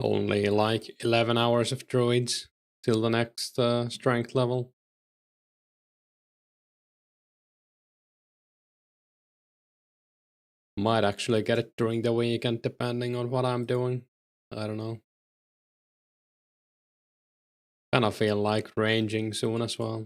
Only like 11 hours of druids till the next strength level. Might actually get it during the weekend depending on what I'm doing. I don't know. Kinda feel like ranging soon as well.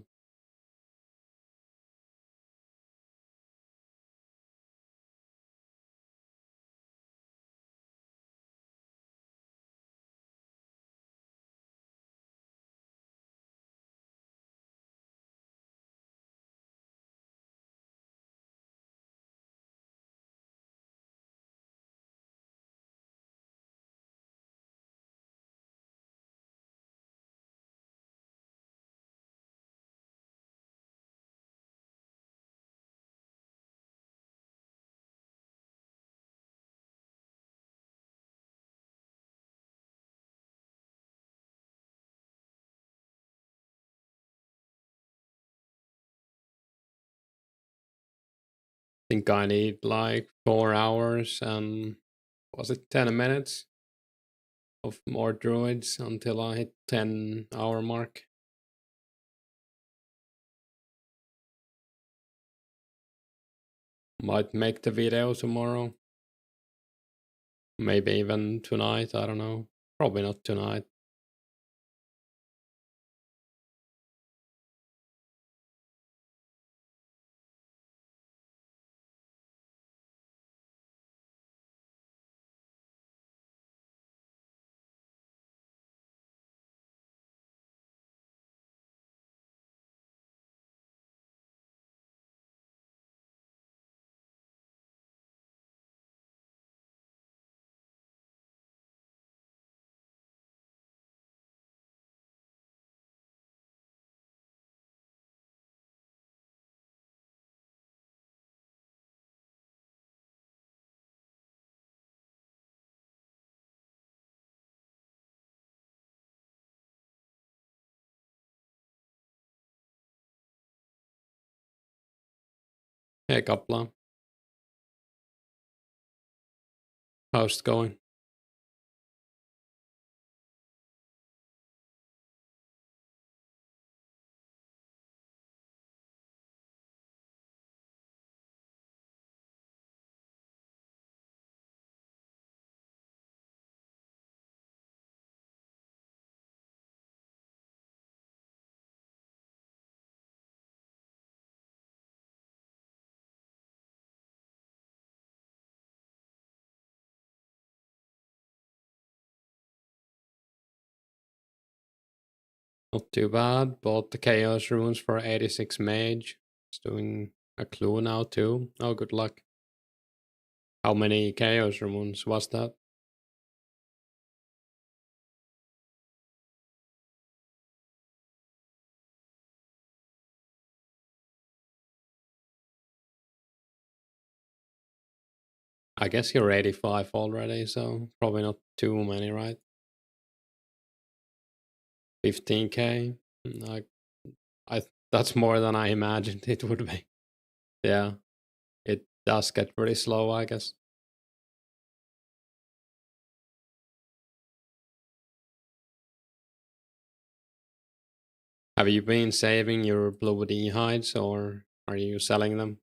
Think I need like 4 hours and was it 10 minutes of more druids until I hit 10-hour mark. Might make the video tomorrow. Maybe even tonight, I don't know. Probably not tonight. Hey, Kapla. How's it going? Not too bad. Bought the Chaos Runes for 86 mage. It's doing a clue now too. Oh, good luck. How many Chaos Runes was that? I guess you're 85 already, so probably not too many, right? 15k? I that's more than I imagined it would be. Yeah, it does get pretty slow, I guess. Have you been saving your blue D hides or are you selling them?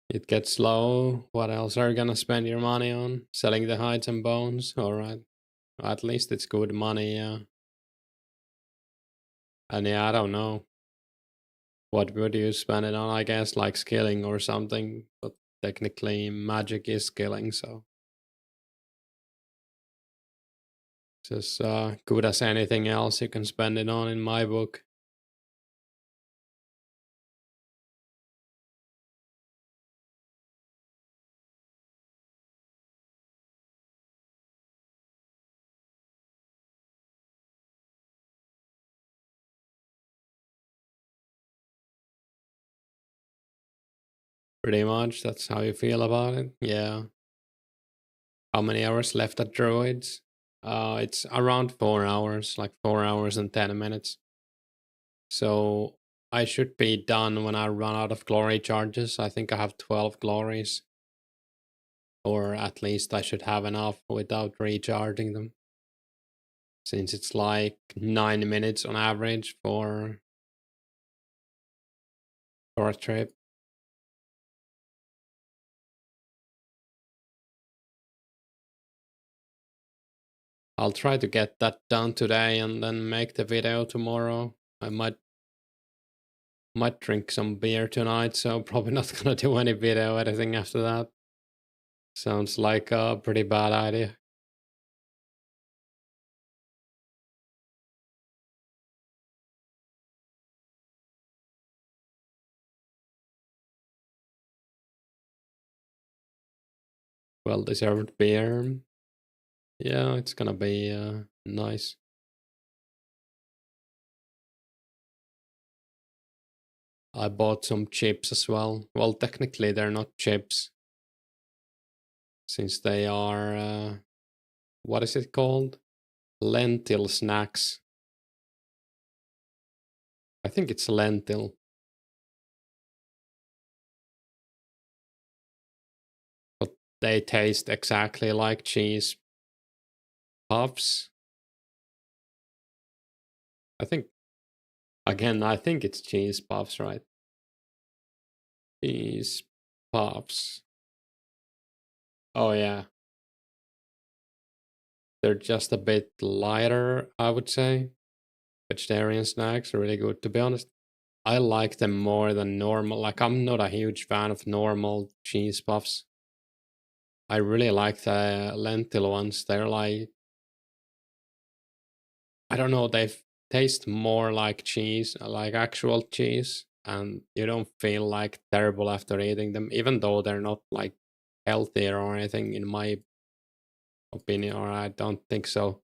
It gets slow. What else are you gonna spend your money on? Selling the hides and bones? Alright. At least it's good money, yeah. And yeah, I don't know. What would you spend it on? I guess like skilling or something. But technically magic is skilling, so it's as good as anything else you can spend it on in my book. Pretty much, that's how you feel about it. Yeah. How many hours left at Druids? It's around 4 hours, like 4 hours and 10 minutes. So I should be done when I run out of glory charges. I think I have 12 glories. Or at least I should have enough without recharging them. Since it's like 9 minutes on average for a trip. I'll try to get that done today and then make the video tomorrow. I might drink some beer tonight, so probably not gonna do any video editing after that. Sounds like a pretty bad idea. Well deserved beer. Yeah, it's gonna be nice. I bought some chips as well. Well, technically they're not chips. Since they are, what is it called? Lentil snacks. I think it's lentil. But they taste exactly like cheese puffs. I think, again, I think it's cheese puffs, right? Cheese puffs. Oh, yeah. They're just a bit lighter, I would say. Vegetarian snacks are really good. To be honest, I like them more than normal. Like, I'm not a huge fan of normal cheese puffs. I really like the lentil ones. They're like, I don't know, they taste more like cheese, like actual cheese, and you don't feel like terrible after eating them, even though they're not like healthier or anything, in my opinion, or I don't think so.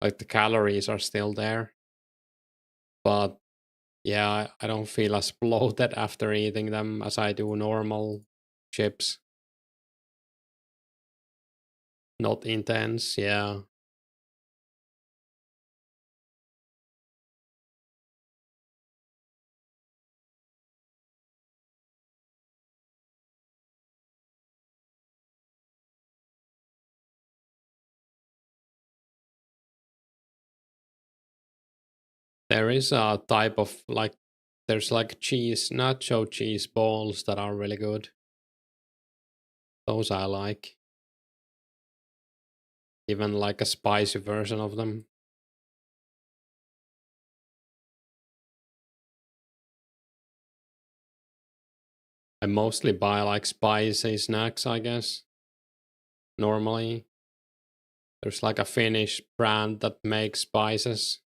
Like the calories are still there, but yeah, I don't feel as bloated after eating them as I do normal chips. Not intense, yeah. There is a type of like, there's like cheese, nacho cheese balls that are really good. Those I like. Even like a spicy version of them. I mostly buy like spicy snacks, I guess. Normally, there's like a Finnish brand that makes spices,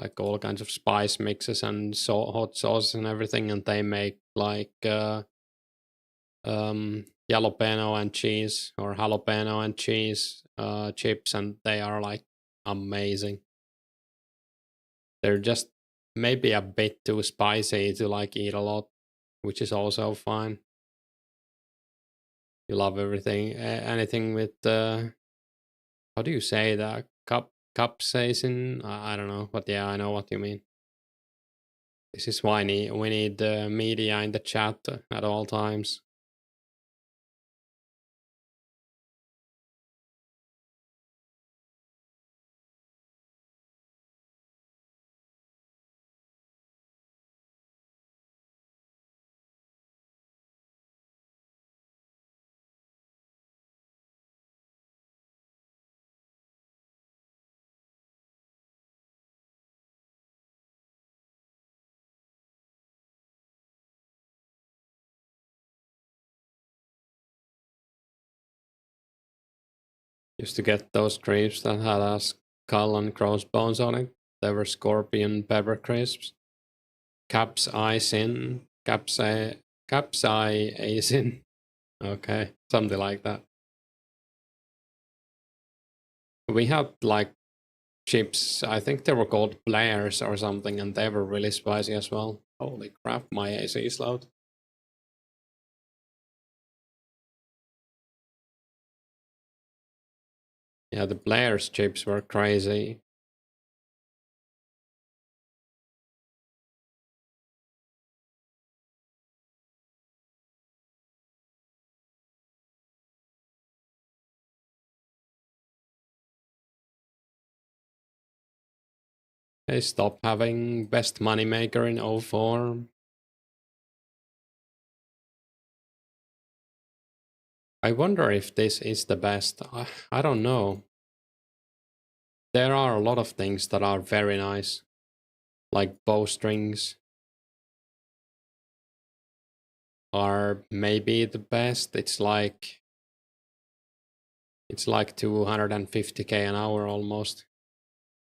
like all kinds of spice mixes and hot sauces and everything, and they make like jalapeno and cheese or jalapeno and cheese chips, and they are like amazing. They're just maybe a bit too spicy to like eat a lot, which is also fine. You love everything, anything with how do you say that? Capsaicin? I don't know, but yeah, I know what you mean. This is why we need media in the chat at all times. Used to get those crisps that had a skull and crossbones on it. They were scorpion pepper crisps. Capsaicin. Capsaicin. Okay, something like that. We had like chips, I think they were called Blairs or something, and they were really spicy as well. Holy crap, my AC is loud. Yeah, the players' chips were crazy. They stopped having best moneymaker in 04. I wonder if this is the best. I don't know. There are a lot of things that are very nice, like bowstrings are maybe the best. It's like 250k an hour almost.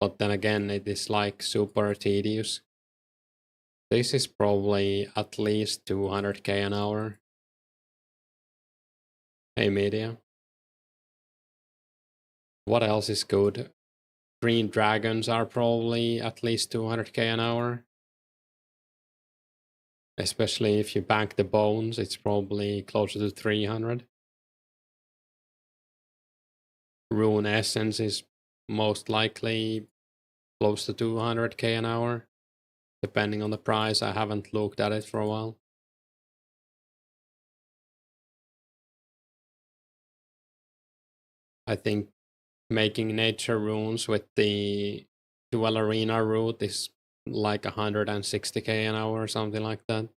But then again, it is like super tedious. This is probably at least 200k an hour. Hey, media. What else is good? Green dragons are probably at least 200k an hour. Especially if you bank the bones, it's probably closer to 300. Rune essence is most likely close to 200k an hour, depending on the price. I haven't looked at it for a while. I think making nature runes with the dual arena route is like 160k an hour or something like that.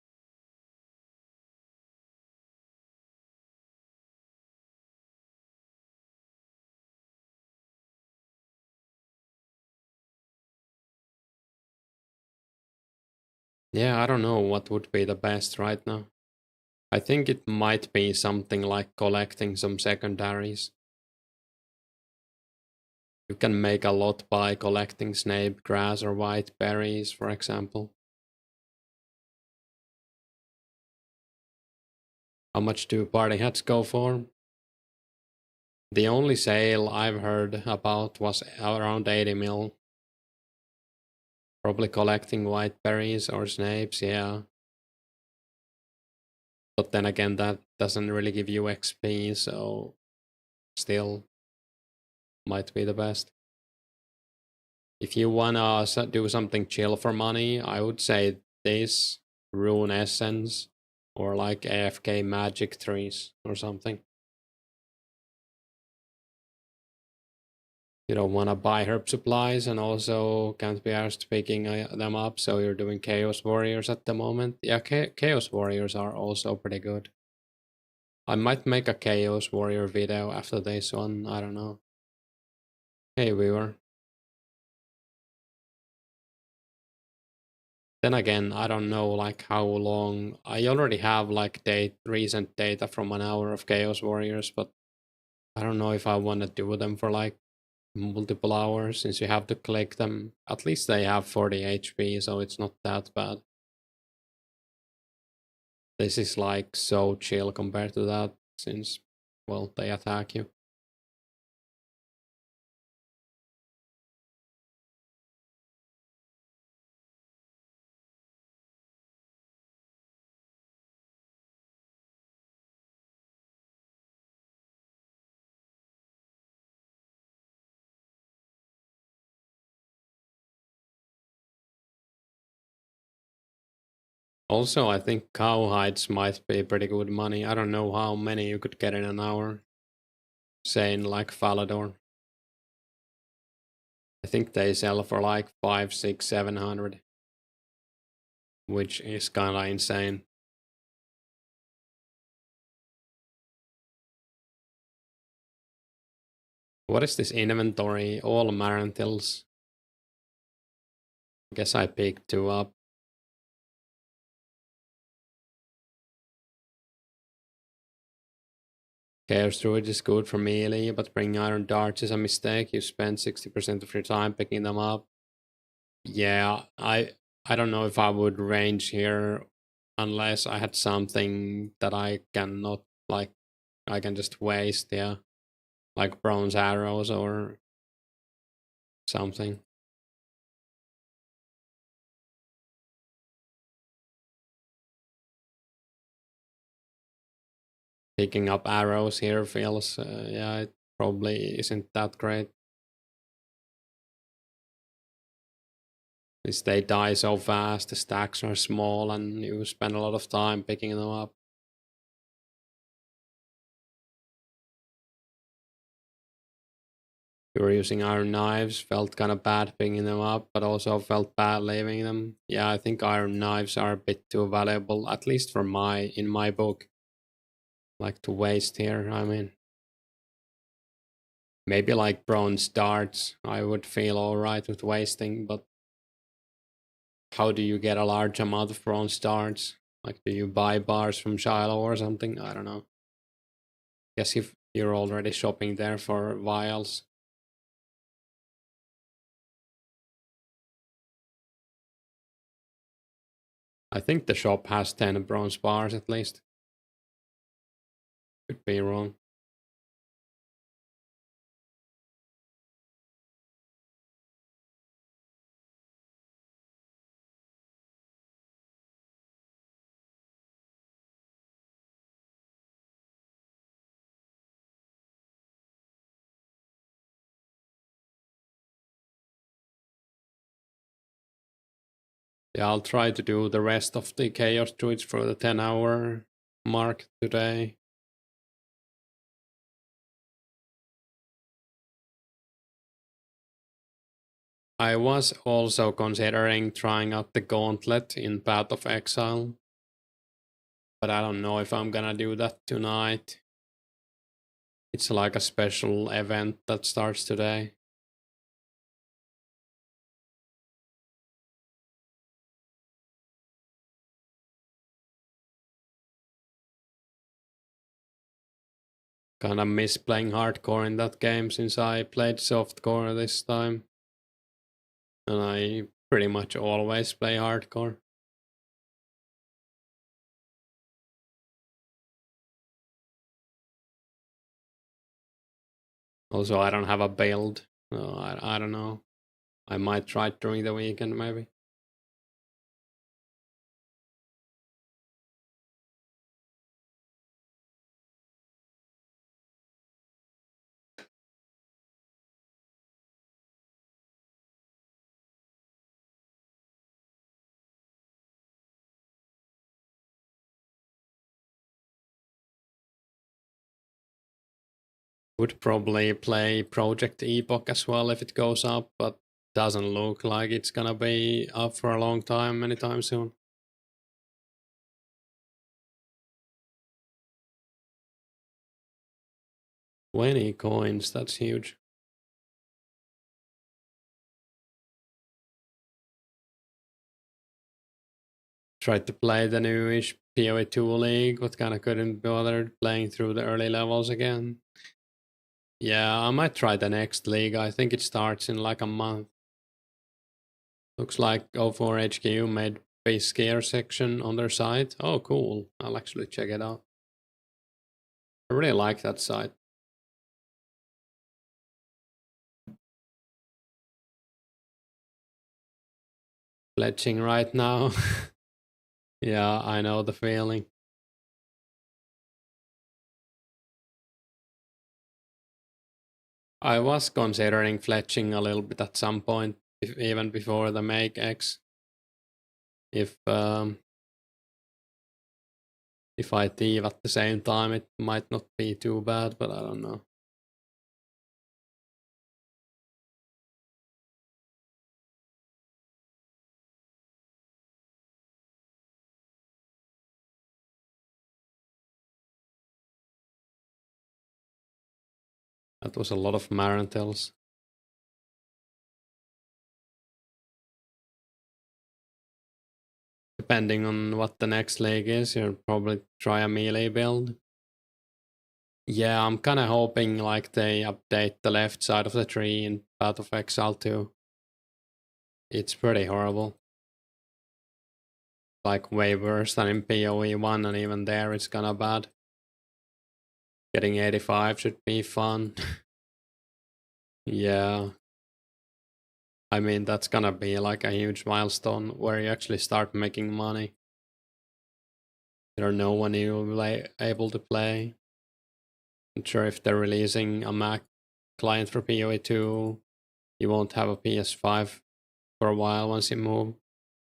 Yeah, I don't know what would be the best right now. I think it might be something like collecting some secondaries. You can make a lot by collecting snape grass or white berries, for example. How much do party hats go for? The only sale I've heard about was around 80 mil. Probably collecting white berries or snapes, yeah. But then again, that doesn't really give you XP, so still might be the best. If you wanna do something chill for money, I would say this, Rune Essence, or like AFK Magic Trees or something. You don't want to buy herb supplies and also can't be asked picking them up, so you're doing Chaos Warriors at the moment. Yeah, Chaos Warriors are also pretty good. I might make a Chaos Warrior video after this one, I don't know. Hey viewer. Then again, I don't know like how long. I already have like recent data from an hour of Chaos Warriors, but I don't know if I want to do them for like multiple hours since you have to click them. At least they have 40 HP, so it's not that bad. This is like so chill compared to that since, well, they attack you. Also, I think cow hides might be pretty good money. I don't know how many you could get in an hour. Say in like Falador. I think they sell for like 5, 6, 700. Which is kinda insane. What is this inventory? All Marantils. I guess I picked 2 up. Chaos Druid is good for melee, but bringing Iron Darts is a mistake. You spend 60% of your time picking them up. Yeah, I don't know if I would range here unless I had something that I cannot like I can just waste, yeah. Like bronze arrows or something. Picking up arrows here feels yeah, probably isn't that great. Since they die so fast, the stacks are small, and you spend a lot of time picking them up. You were using iron knives, felt kind of bad picking them up, but also felt bad leaving them. Yeah, I think iron knives are a bit too valuable, at least for in my book. Like to waste here, I mean. Maybe like bronze darts, I would feel alright with wasting, but how do you get a large amount of bronze darts? Like, do you buy bars from Shiloh or something? I don't know. Guess if you're already shopping there for vials. I think the shop has 10 bronze bars at least. Could be wrong. Yeah, I'll try to do the rest of the Chaos Druids for the 10-hour mark today. I was also considering trying out the Gauntlet in Path of Exile, but I don't know if I'm gonna do that tonight. It's like a special event that starts today. Kinda miss playing hardcore in that game since I played softcore this time. And I pretty much always play hardcore. Also, I don't have a build, so I don't know. I might try it during the weekend maybe. Would probably play Project Epoch as well if it goes up, but doesn't look like it's gonna be up for a long time anytime soon. 20 coins, that's huge. Tried to play the newish PoE2 League, but kinda couldn't be bothered playing through the early levels again. Yeah, I might try the next league. I think it starts in like a month. Looks like 04HQ made base gear section on their site. Oh, cool. I'll actually check it out. I really like that site. Pledging right now. Yeah, I know the feeling. I was considering fletching a little bit at some point, even before the Make X. If I thieve at the same time, it might not be too bad, but I don't know. That was a lot of Marantels. Depending on what the next league is, you'll probably try a melee build. Yeah, I'm kind of hoping like they update the left side of the tree in Path of Exile 2. It's pretty horrible. Like way worse than in PoE 1, and even there it's kinda bad. Getting 85 should be fun. Yeah. I mean, that's gonna be like a huge milestone where you actually start making money. There are no one you will be able to play. Not sure if they're releasing a Mac client for PoE2. You won't have a PS5 for a while once you move.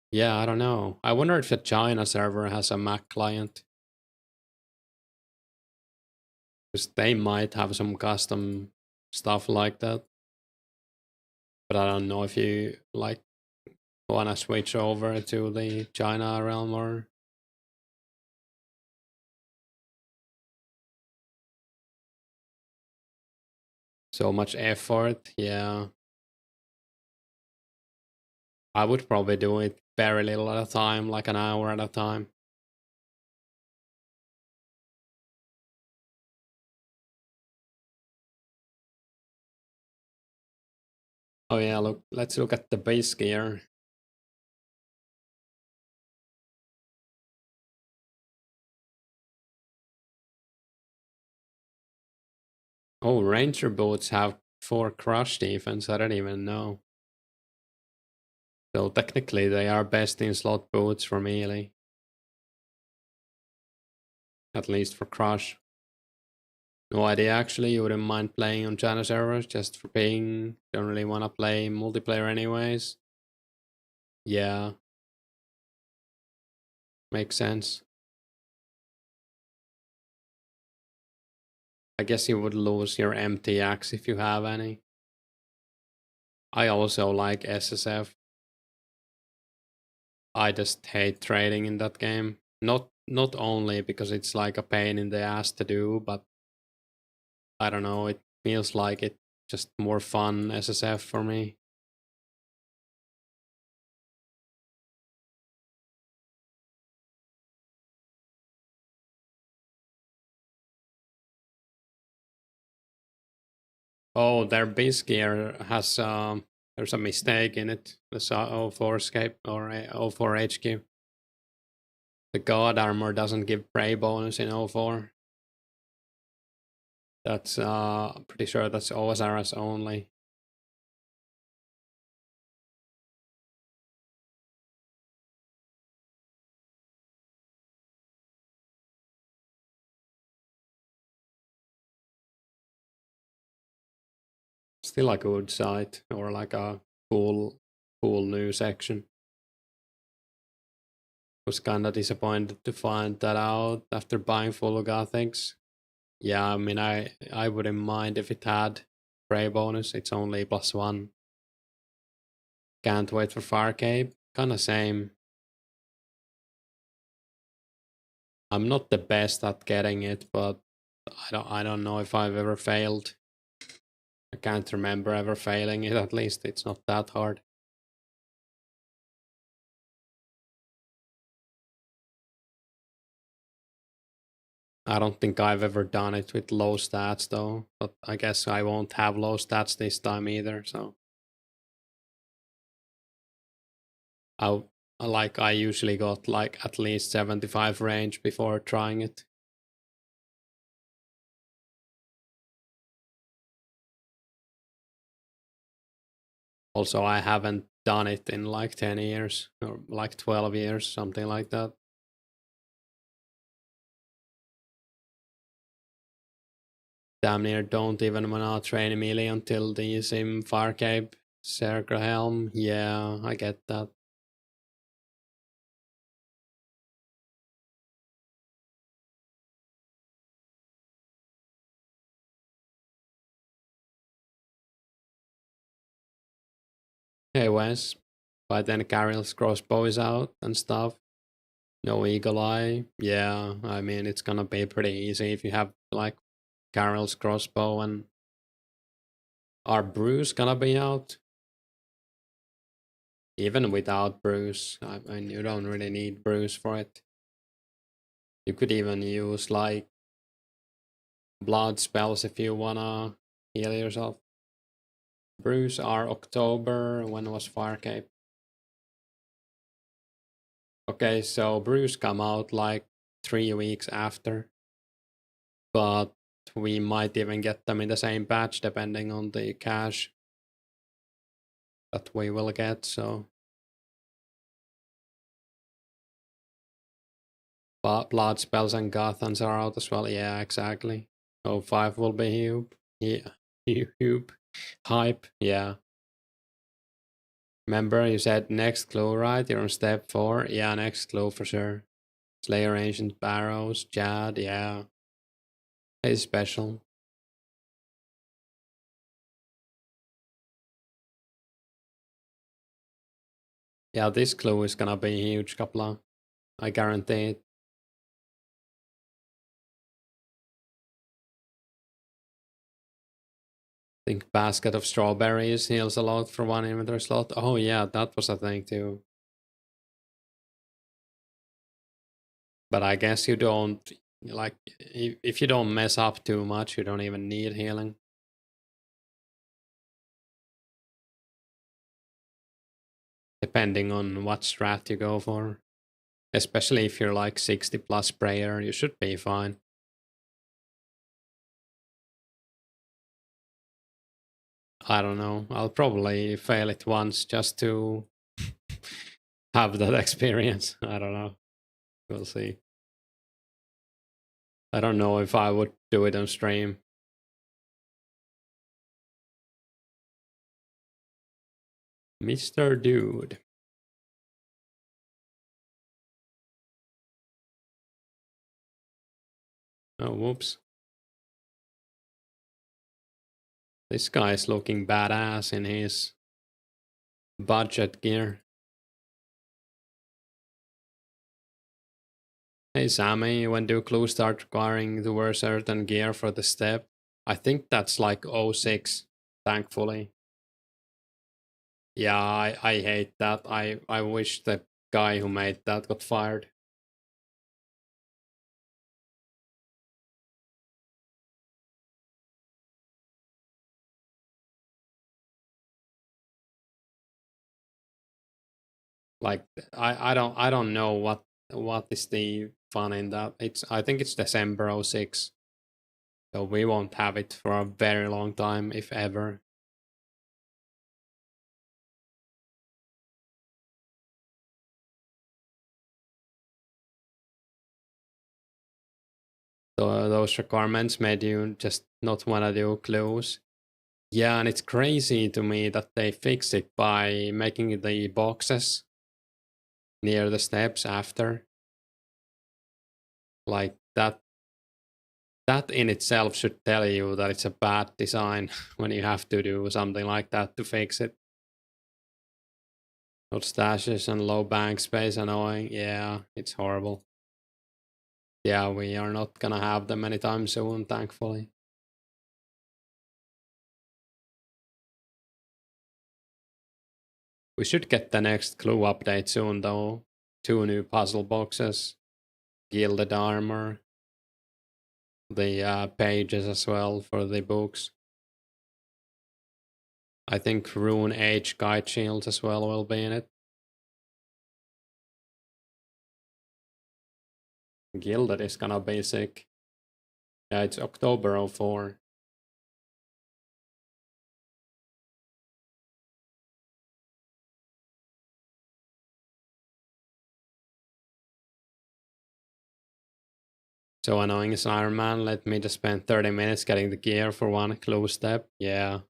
Yeah, I don't know. I wonder if the China server has a Mac client. Because they might have some custom stuff like that. But I don't know if you like wanna switch over to the China realm or so much effort. Yeah. I would probably do it very little at a time, like an hour at a time. Oh yeah, look, let's look at the base gear. Oh, Ranger boots have 4 crush defense, I didn't even know. So technically they are best in slot boots for melee. At least for crush. No idea actually, you wouldn't mind playing on China servers just for ping. Don't really want to play multiplayer anyways. Yeah. Makes sense. I guess you would lose your empty axe if you have any. I also like SSF. I just hate trading in that game. Not only because it's like a pain in the ass to do, but I don't know, it feels like it just more fun SSF for me. Oh, their base gear has there's a mistake in it. The 04scape or 04 HQ. The god armor doesn't give prey bonus in 04. That's pretty sure that's OSRS only. Still a good site or like a cool new section. Was kinda disappointed to find that out after buying full Gothics. Yeah, I mean I wouldn't mind if it had prey bonus. It's only +1. Can't wait for Farcape. Kinda same. I'm not the best at getting it, but I don't know if I've ever failed. I can't remember ever failing it, at least it's not that hard. I don't think I've ever done it with low stats though, but I guess I won't have low stats this time either, so. I I usually got like at least 75 range before trying it. Also, I haven't done it in like 10 years or like 12 years, something like that. Damn near don't even wanna train melee until the Sim Farcape Circle Helm. Yeah, I get that. Hey Wes, by then Carriel's crossbow is out and stuff. No eagle eye. Yeah, I mean it's gonna be pretty easy if you have like Carriel's crossbow. And are Bruce gonna be out? Even without Bruce, I mean you don't really need Bruce for it. You could even use like blood spells if you wanna heal yourself. Bruce are October. When was Farcape? Okay, so Bruce come out like 3 weeks after, but we might even get them in the same batch depending on the cache that we will get. So, but blood spells and Gothans are out as well. Yeah, exactly. 05 will be Hube. Yeah. Hube. Hype. Yeah. Remember, you said next clue, right? You're on step 4. Yeah, next clue for sure. Slayer Ancient Barrows. Jad. Yeah. It's special. Yeah, this clue is gonna be huge, Kapla. I guarantee it. Think basket of strawberries heals a lot for one inventory slot. Oh yeah, that was a thing too. But I guess you don't, like, if you don't mess up too much, you don't even need healing. Depending on what strat you go for. Especially if you're like 60 plus sprayer, you should be fine. I don't know. I'll probably fail it once just to have that experience. I don't know. We'll see. I don't know if I would do it on stream. Mr. Dude. Oh, whoops. This guy's looking badass in his budget gear. Hey Sammy, when do clues start requiring to wear certain gear for the step? I think that's like 06, thankfully. Yeah, I hate that. I wish the guy who made that got fired. Like I don't know what is the fun in that. I think it's December 06. So we won't have it for a very long time, if ever. So those requirements made you just not want to do clues. Yeah, and it's crazy to me that they fix it by making the boxes near the steps after. Like that in itself should tell you that it's a bad design when you have to do something like that to fix it. Not stashes and low bank space annoying. Yeah, it's horrible. Yeah, we are not gonna have them anytime soon, thankfully. We should get the next clue update soon though. 2 new puzzle boxes, gilded armor, the pages as well for the books. I think Rune Age guide shields as well will be in it. Gilded is gonna be sick. Yeah, it's October 04. So annoying as Iron Man, let me just spend 30 minutes getting the gear for one clue step. Yeah.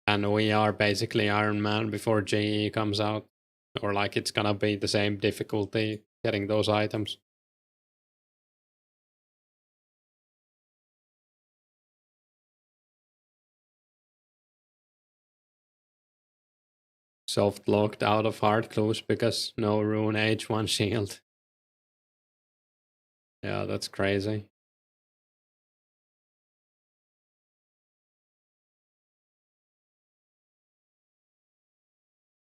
And we are basically Iron Man before GE comes out. Or like it's gonna be the same difficulty getting those items. Soft locked out of hard clues because no Rune Age 1 shield. Yeah, that's crazy.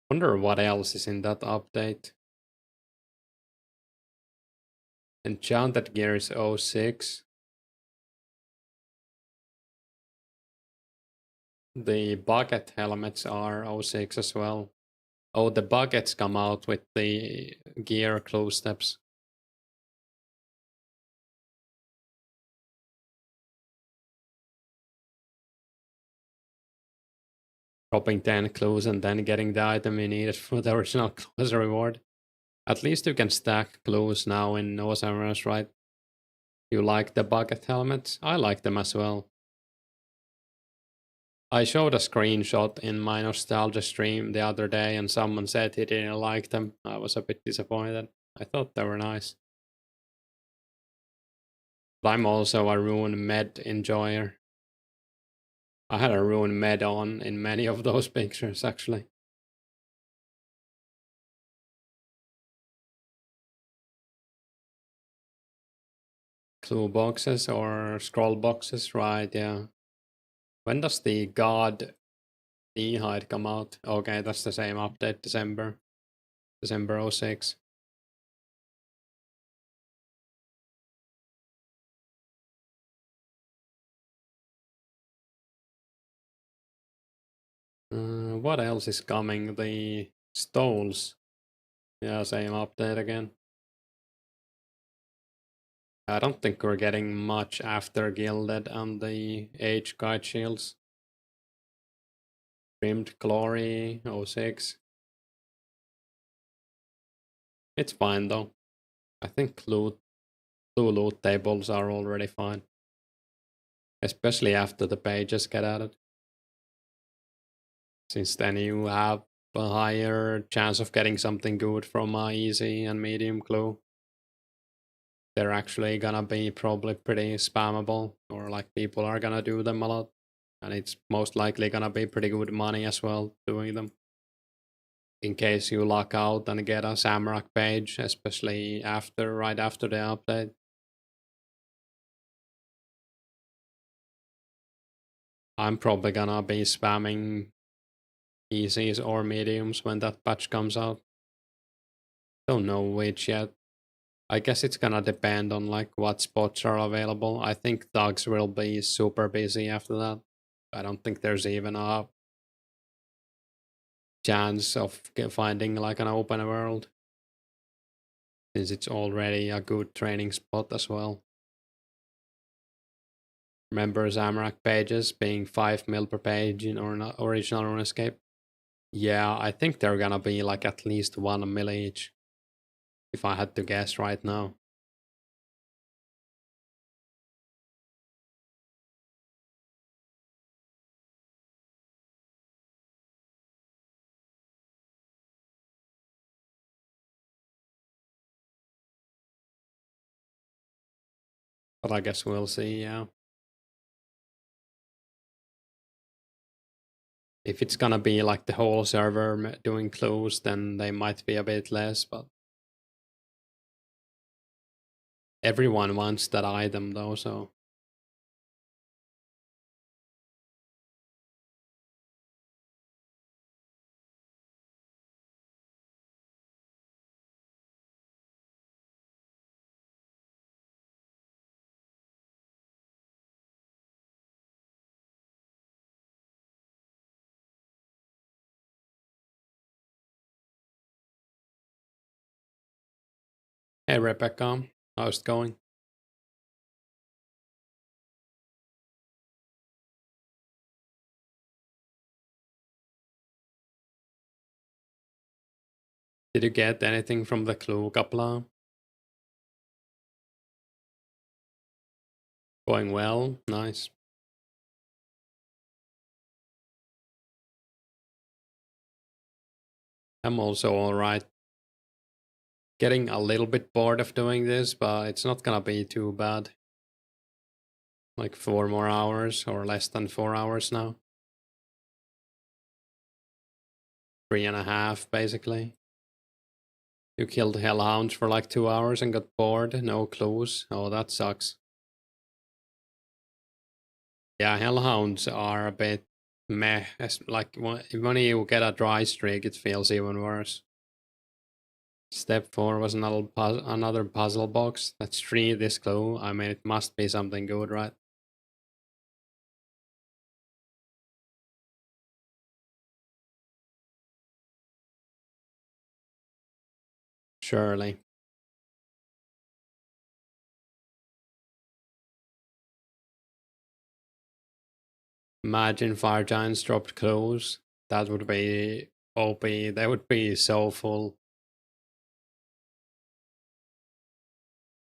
Wonder what else is in that update. Enchanted gear is 06. The bucket helmets are 06 as well. Oh, the buckets come out with the gear clue steps. Dropping 10 clues and then getting the item you needed for the original clue as a reward. At least you can stack clues now in Osamas, right? You like the bucket helmets? I like them as well. I showed a screenshot in my nostalgia stream the other day and someone said he didn't like them. I was a bit disappointed. I thought they were nice. But I'm also a Rune med enjoyer. I had a Rune med on in many of those pictures actually. Clue boxes or scroll boxes, right? Yeah. When does the God hide come out? Okay, that's the same update, December 06. What else is coming? The stoles. Yeah, same update again. I don't think we're getting much after Gilded and the Age Guide Shields. Trimmed Glory 06. It's fine though. I think two loot tables are already fine. Especially after the pages get added. Since then you have a higher chance of getting something good from a easy and medium clue. They're actually gonna be probably pretty spammable, or like people are gonna do them a lot. And it's most likely gonna be pretty good money as well doing them. In case you luck out and get a Samrak page, especially right after the update. I'm probably gonna be spamming easies or mediums when that patch comes out. Don't know which yet. I guess it's gonna depend on like what spots are available. I think dogs will be super busy after that. I don't think there's even a chance of finding like an open world, since it's already a good training spot as well. Remember Zamrak pages being 5 mil per page in original Runescape? Yeah, I think they're gonna be like at least 1 mil each, if I had to guess right now. But I guess we'll see, yeah. If it's gonna be like the whole server doing clues, then they might be a bit less, but everyone wants that item though, so. Hey Rebecca, how's it going? Did you get anything from the clue, Kapla? Going well, nice. I'm also alright. Getting a little bit bored of doing this, but it's not gonna be too bad. Like 4 more hours, or less than 4 hours now. 3.5, basically. You killed hellhounds for like 2 hours and got bored, no clues. Oh, that sucks. Yeah, hellhounds are a bit meh. Like when you get a dry streak, it feels even worse. Step 4 was another puzzle box. That's 3 this clue. I mean, it must be something good, right? Surely. Imagine Fire Giants dropped clues. That would be OP. They would be so full.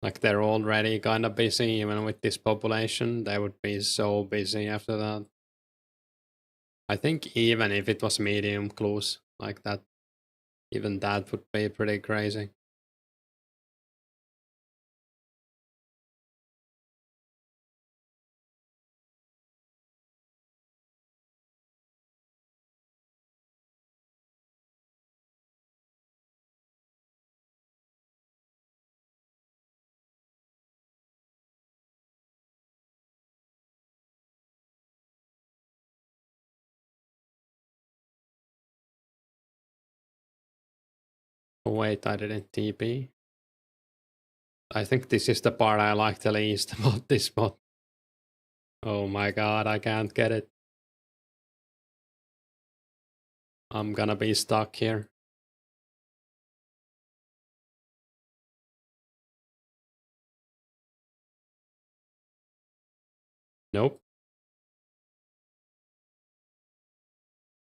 Like they're already kind of busy, even with this population. They would be so busy after that. I think even if it was medium close like that, even that would be pretty crazy. Oh, wait, I didn't TP. I think this is the part I like the least about this spot. Oh my god, I can't get it. I'm gonna be stuck here. Nope.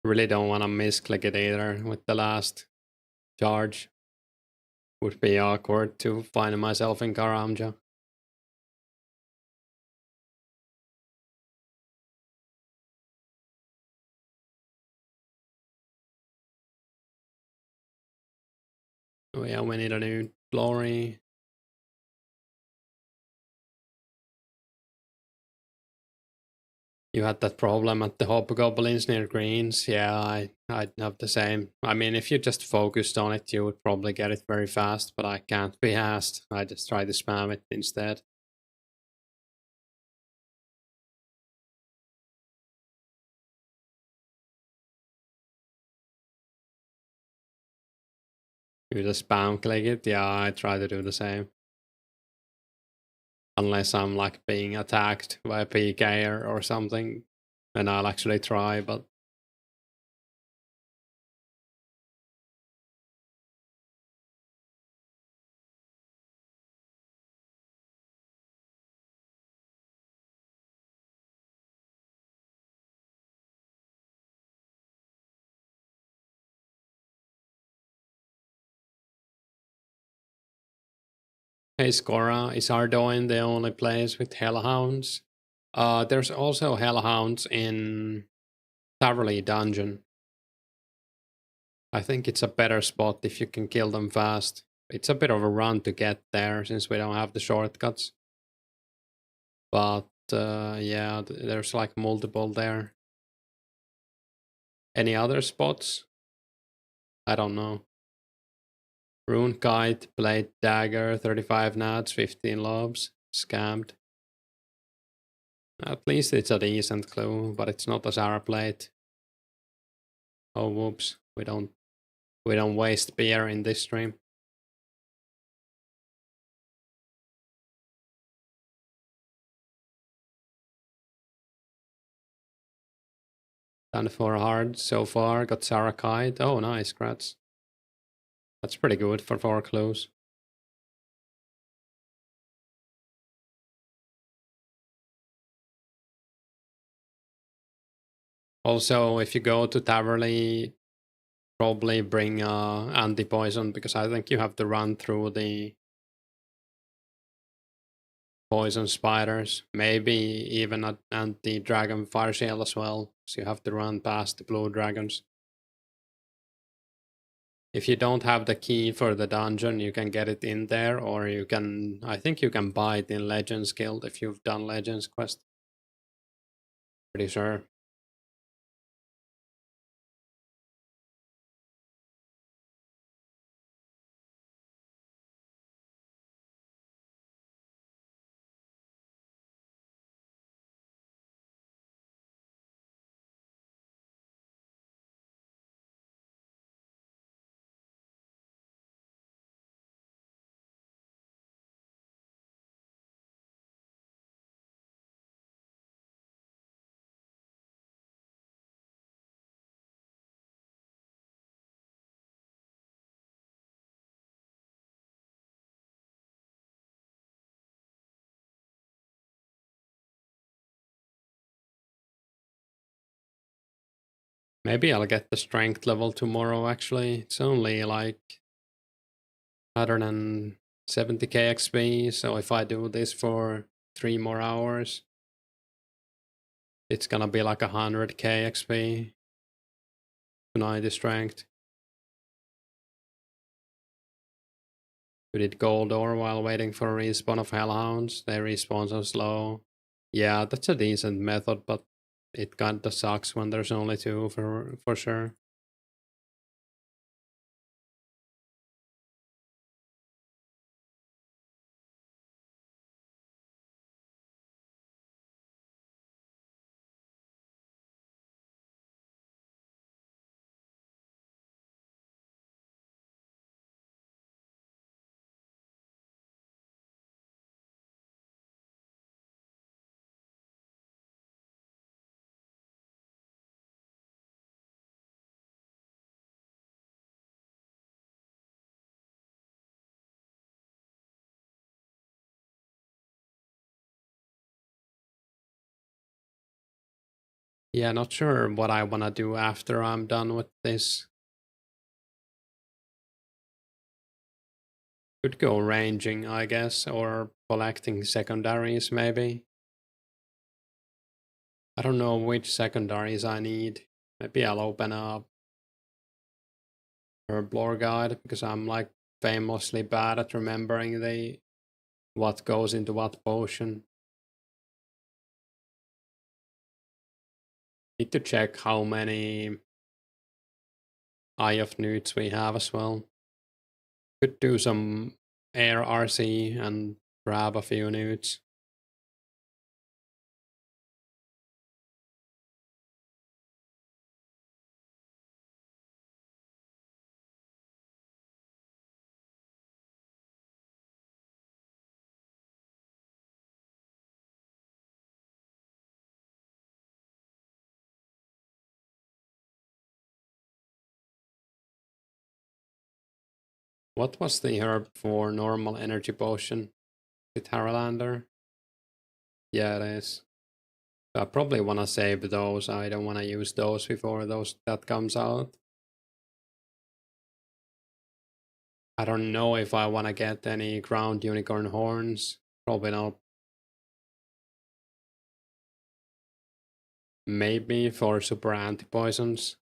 Really don't want to misclick it either with the last charge. Would be awkward to find myself in Karamja. Oh yeah, we need a new glory. You had that problem at the Hobgoblins near Greens. Yeah, I'd have the same. I mean, if you just focused on it, you would probably get it very fast, but I can't be asked. I just try to spam it instead. You just spam click it. Yeah, I try to do the same. Unless I'm like being attacked by a PK or something, then I'll actually try, but hey Scora, is Ardoin the only place with Hellhounds? There's also Hellhounds in Taverley Dungeon. I think it's a better spot if you can kill them fast. It's a bit of a run to get there since we don't have the shortcuts. But yeah, there's like multiple there. Any other spots? I don't know. Rune Kite, Blade Dagger, 35 nats, 15 lobs. Scammed. At least it's a decent clue, but it's not a Zara plate. Oh whoops. We don't waste beer in this stream. Done for hard so far. Got Zara Kite. Oh nice, grats. That's pretty good for 4 clues. Also, if you go to Taverley, probably bring anti-poison, because I think you have to run through the poison spiders. Maybe even an anti-dragon fire shield as well, so you have to run past the blue dragons. If you don't have the key for the dungeon, you can get it in there, or you can, I think you can buy it in Legends Guild if you've done Legends Quest. Pretty sure. Maybe I'll get the strength level tomorrow actually. It's only like 160 70k XP, so if I do this for 3 more hours, it's gonna be like 100k XP to 90 strength. We did gold ore while waiting for a respawn of hellhounds. They respawn so slow. Yeah, that's a decent method, but it kinda sucks when there's only 2 for sure. Yeah, not sure what I wanna do after I'm done with this. Could go ranging, I guess, or collecting secondaries maybe. I don't know which secondaries I need. Maybe I'll open up Herblore guide because I'm like famously bad at remembering the what goes into what potion. Need to check how many Eye of Newts we have as well. Could do some air RC and grab a few newts. What was the herb for normal energy potion? Is it Haralander? Yeah, it is. I probably want to save those. I don't want to use those before that comes out. I don't know if I want to get any ground unicorn horns. Probably not. Maybe for super anti-poisons.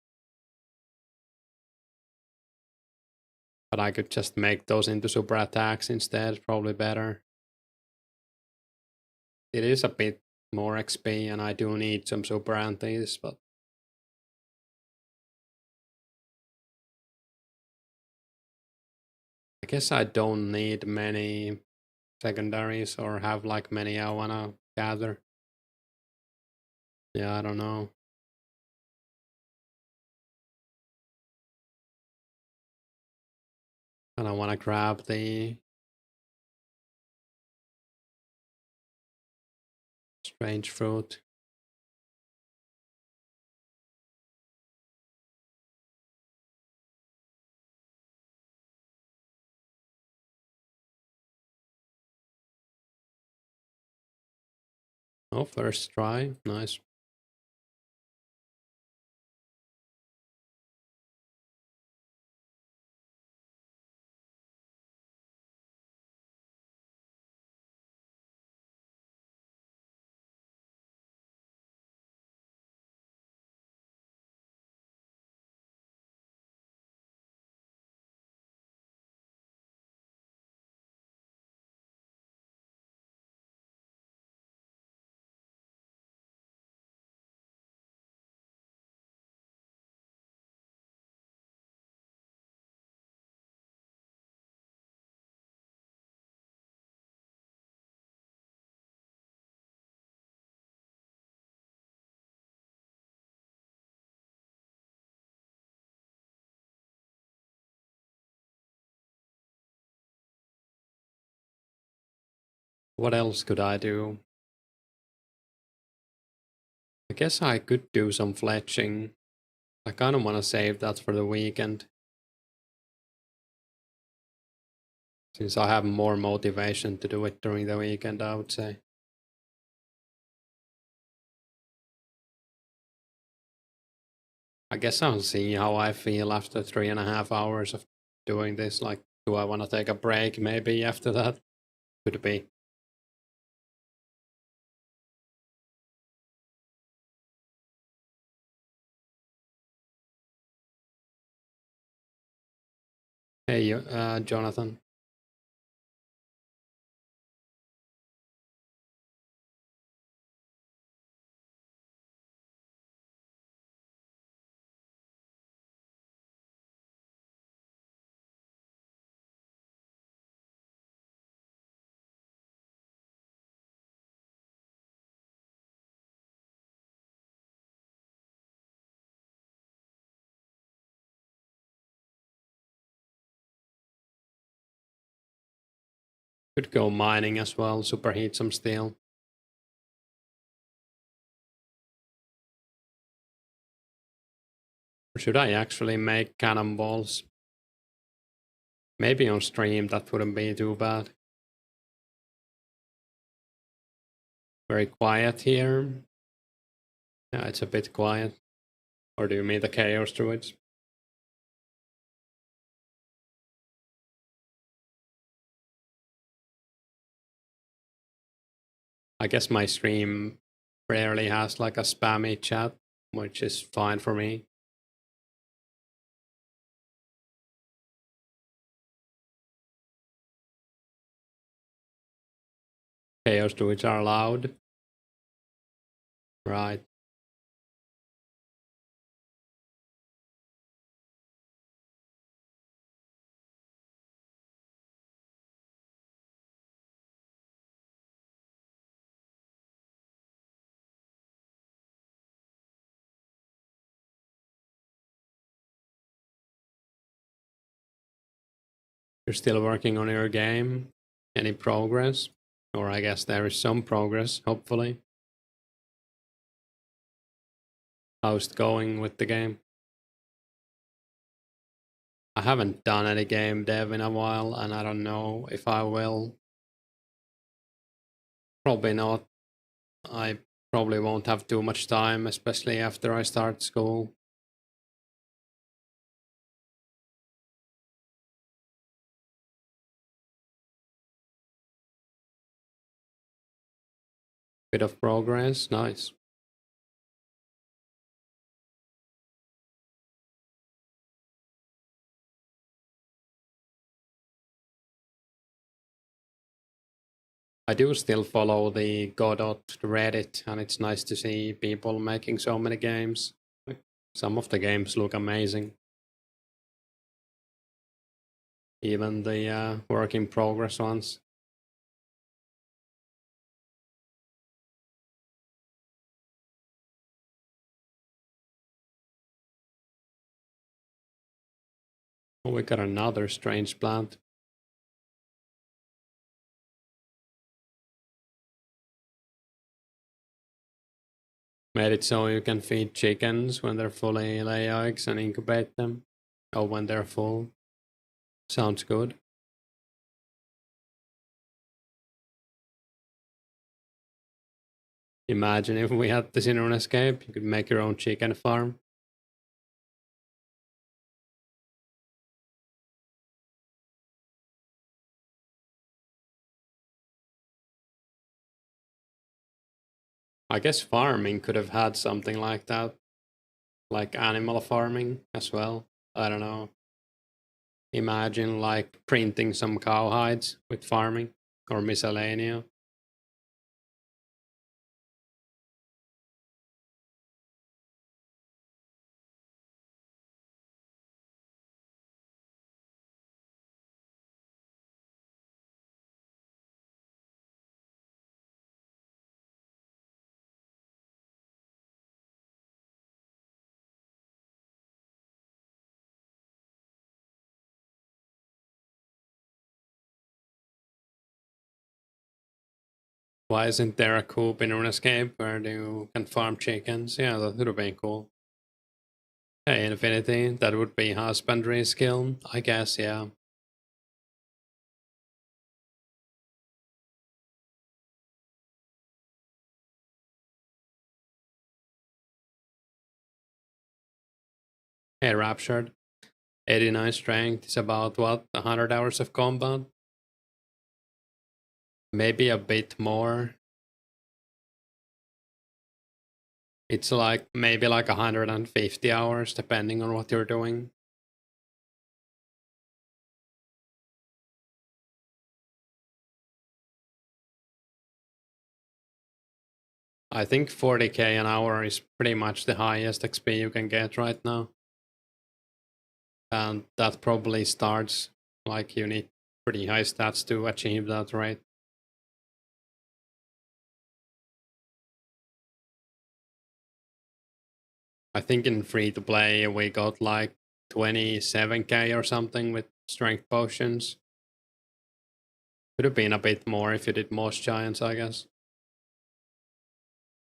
But I could just make those into super attacks instead. Probably better. It is a bit more XP and I do need some super antis, but I guess I don't need many secondaries or have like many I wanna gather. Yeah, I don't know. And I wanna grab the strange fruit. Oh, first try. Nice. What else could I do? I guess I could do some fletching. I kind of want to save that for the weekend. Since I have more motivation to do it during the weekend, I would say. I guess I'll see how I feel after 3.5 hours of doing this. Like, Do I want to take a break maybe after that? Could be. Hey, Jonathan. Could go mining as well, superheat some steel. Or should I actually make cannonballs? Maybe on stream that wouldn't be too bad. Very quiet here. Yeah, it's a bit quiet. Or do you mean the Chaos Druids? I guess my stream rarely has like a spammy chat, which is fine for me. Chaos Druids are allowed. Right. You're still working on your game? Any progress? Or I guess there is some progress, hopefully. How's it going with the game? I haven't done any game dev in a while, and I don't know if I will. Probably not. I probably won't have too much time, especially after I start school. Bit of progress, nice. I do still follow the Godot Reddit, and it's nice to see people making so many games. Some of the games look amazing. Even the work in progress ones. Oh, we got another strange plant. Made it so you can feed chickens when they're fully lay eggs and incubate them. Oh, when they're full. Sounds good. Imagine if we had this in Runescape, you could make your own chicken farm. I guess farming could have had something like that, like animal farming as well. I don't know. Imagine like printing some cowhides with farming or miscellanea. Why isn't there a coop in Runescape where you can farm chickens? Yeah, that would have been cool. Hey, Infinity, that would be husbandry skill, I guess, yeah. Hey, Raptured. 89 strength is about what, 100 hours of combat? Maybe a bit more. It's like maybe like 150 hours depending on what you're doing. I think 40k an hour is pretty much the highest XP you can get right now. And that probably starts like you need pretty high stats to achieve that rate. I think in free to play we got like 27k or something with strength potions. Could have been a bit more if you did most giants, I guess.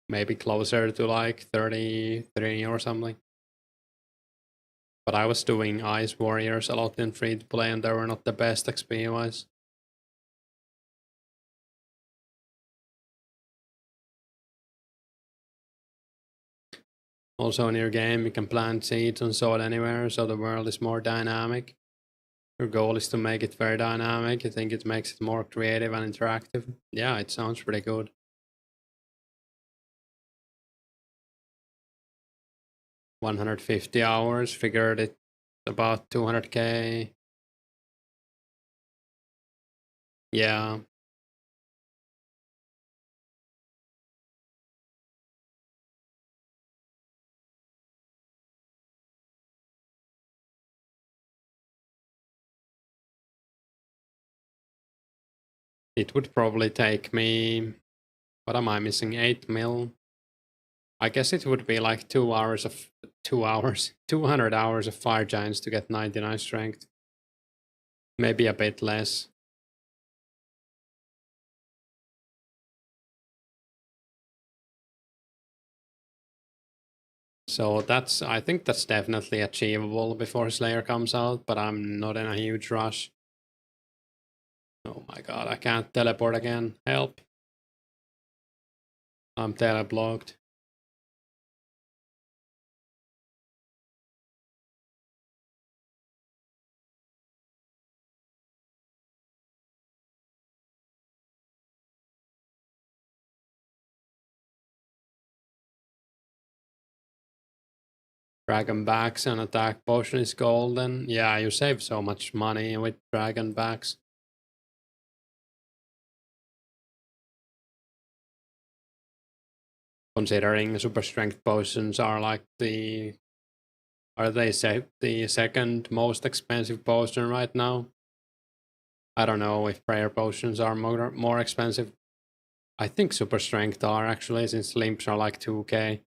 Maybe closer to like 33 or something. But I was doing Ice Warriors a lot in free to play and they were not the best XP wise. Also in your game you can plant seeds and sow it anywhere, so the world is more dynamic. Your goal is to make it very dynamic. I think it makes it more creative and interactive. Yeah, it sounds pretty good. 150 hours, figured it about 200k. Yeah. It would probably take me, what am I missing, 8 mil? I guess it would be like 200 hours of Fire Giants to get 99 strength. Maybe a bit less. So that's, I think that's definitely achievable before Slayer comes out, but I'm not in a huge rush. Oh my god, I can't teleport again. Help. I'm teleblocked. Dragon backs and attack potion is golden. Yeah, you save so much money with dragon backs. Considering super strength potions are like the, are they the second most expensive potion right now? I don't know if prayer potions are more expensive. I think super strength are actually, since limps are like 2k.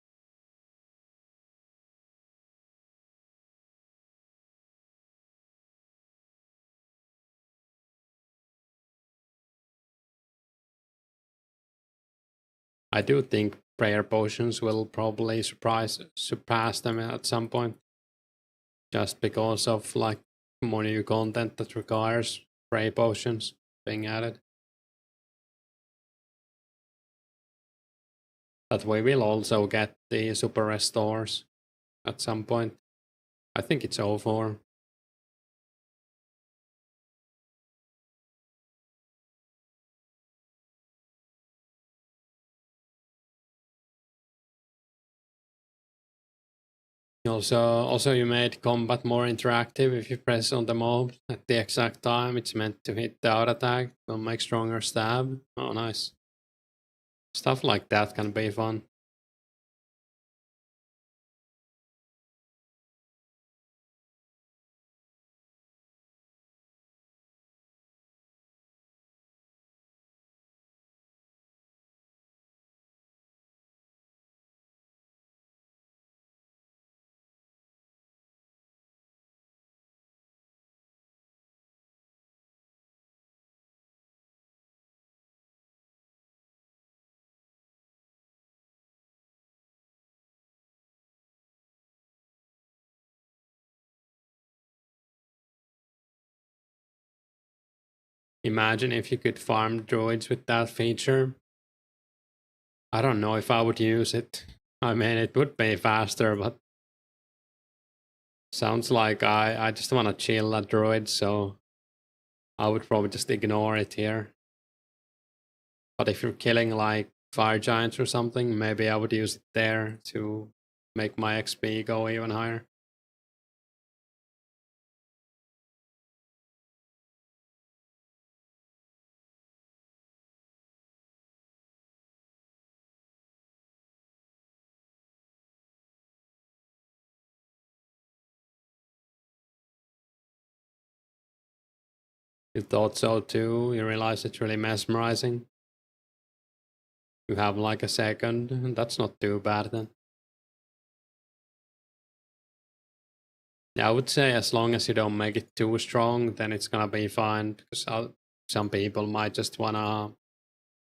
I do think prayer potions will probably surpass them at some point. Just because of like more new content that requires prayer potions being added. That we will also get the super restores at some point. I think it's 04. Also, you made combat more interactive. If you press on the mob at the exact time it's meant to hit the out attack, will make stronger stab. Oh, nice. Stuff like that can be fun. Imagine if you could farm druids with that feature. I don't know if I would use it. I mean, it would be faster, but Sounds like I just want to chill at Druids, so I would probably just ignore it here. But if you're killing like fire giants or something, maybe I would use it there to make my XP go even higher. You thought so too? You realize it's really mesmerizing? You have like a second, that's not too bad then. Yeah, I would say as long as you don't make it too strong, then it's gonna be fine, because some people might just wanna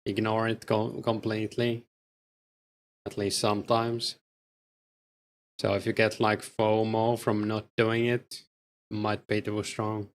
ignore it completely, at least sometimes. So if you get like FOMO from not doing it, it might be too strong.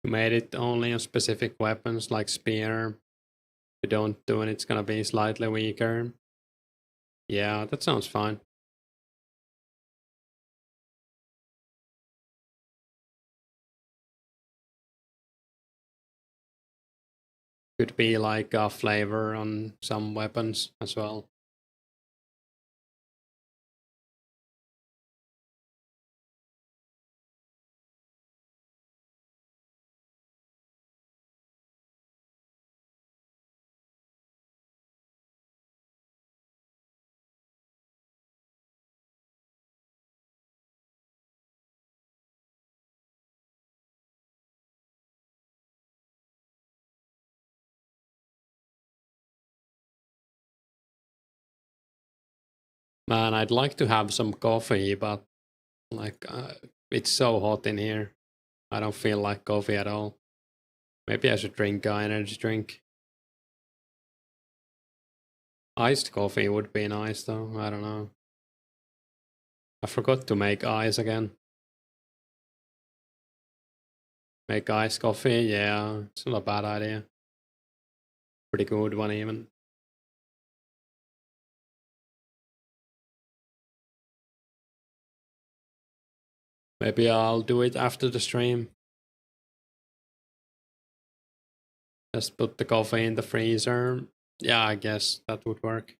You made it only on specific weapons like spear. If you don't do it, it's gonna be slightly weaker. Yeah, that sounds fine. Could be like a flavor on some weapons as well. Man, I'd like to have some coffee, but like it's so hot in here. I don't feel like coffee at all. Maybe I should drink an energy drink. Iced coffee would be nice though. I don't know. I forgot to make ice again. Make iced coffee? Yeah, it's not a bad idea. Pretty good one even. Maybe I'll do it after the stream. Just put the coffee in the freezer. Yeah, I guess that would work.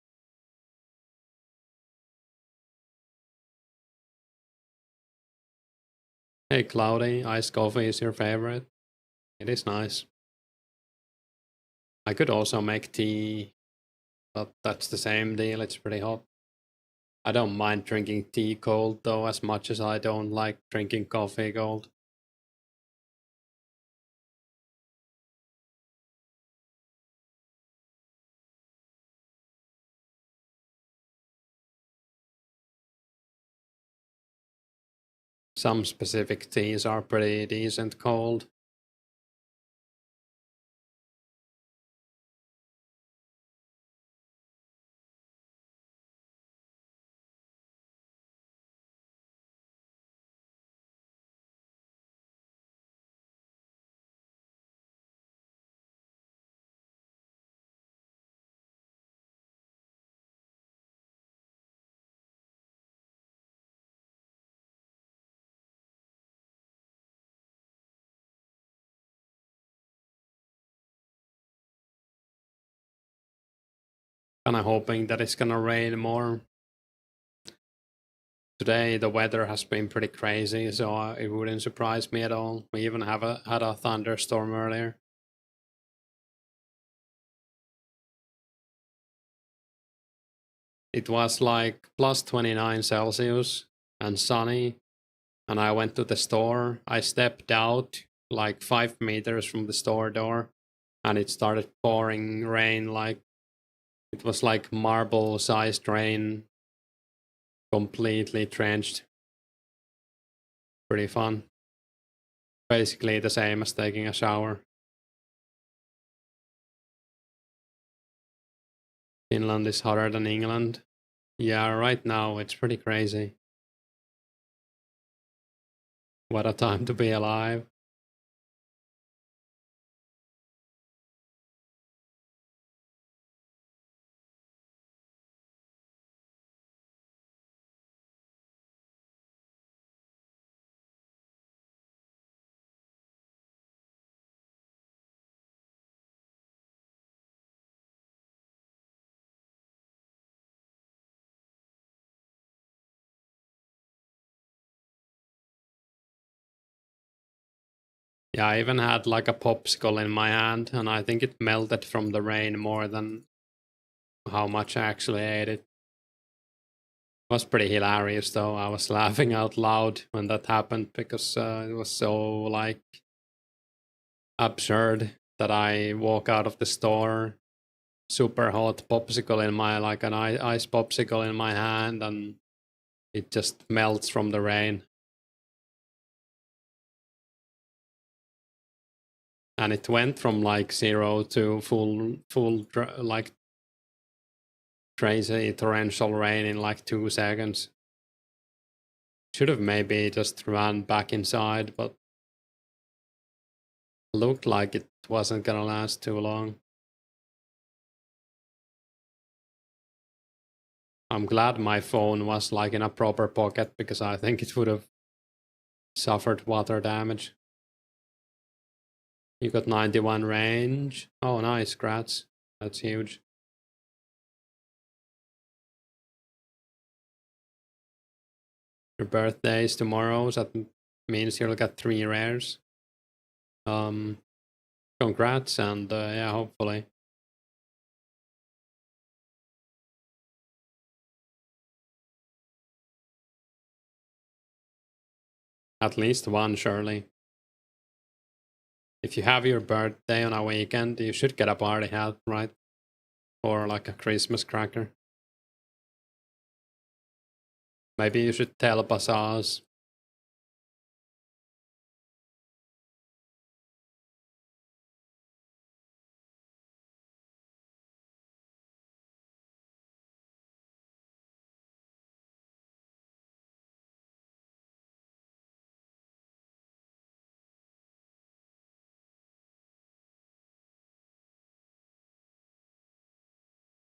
Hey Cloudy, iced coffee is your favorite? It is nice. I could also make tea, but that's the same deal, it's pretty hot. I don't mind drinking tea cold though as much as I don't like drinking coffee cold. Some specific teas are pretty decent cold. Kinda hoping that it's gonna rain more. Today the weather has been pretty crazy, so it wouldn't surprise me at all. We even had a thunderstorm earlier. It was like plus 29 Celsius and sunny. and I went to the store. I stepped out like 5 meters from the store door, and it started pouring rain. Like it was like marble-sized rain, completely drenched. Pretty fun. Basically the same as taking a shower. Finland is hotter than England. Yeah, right now it's pretty crazy. What a time to be alive. Yeah, I even had like a popsicle in my hand, and I think it melted from the rain more than how much I actually ate it. It was pretty hilarious though. I was laughing out loud when that happened because it was so like absurd that I walk out of the store, super hot popsicle in my like an ice popsicle in my hand, and it just melts from the rain. And it went from like 0 to full like crazy torrential rain in like 2 seconds. Should have maybe just run back inside, but looked like it wasn't gonna last too long. I'm glad my phone was like in a proper pocket because I think it would have suffered water damage. You got 91 range. Oh, nice, grats. That's huge. Your birthday is tomorrow, so that means you'll get 3 rares. Congrats, and yeah, hopefully. At least one, surely. If you have your birthday on a weekend, you should get a party hat, right? Or like a Christmas cracker. Maybe you should tell Bazaars.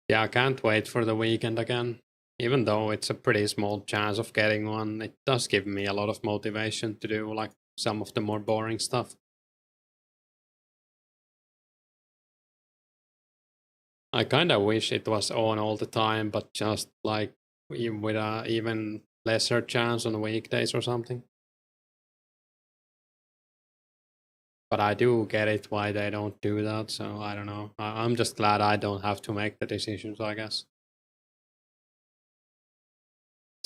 Yeah, I can't wait for the weekend again. Even though it's a pretty small chance of getting one, it does give me a lot of motivation to do like some of the more boring stuff. I kinda wish it was on all the time, but just like with a even lesser chance on weekdays or something. But I do get it why they don't do that, so I don't know. I'm just glad I don't have to make the decisions, I guess.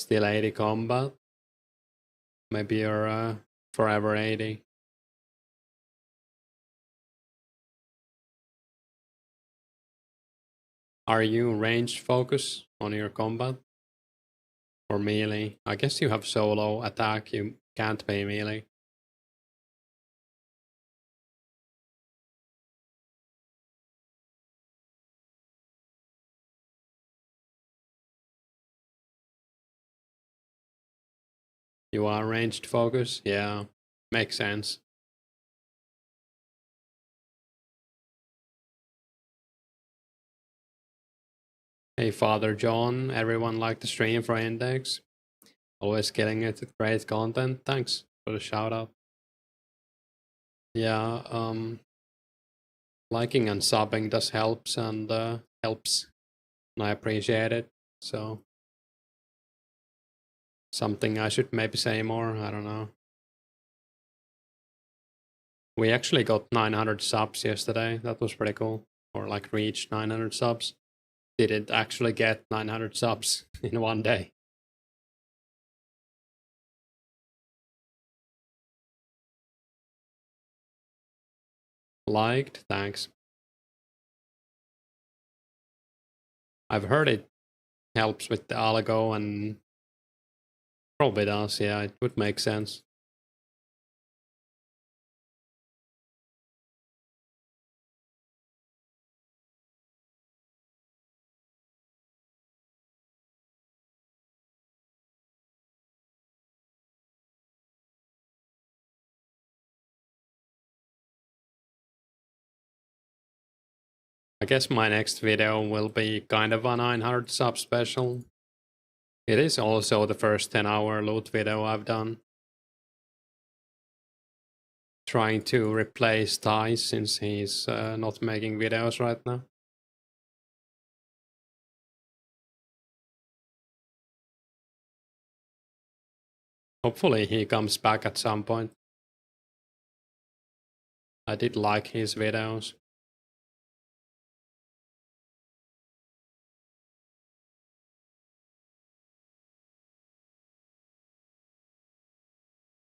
Still 80 combat. Maybe you're forever 80. Are you ranged focus on your combat? Or melee? I guess you have solo attack, you can't be melee. You are ranged focus? Yeah, makes sense. Hey, Father John, everyone liked the stream for Index. Always getting it with great content. Thanks for the shout out. Yeah, liking and subbing does helps and helps, and I appreciate it. So something I should maybe say more. I don't know. We actually got 900 subs yesterday. That was pretty cool. Or like reached 900 subs. Didn't actually get 900 subs in one day. Liked, thanks. I've heard it helps with the algo and probably does, yeah, it would make sense. I guess my next video will be kind of a 900 sub special. It is also the first 10-hour loot video I've done. Trying to replace Ty since he's not making videos right now. Hopefully he comes back at some point. I did like his videos.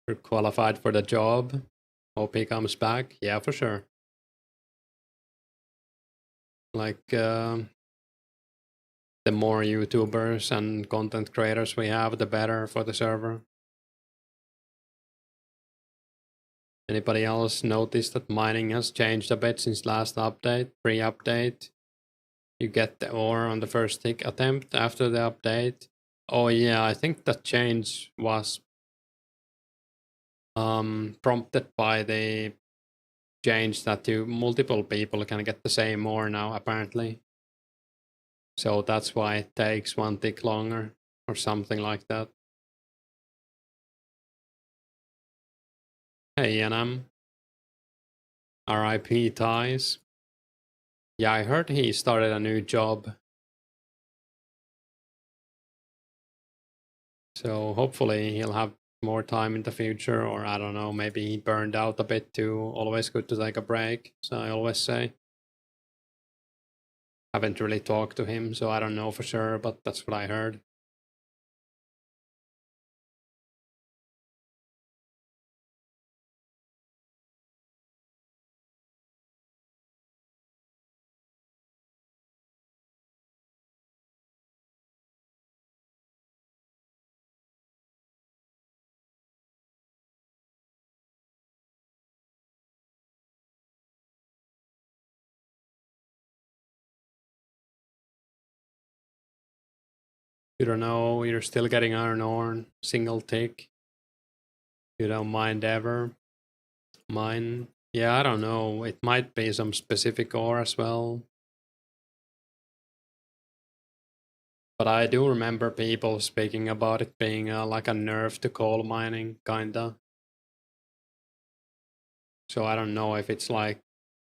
You're qualified for the job. Hope he comes back. Yeah, for sure. Like, the more YouTubers and content creators we have, the better for the server. Anybody else notice that mining has changed a bit since last update, pre-update? You get the ore on the first tick attempt after the update. Oh yeah, I think that change was prompted by the change that multiple people can get the same ore now, apparently. So that's why it takes 1 tick longer, or something like that. Hey, NM. RIP Ties. Yeah, I heard he started a new job. So hopefully he'll have more time in the future, or I don't know, maybe he burned out a bit too. Always good to take a break, so I always say. Haven't really talked to him, so I don't know for sure, but that's what I heard. You don't know, you're still getting iron ore, single tick. You don't mind ever. Mine, yeah, I don't know. It might be some specific ore as well. But I do remember people speaking about it being like a nerf to coal mining, kinda. So I don't know if it's like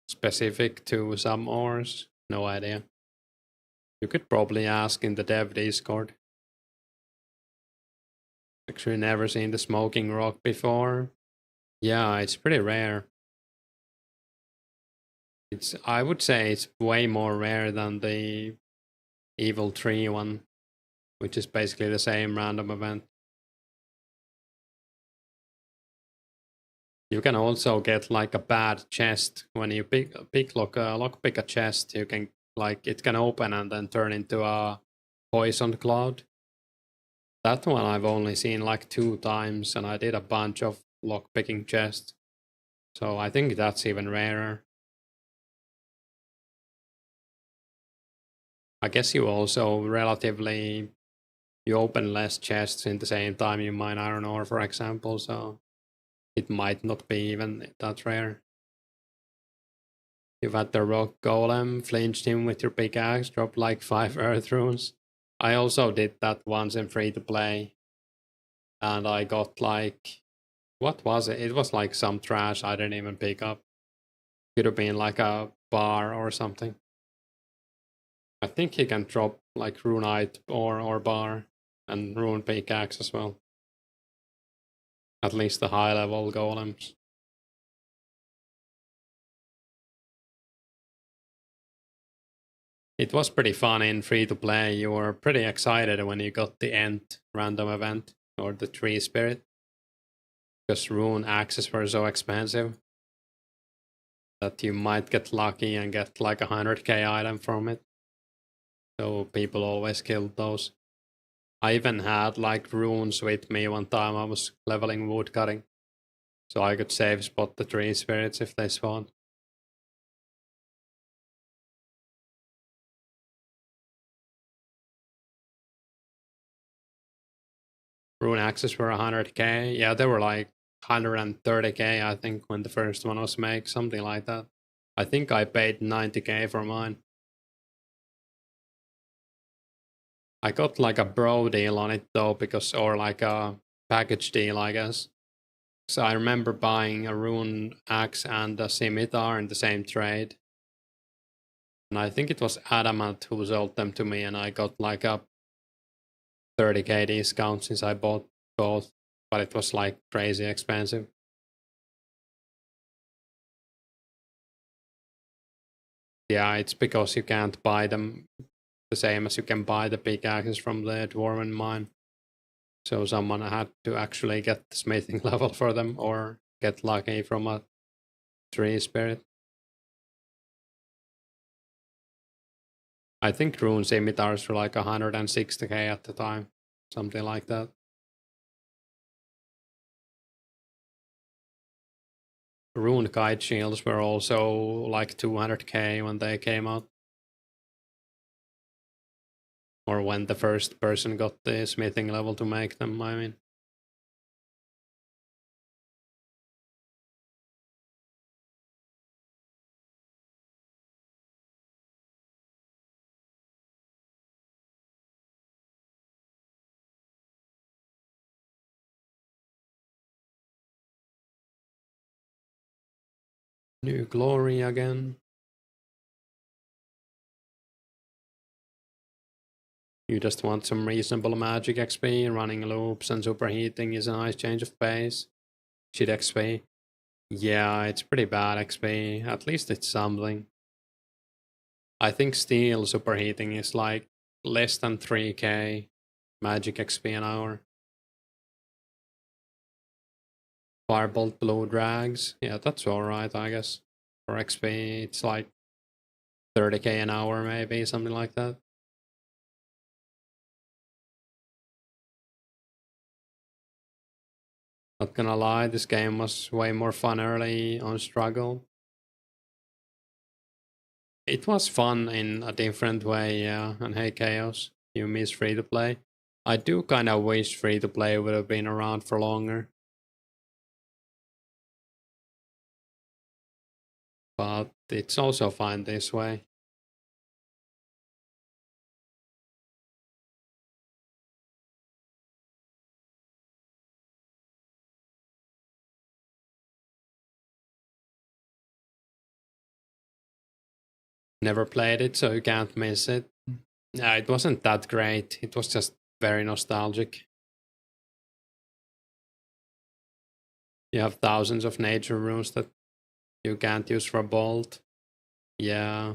specific to some ores. No idea. You could probably ask in the dev Discord. Actually never seen the smoking rock before. Yeah, it's pretty rare. I would say it's way more rare than the Evil Tree one, which is basically the same random event. You can also get like a bad chest when you lockpick a chest. You can like it can open and then turn into a poisoned cloud. That one I've only seen like 2 times, and I did a bunch of lockpicking chests. So I think that's even rarer. I guess you also you open less chests in the same time you mine iron ore, for example, so it might not be even that rare. You've had the rock golem, flinched him with your pickaxe, dropped like 5 earth runes. I also did that once in free to play, and I got like, what was it? It was like some trash I didn't even pick up. Could have been like a bar or something. I think he can drop like runite or bar and rune pickaxe as well. At least the high level golems. It was pretty fun in free to play. You were pretty excited when you got the end random event or the tree spirit, because rune axes were so expensive that you might get lucky and get like 100k item from it. So people always killed those. I even had like runes with me one time I was leveling woodcutting. So I could save spot the tree spirits if they spawned. Rune axes were 100k. Yeah, they were like 130k I think when the first one was made, something like that. I think I paid 90k for mine. I got like a bro deal on it though, because, or like a package deal, I guess. So I remember buying a rune axe and a scimitar in the same trade. And I think it was Adamant who sold them to me, and I got like a 30k discount since I bought both, but it was like crazy expensive. Yeah, it's because you can't buy them the same as you can buy the pickaxes from the Dwarven mine. So someone had to actually get the smithing level for them, or get lucky from a tree spirit. I think rune scimitars were like 160k at the time, something like that. Rune kite shields were also like 200k when they came out. Or when the first person got the smithing level to make them, I mean. New glory again. You just want some reasonable magic XP, running loops and superheating is a nice change of pace. Shit XP. Yeah, it's pretty bad XP, at least it's something. I think steel superheating is like less than 3k magic XP an hour. Firebolt blue drags, yeah, that's alright, I guess. For XP, it's like 30k an hour, maybe, something like that. Not gonna lie, this game was way more fun early on Struggle. It was fun in a different way, yeah, and hey Chaos, you miss free to play. I do kinda wish free to play would have been around for longer. But it's also fine this way. Never played it, so you can't miss it. Yeah, it wasn't that great. It was just very nostalgic. You have thousands of nature runes that you can't use for bolt. Yeah.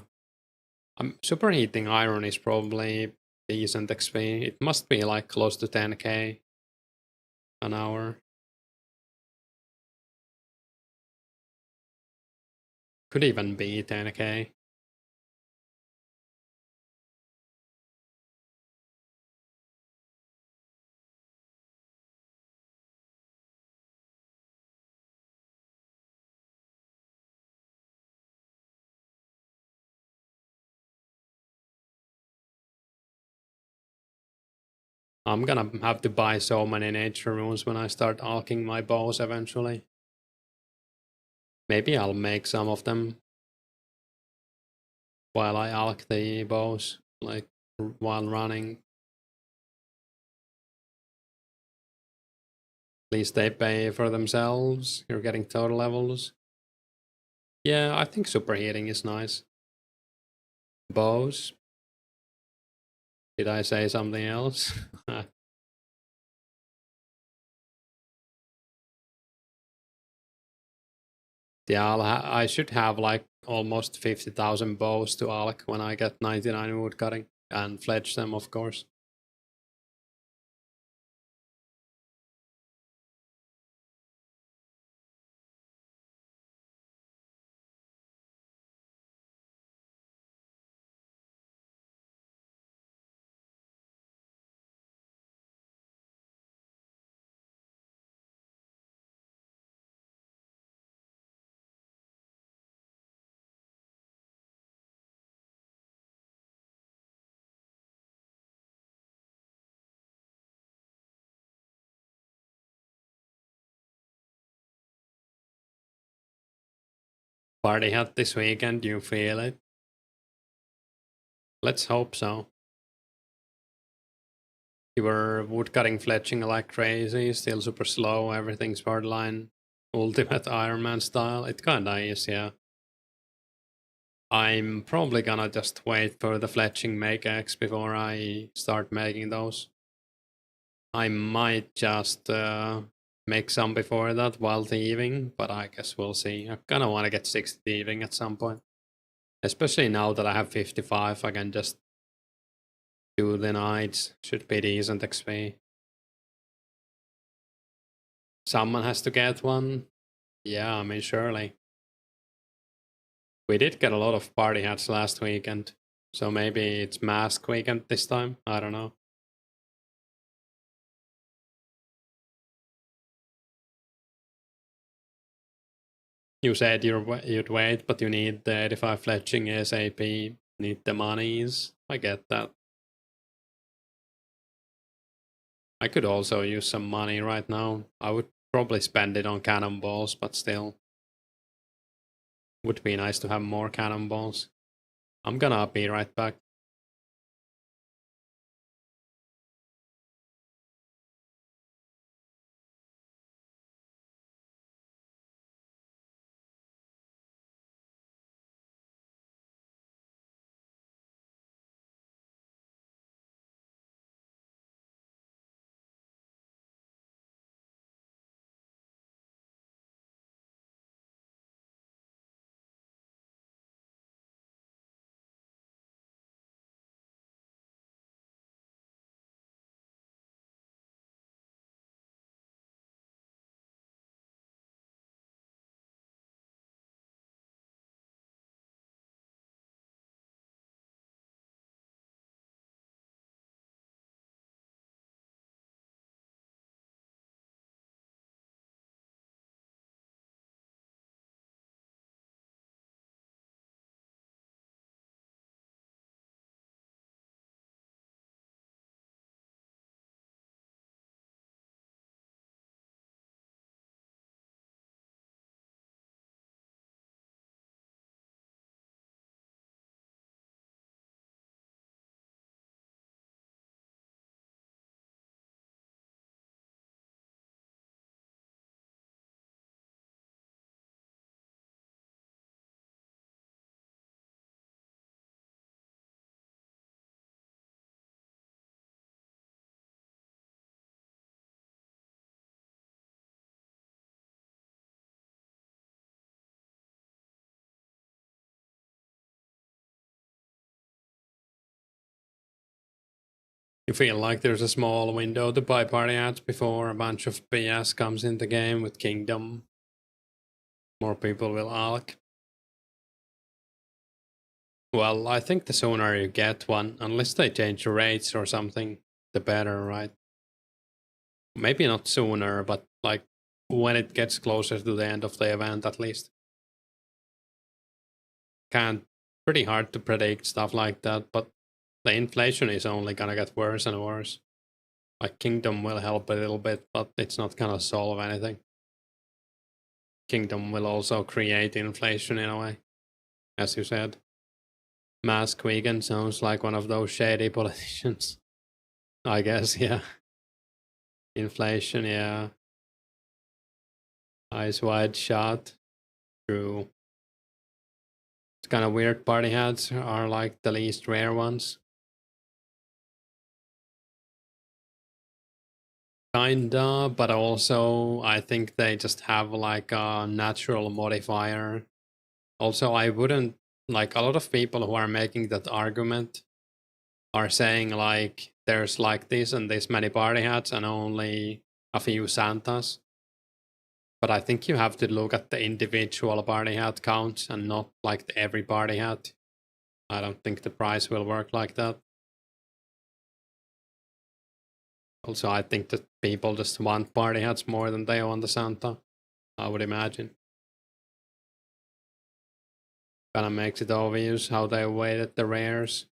Superheating iron is probably decent XP. It must be like close to 10k an hour. Could even be 10k. I'm gonna have to buy so many nature runes when I start alching my bows eventually. Maybe I'll make some of them while I alch the bows, like while running. At least they pay for themselves. You're getting total levels. Yeah, I think superheating is nice. Bows. Did I say something else? Yeah, I should have like almost 50,000 bows to alch when I get 99 woodcutting. And fledge them, of course. Party hat this weekend, you feel it? Let's hope so. You were woodcutting fletching like crazy, still super slow, everything's borderline ultimate Iron Man style. It kinda is, yeah. I'm probably gonna just wait for the fletching make X before I start making those. I might just make some before that while thieving, but I guess we'll see. I kinda wanna get 60 thieving at some point. Especially now that I have 55, I can just do the nights. Should be decent XP. Someone has to get one. Yeah, I mean, surely. We did get a lot of party hats last weekend, so maybe it's mask weekend this time. I don't know. You said you'd wait, but you need the 85 fletching ASAP. Need the monies. I get that. I could also use some money right now. I would probably spend it on cannonballs, but still. Would be nice to have more cannonballs. I'm gonna be right back. You feel like there's a small window to buy party hats before a bunch of BS comes in the game with Kingdom. More people will alk. Well, I think the sooner you get one, unless they change the rates or something, the better, right? Maybe not sooner, but like when it gets closer to the end of the event at least. Can't, pretty hard to predict stuff like that, but the inflation is only gonna get worse and worse. Like Kingdom will help a little bit, but it's not gonna solve anything. Kingdom will also create inflation in a way, as you said. Mask Vegan sounds like one of those shady politicians. I guess, yeah. Inflation, yeah. Eyes wide shut. True. It's kind of weird. Party hats are like the least rare ones. Kinda, but also I think they just have like a natural modifier. Also, I wouldn't, like, a lot of people who are making that argument are saying like there's like this and this many party hats and only a few Santas. But I think you have to look at the individual party hat counts and not like the every party hat. I don't think the price will work like that. Also, I think that people just want party hats more than they want the Santa, I would imagine. Kinda makes it obvious how they weighted the rares.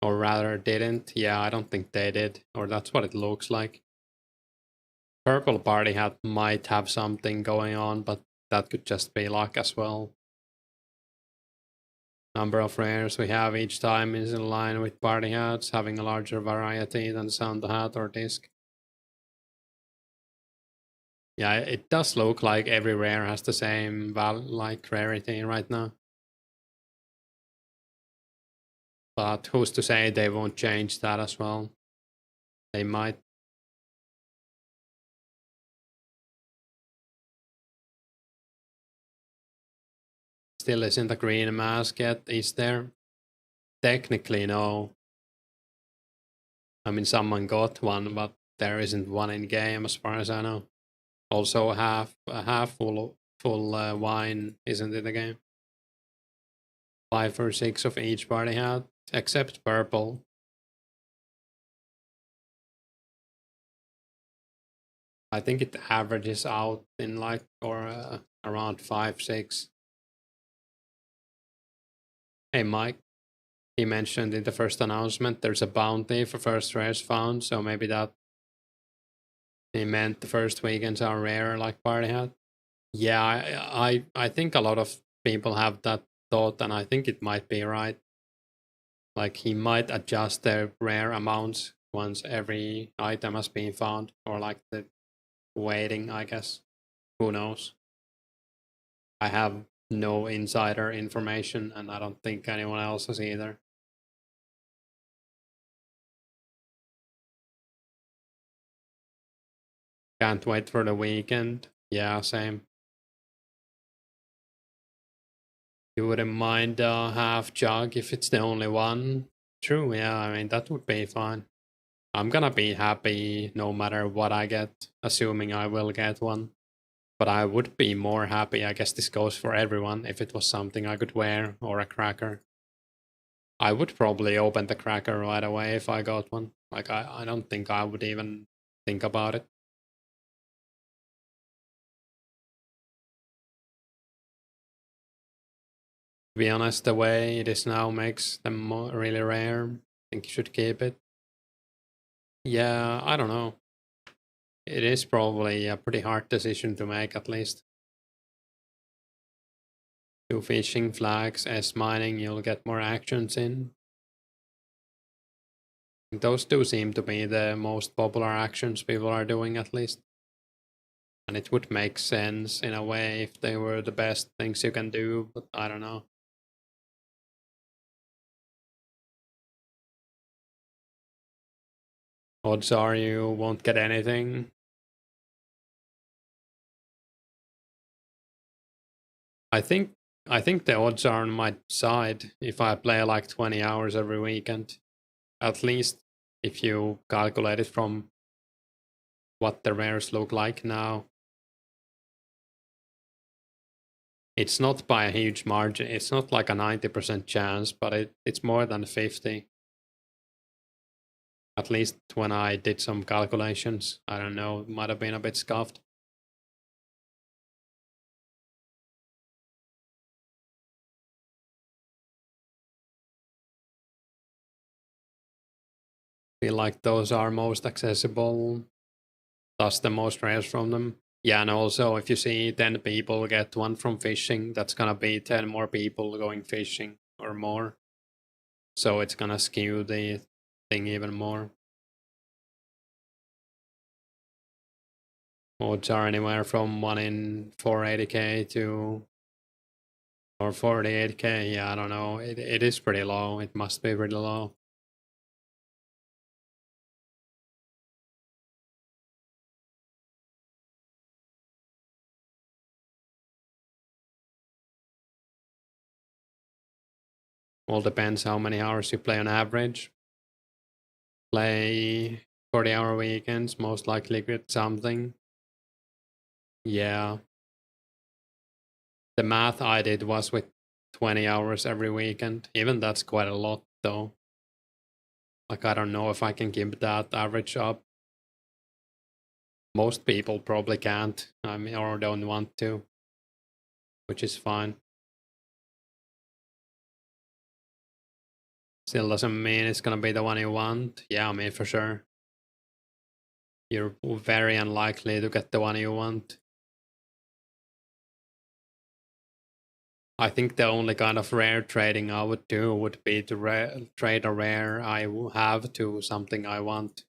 Or rather didn't. Yeah, I don't think they did. Or that's what it looks like. Purple party hat might have something going on, but that could just be luck as well. Number of rares we have each time is in line with party hats, having a larger variety than sound hat or disc. Yeah, it does look like every rare has the same rarity right now. But who's to say they won't change that as well? They might. Still isn't a green mask yet, is there? Technically, no. I mean, someone got one, but there isn't one in game as far as I know. Also, a half full wine isn't in the game. 5 or 6 of each party hat, except purple. I think it averages out in like around 5, 6. Hey Mike, he mentioned in the first announcement there's a bounty for first rares found, so maybe that he meant the first weekends are rare like party hat. Yeah, I think a lot of people have that thought, and I think it might be right. Like he might adjust their rare amounts once every item has been found, or like the waiting, I guess. Who knows? I have no insider information, and I don't think anyone else has either. Can't wait for the weekend. Yeah, same. You wouldn't mind a half jug if it's the only one? True, yeah, I mean, that would be fine. I'm gonna be happy no matter what I get, assuming I will get one. But I would be more happy, I guess this goes for everyone, if it was something I could wear or a cracker. I would probably open the cracker right away if I got one. Like, I don't think I would even think about it. To be honest, the way it is now makes them really rare. I think you should keep it. Yeah, I don't know. It is probably a pretty hard decision to make, at least. 2 fishing flags, S mining, you'll get more actions in. Those two seem to be the most popular actions people are doing, at least. And it would make sense in a way if they were the best things you can do, but I don't know. Odds are you won't get anything. I think the odds are on my side if I play like 20 hours every weekend. At least if you calculate it from what the rares look like now. It's not by a huge margin. It's not like a 90% chance, but it's more than 50. At least when I did some calculations. I don't know, it might have been a bit scuffed. Feel like those are most accessible, thus the most rares from them. Yeah, and also if you see 10 people get one from fishing, that's gonna be 10 more people going fishing or more. So it's gonna skew the thing even more. Odds are anywhere from 1 in 480k to or 48k. Yeah, I don't know. It is pretty low. It must be pretty low. All depends how many hours you play on average. Play 40-hour weekends, most likely get something. Yeah. The math I did was with 20 hours every weekend. Even that's quite a lot, though. Like, I don't know if I can keep that average up. Most people probably can't, I mean, or don't want to, which is fine. Still doesn't mean it's gonna be the one you want. Yeah, I mean, for sure. You're very unlikely to get the one you want. I think the only kind of rare trading I would do would be to trade a rare I have to something I want,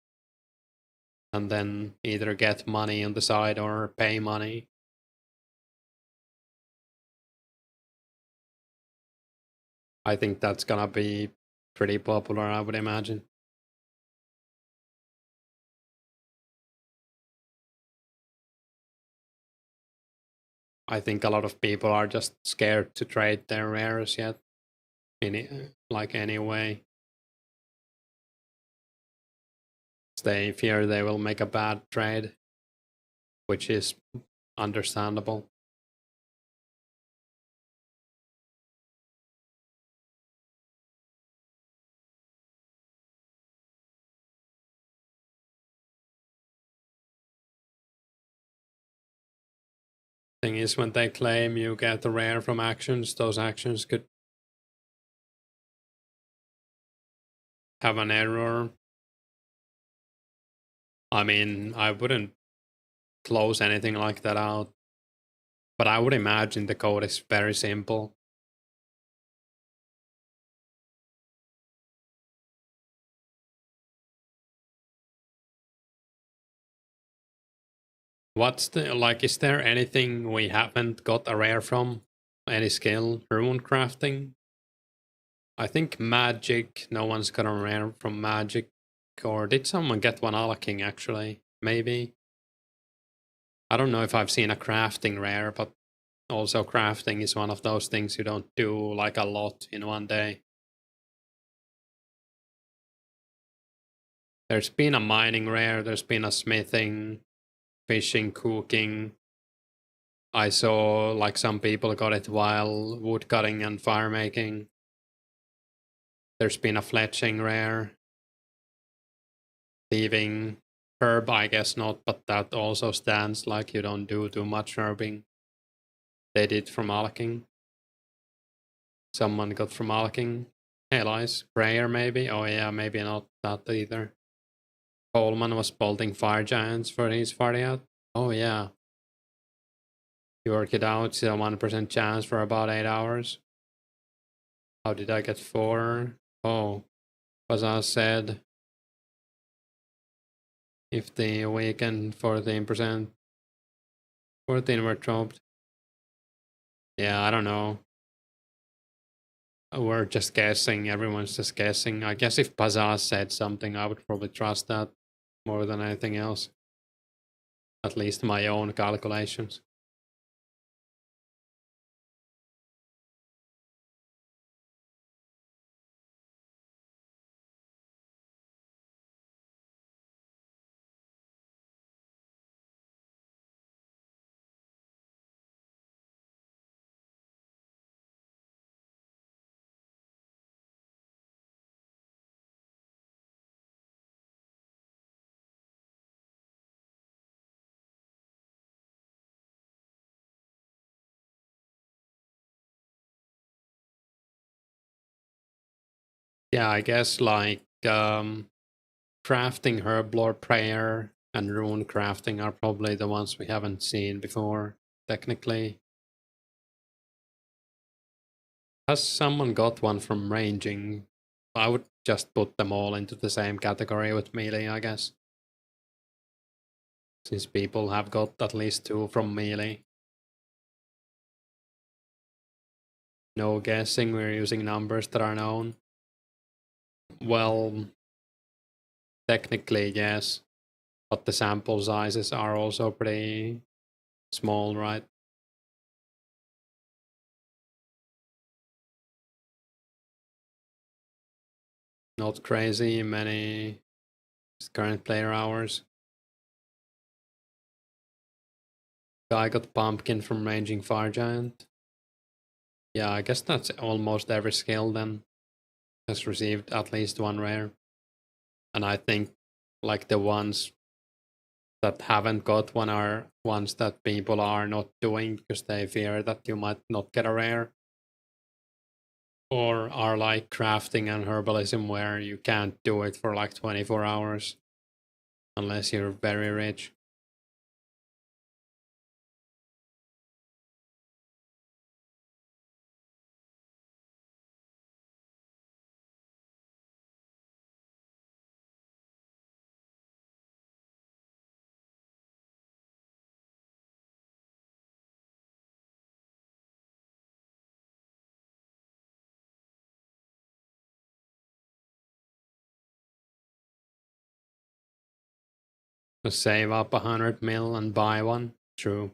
and then either get money on the side or pay money. I think that's gonna be pretty popular, I would imagine. I think a lot of people are just scared to trade their rares yet, like anyway. They fear they will make a bad trade, which is understandable. Thing is, when they claim you get the rare from actions, those actions could have an error. I mean, I wouldn't close anything like that out, but I would imagine the code is very simple. What's the, like, is there anything we haven't got a rare from? Any skill? Rune crafting? I think magic, no one's got a rare from magic. Or did someone get one alching actually? Maybe. I don't know if I've seen a crafting rare, but also crafting is one of those things you don't do like a lot in one day. There's been a mining rare, there's been a smithing, fishing, cooking. I saw like some people got it while wood cutting and fire making. There's been a fletching rare. Thieving. Herb, I guess not, but that also stands like you don't do too much herbing. They did from alching. Someone got from alching. Hey, lies. Prayer, maybe? Oh, yeah, maybe not that either. Coleman was bolting fire giants for his party out. Oh, yeah. You work it out, it's a 1% chance for about 8 hours. How did I get 4? Oh, as I said, if the weekend 14%, 14 were dropped. Yeah, I don't know. We're just guessing. Everyone's just guessing. I guess if Pazaz said something, I would probably trust that more than anything else. At least my own calculations. Yeah, I guess like crafting, Herblore Prayer, and Rune crafting are probably the ones we haven't seen before, technically. Has someone got one from ranging? I would just put them all into the same category with melee, I guess. Since people have got at least 2 from melee. No guessing, we're using numbers that are known. Well, technically, yes. But the sample sizes are also pretty small, right? Not crazy many current player hours. Guy got pumpkin from ranging fire giant. Yeah, I guess that's almost every skill then has received at least 1 rare. And I think like the ones that haven't got one are ones that people are not doing because they fear that you might not get a rare. Or are like crafting and herbalism where you can't do it for like 24 hours unless you're very rich. Just save up 100 mil and buy one. True.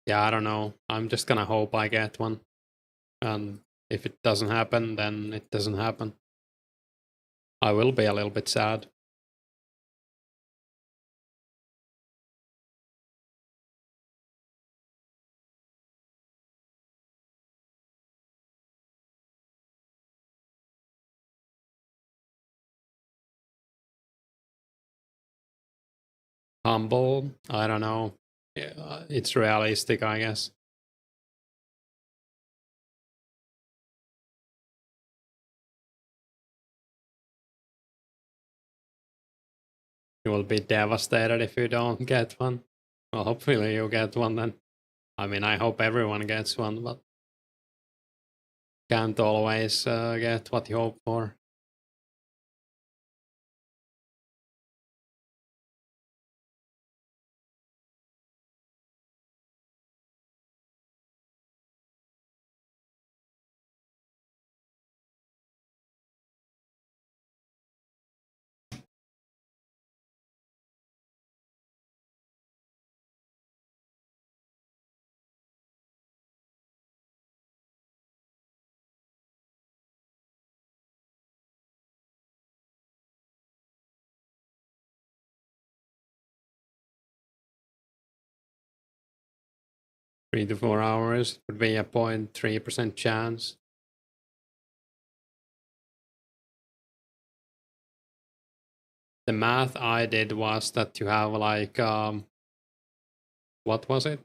Yeah, I don't know. I'm just gonna hope I get one. And if it doesn't happen, then it doesn't happen. I will be a little bit sad. Humble, I don't know. Yeah, it's realistic, I guess. You will be devastated if you don't get one. Well, hopefully you get one then. I mean, I hope everyone gets one, but can't always get what you hope for. Three to 4 hours would be a 0.3% chance. The math I did was that you have like, what was it?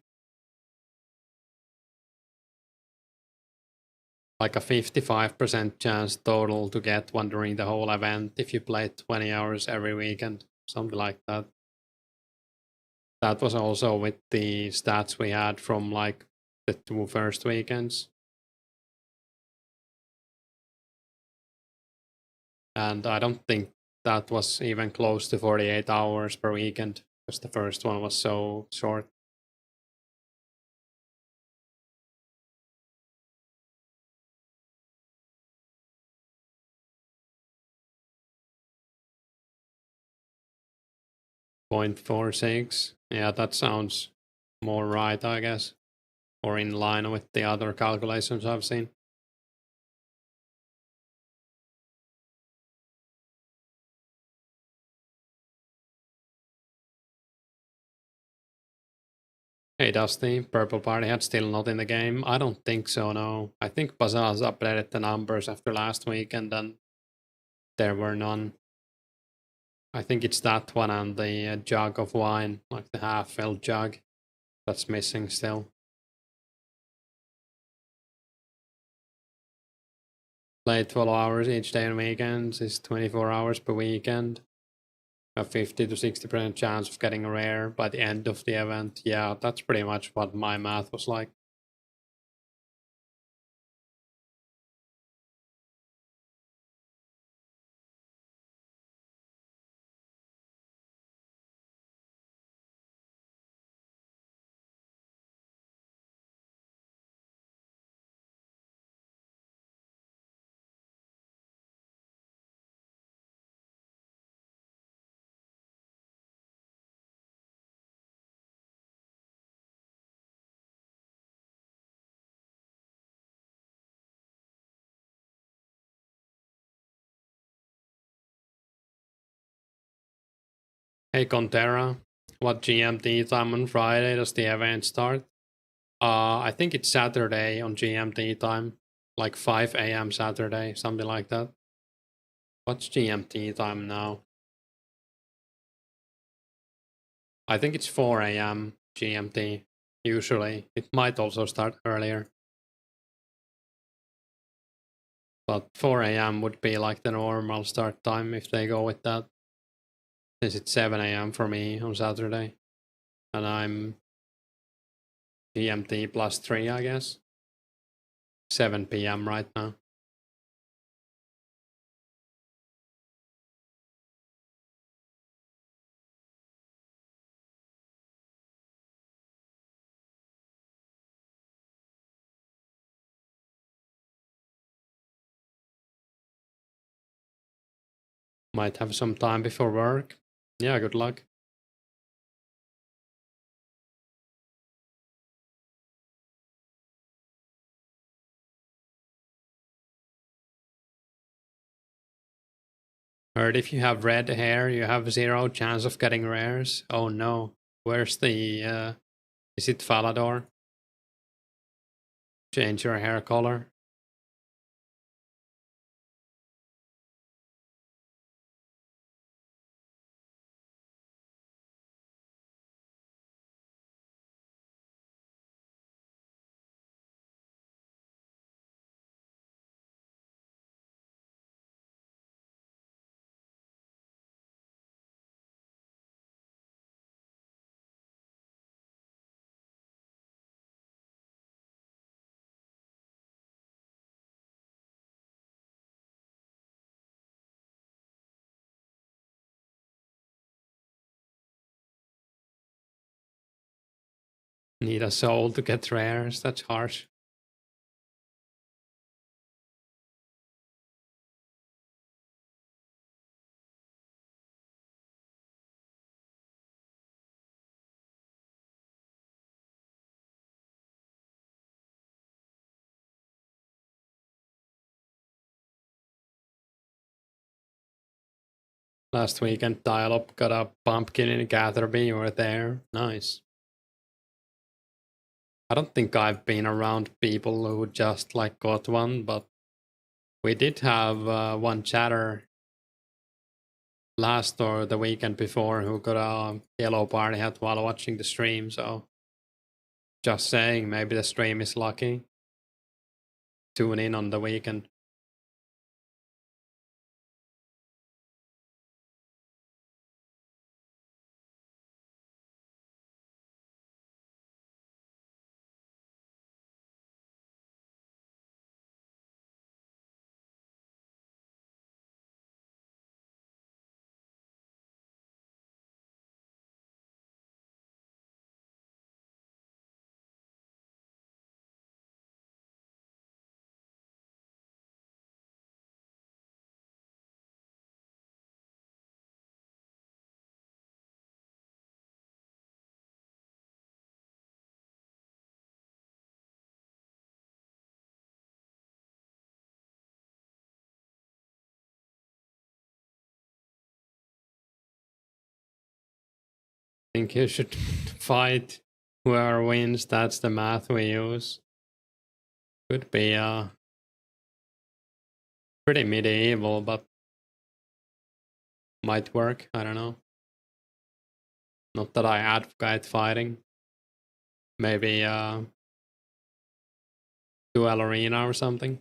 Like a 55% chance total to get one during the whole event if you play 20 hours every weekend, something like that. That was also with the stats we had from like the two first weekends. And I don't think that was even close to 48 hours per weekend because the first one was so short. Point 0.46. Yeah, that sounds more right, I guess, or in line with the other calculations I've seen. Hey Dusty, Purple Party Hat still not in the game? I don't think so, no. I think Bazaar's updated the numbers after last week and then there were none. I think it's that one and the jug of wine, like the half-filled jug, that's missing still. Play 12 hours each day on weekends is 24 hours per weekend. A 50 to 60% chance of getting a rare by the end of the event. Yeah, that's pretty much what my math was like. Hey Contera, what GMT time on Friday does the event start? I think it's Saturday on GMT time, like 5 a.m. Saturday, something like that. What's GMT time now? I think it's 4 a.m. GMT, usually. It might also start earlier. But 4 a.m. would be like the normal start time if they go with that. Since it's 7 a.m. for me on Saturday. And I'm GMT plus 3, I guess. 7 p.m. right now. Might have some time before work. Yeah, good luck. Heard if you have red hair, you have 0 chance of getting rares. Oh no. Where's the, is it Falador? Change your hair color. Need a soul to get rares, that's harsh. Last weekend, Dial Up got a pumpkin in Gatherby. You were there. Nice. I don't think I've been around people who just like got one, but we did have one chatter last or the weekend before who got a yellow party hat while watching the stream. So just saying, maybe the stream is lucky. Tune in on the weekend. I think you should fight whoever wins. That's the math we use. Could be pretty medieval, but might work. I don't know. Not that I advocate fighting. Maybe duel arena or something.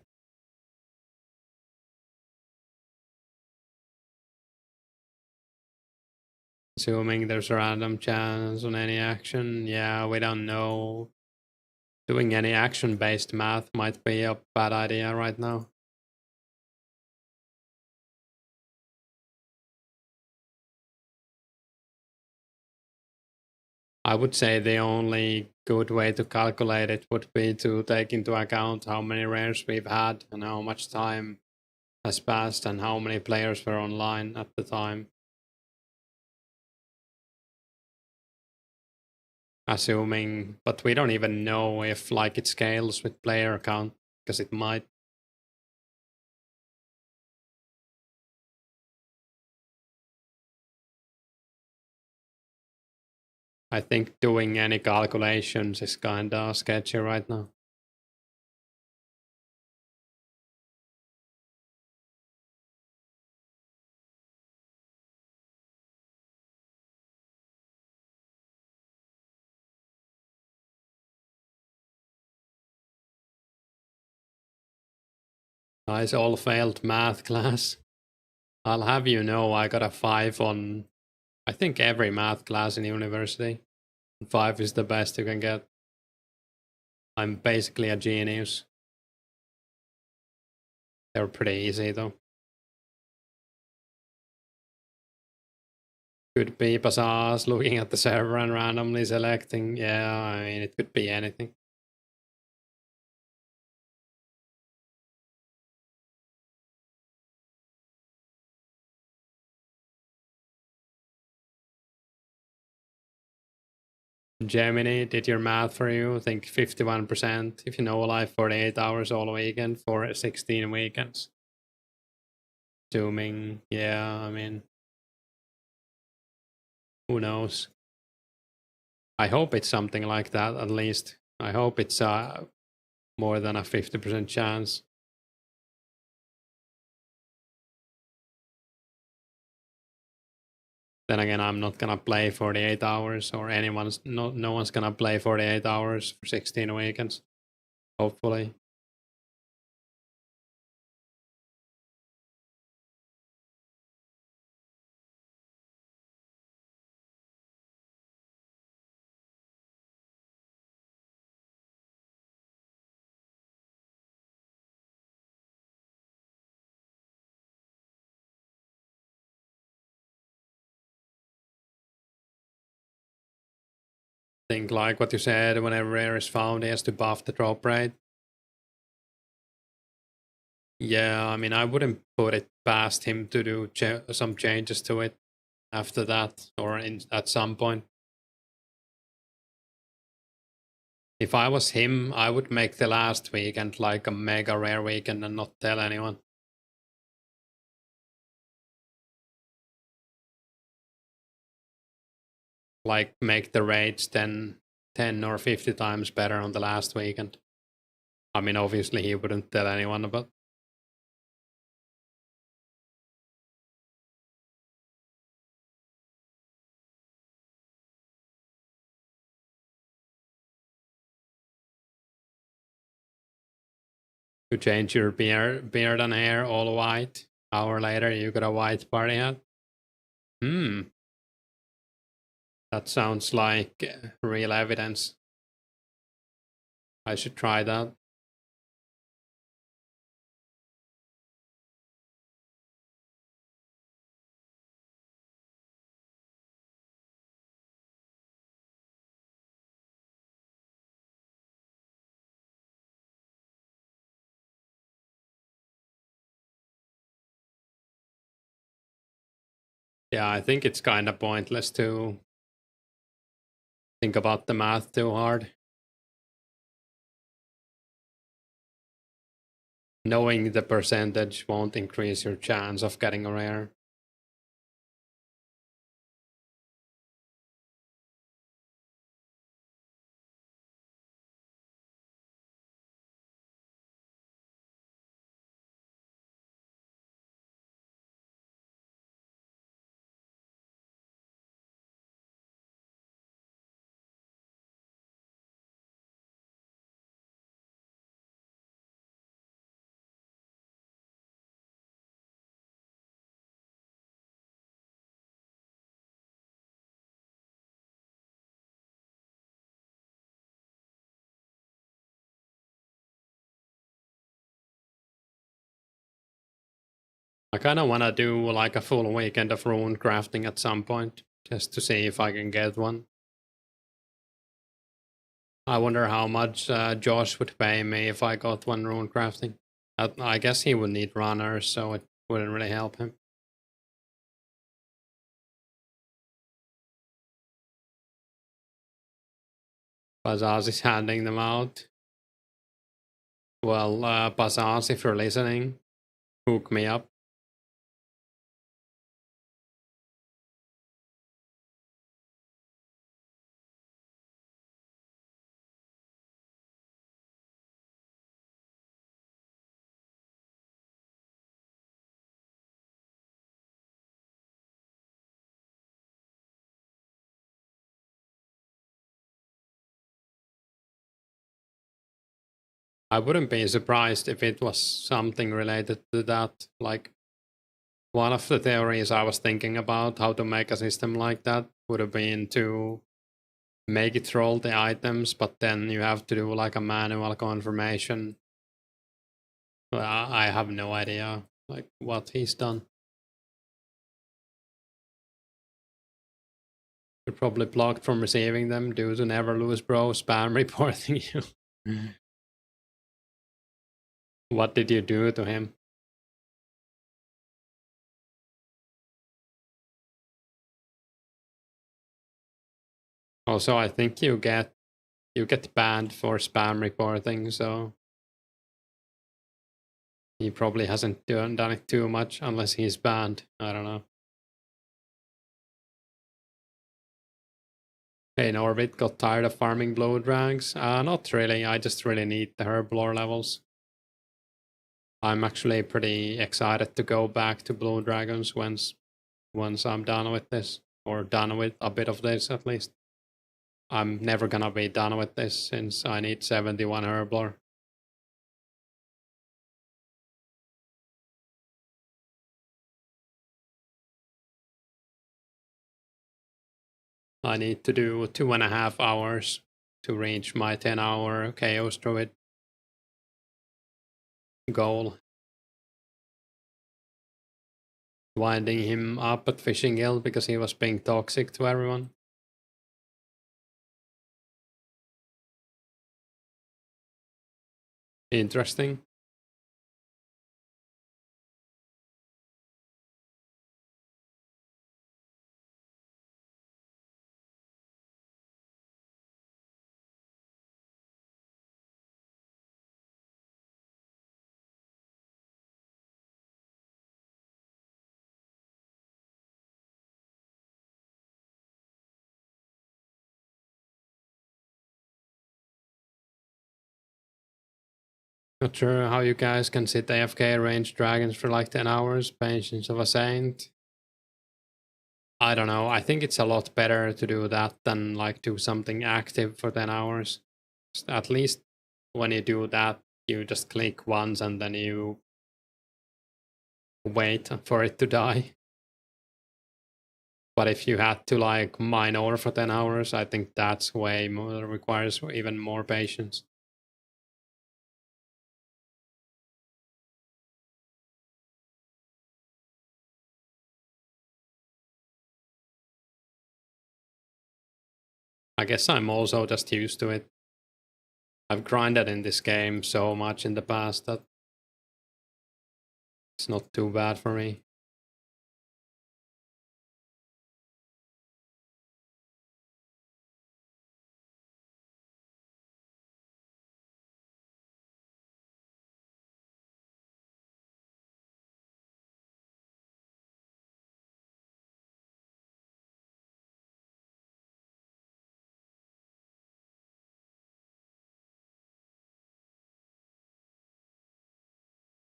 Assuming there's a random chance on any action. Yeah, we don't know. Doing any action-based math might be a bad idea right now. I would say the only good way to calculate it would be to take into account how many rares we've had and how much time has passed and how many players were online at the time. Assuming, but we don't even know if like it scales with player count, because it might. I think doing any calculations is kinda sketchy right now. Nice, all failed math class. I'll have you know I got a 5 on, I think, every math class in university. 5 is the best you can get. I'm basically a genius. They're pretty easy though. Could be Bazaars looking at the server and randomly selecting. Yeah, I mean, it could be anything. Gemini did your math for you. I think 51%. If you know live 48 hours all weekend for 16 weekends. Assuming, yeah, I mean, who knows? I hope it's something like that at least. I hope it's more than a 50% chance. Then again, I'm not gonna play 48 hours, or no one's gonna play 48 hours for 16 weekends. Hopefully. Think like what you said, whenever rare is found, he has to buff the drop rate. Yeah, I mean, I wouldn't put it past him to do some changes to it after that, or at some point. If I was him, I would make the last weekend like a mega rare weekend and not tell anyone. Like, make the rates 10 or 50 times better on the last weekend. I mean, obviously he wouldn't tell anyone, but to change your beard and hair all white. Hour later, you got a white party hat. That sounds like real evidence. I should try that. Yeah, I think it's kind of pointless to think about the math too hard. Knowing the percentage won't increase your chance of getting a rare. I kind of want to do like a full weekend of rune crafting at some point, just to see if I can get one. I wonder how much Josh would pay me if I got one rune crafting. I guess he would need runners, so it wouldn't really help him. Bazaz is handing them out. Well, Bazaz, if you're listening, hook me up. I wouldn't be surprised if it was something related to that. Like, one of the theories I was thinking about how to make a system like that would have been to make it roll the items, but then you have to do like a manual confirmation. Well, I have no idea like what he's done. You're probably blocked from receiving them due to Never Lose Bro spam reporting you. What did you do to him? Also, I think you get banned for spam reporting, so he probably hasn't done it too much unless he's banned. I don't know. Hey, Norbit, got tired of farming blue drags? Not really. I just really need the herb lore levels. I'm actually pretty excited to go back to blue dragons once I'm done with this, or done with a bit of this at least. I'm never gonna be done with this since I need 71 herb lore. I need to do 2.5 hours to reach my 10-hour Chaos Druid goal. Winding him up at Fishing Guild because he was being toxic to everyone. Interesting. Not sure how you guys can sit AFK range dragons for like 10 hours. Patience of a saint. I don't know. I think it's a lot better to do that than like do something active for 10 hours. At least when you do that, you just click once and then you wait for it to die. But if you had to like mine ore for 10 hours, I think that's way more, requires even more patience. I guess I'm also just used to it. I've grinded in this game so much in the past that it's not too bad for me.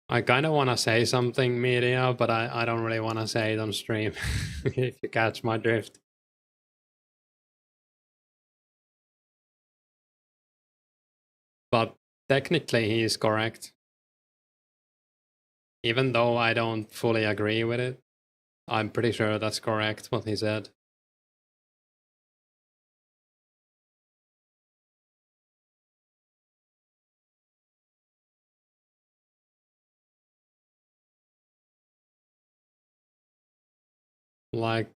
I kind of want to say something, media, but I don't really want to say it on stream, if you catch my drift. But technically, he is correct. Even though I don't fully agree with it, I'm pretty sure that's correct, what he said. Like,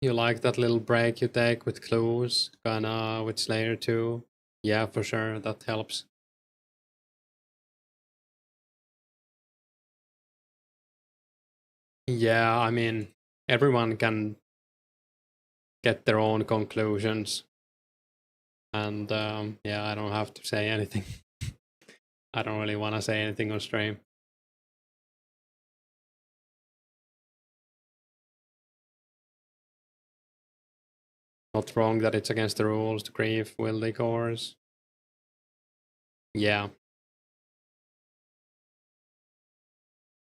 you like that little break you take with clues, kinda with Slayer too? Yeah, for sure, that helps. Yeah, I mean, everyone can get their own conclusions. And yeah, I don't have to say anything. I don't really want to say anything on stream. Not wrong that it's against the rules to grief wildy cores. Yeah.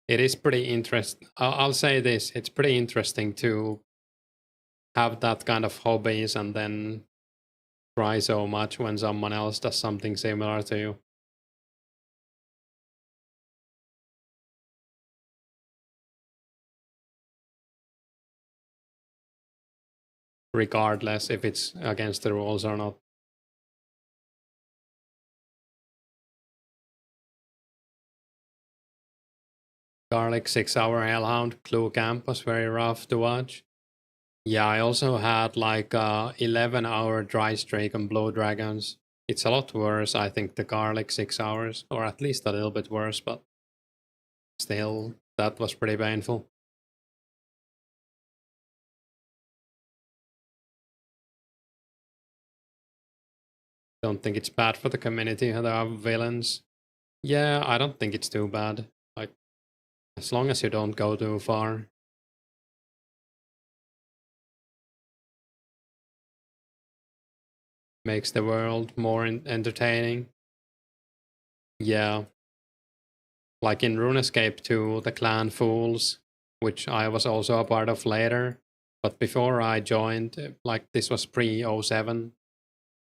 It is pretty interesting. I'll say this, it's pretty interesting to have that kind of hobbies and then cry so much when someone else does something similar to you. regardless if it's against the rules or not. Garlic 6-hour Hellhound Clue Camp was very rough to watch. Yeah, I also had like 11-hour Dry Streak on Blue Dragons. It's a lot worse, I think, the Garlic 6 hours, or at least a little bit worse, but still, that was pretty painful. Don't think it's bad for the community to have villains. Yeah, I don't think it's too bad. Like, as long as you don't go too far. Makes the world more entertaining. Yeah. Like in Runescape 2, the clan Fools, which I was also a part of later. But before I joined, like this was pre-07,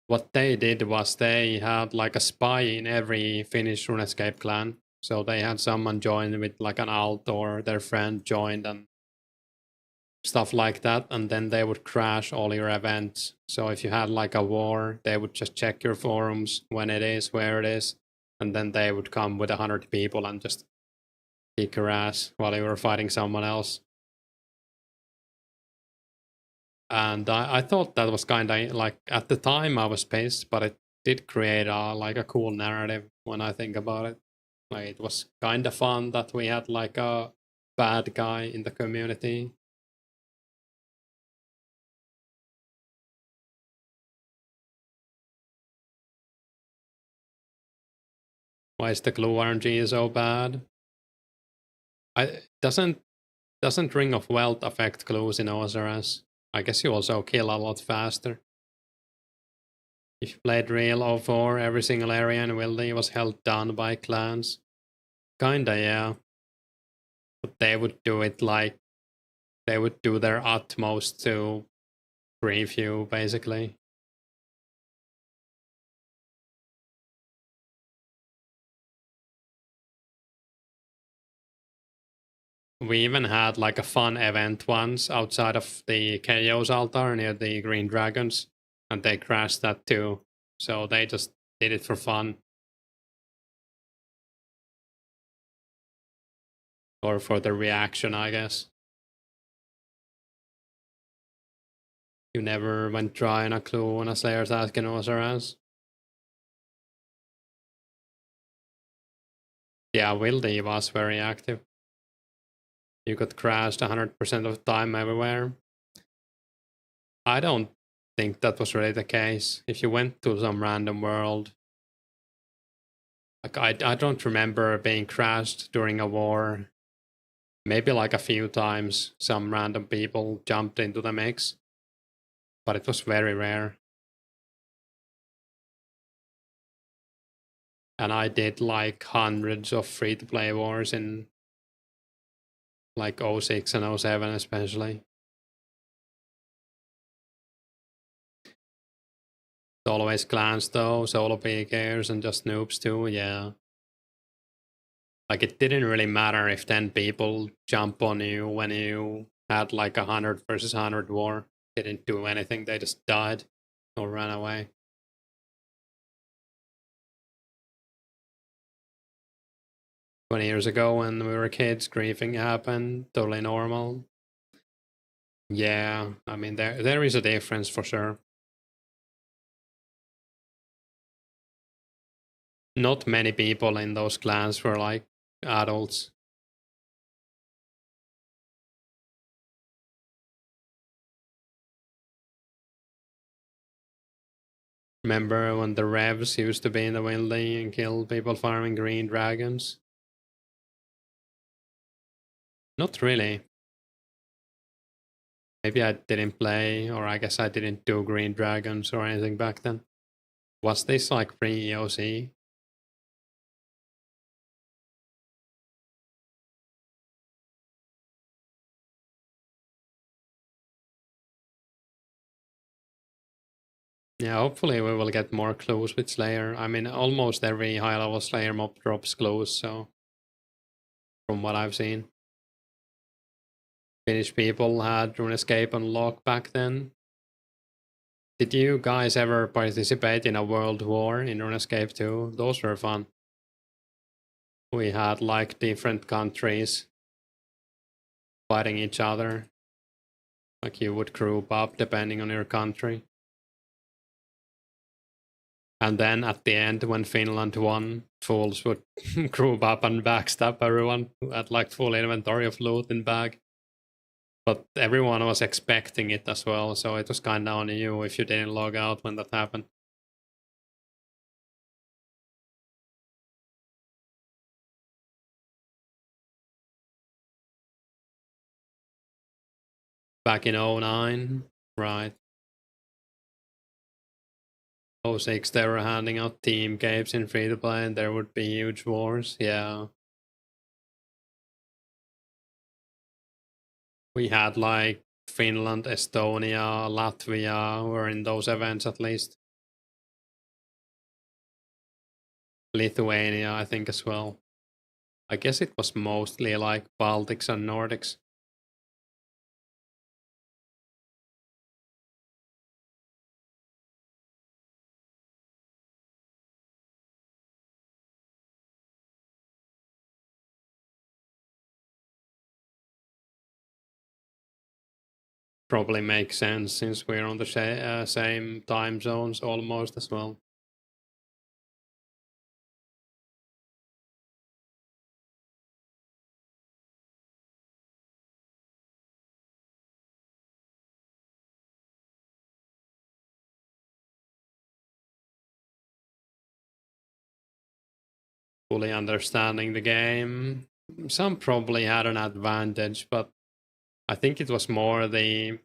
what they did was they had like a spy in every Finnish Runescape clan. So they had someone join with like an alt, or their friend joined and stuff like that, and then they would crash all your events. So if you had like a war, they would just check your forums when it is, where it is, and then they would come with 100 people and just kick your ass while you were fighting someone else. And I thought that was kind of like, at the time I was pissed, but it did create like a cool narrative when I think about it. Like, it was kind of fun that we had like a bad guy in the community. Why is the glue RNG so bad? Doesn't Ring of Wealth affect clues in OSRS? I guess you also kill a lot faster. If you played real O4, every single area in Wildy was held down by clans. Kinda, yeah. But they would do it like, they would do their utmost to grief you, basically. We even had like a fun event once outside of the Chaos altar near the Green Dragons, and they crashed that too. So they just did it for fun. Or for the reaction, I guess. You never went dry on a clue on a Slayer's Asking OSRS? Yeah, Wildy was very active. You got crashed 100% of the time everywhere. I don't think that was really the case. If you went to some random world, like I don't remember being crashed during a war. Maybe like a few times some random people jumped into the mix, but it was very rare. And I did like hundreds of free-to-play wars in like 06 and 07 especially. Always clans though, solo PKers and just noobs too, yeah. Like, it didn't really matter if 10 people jump on you when you had like 100 versus 100 war. Didn't do anything, they just died or ran away. $20 years ago when we were kids, griefing happened, totally normal. Yeah, I mean, there is a difference for sure. Not many people in those clans were like adults. Remember when the Revs used to be in the Windy and kill people farming green dragons? Not really. Maybe I didn't play, or I guess I didn't do green dragons or anything back then. Was this like pre-EOC? Yeah, hopefully we will get more clues with Slayer. I mean, almost every high-level Slayer mob drops clues, so from what I've seen. Finnish people had Runescape on lock back then. Did you guys ever participate in a world war in Runescape 2? Those were fun. We had like different countries fighting each other. Like you would group up depending on your country. And then at the end, when Finland won, fools would group up and backstab everyone who had like full inventory of loot in bag. But everyone was expecting it as well, so it was kind of on you if you didn't log out when that happened. Back in 09, right. 06, they were handing out team capes in free to play and there would be huge wars, yeah. We had like Finland, Estonia, Latvia were in those events at least. Lithuania, I think, as well. I guess it was mostly like Baltics and Nordics. Probably makes sense since we're on the same time zones almost as well. Fully understanding the game. Some probably had an advantage, but I think it was more the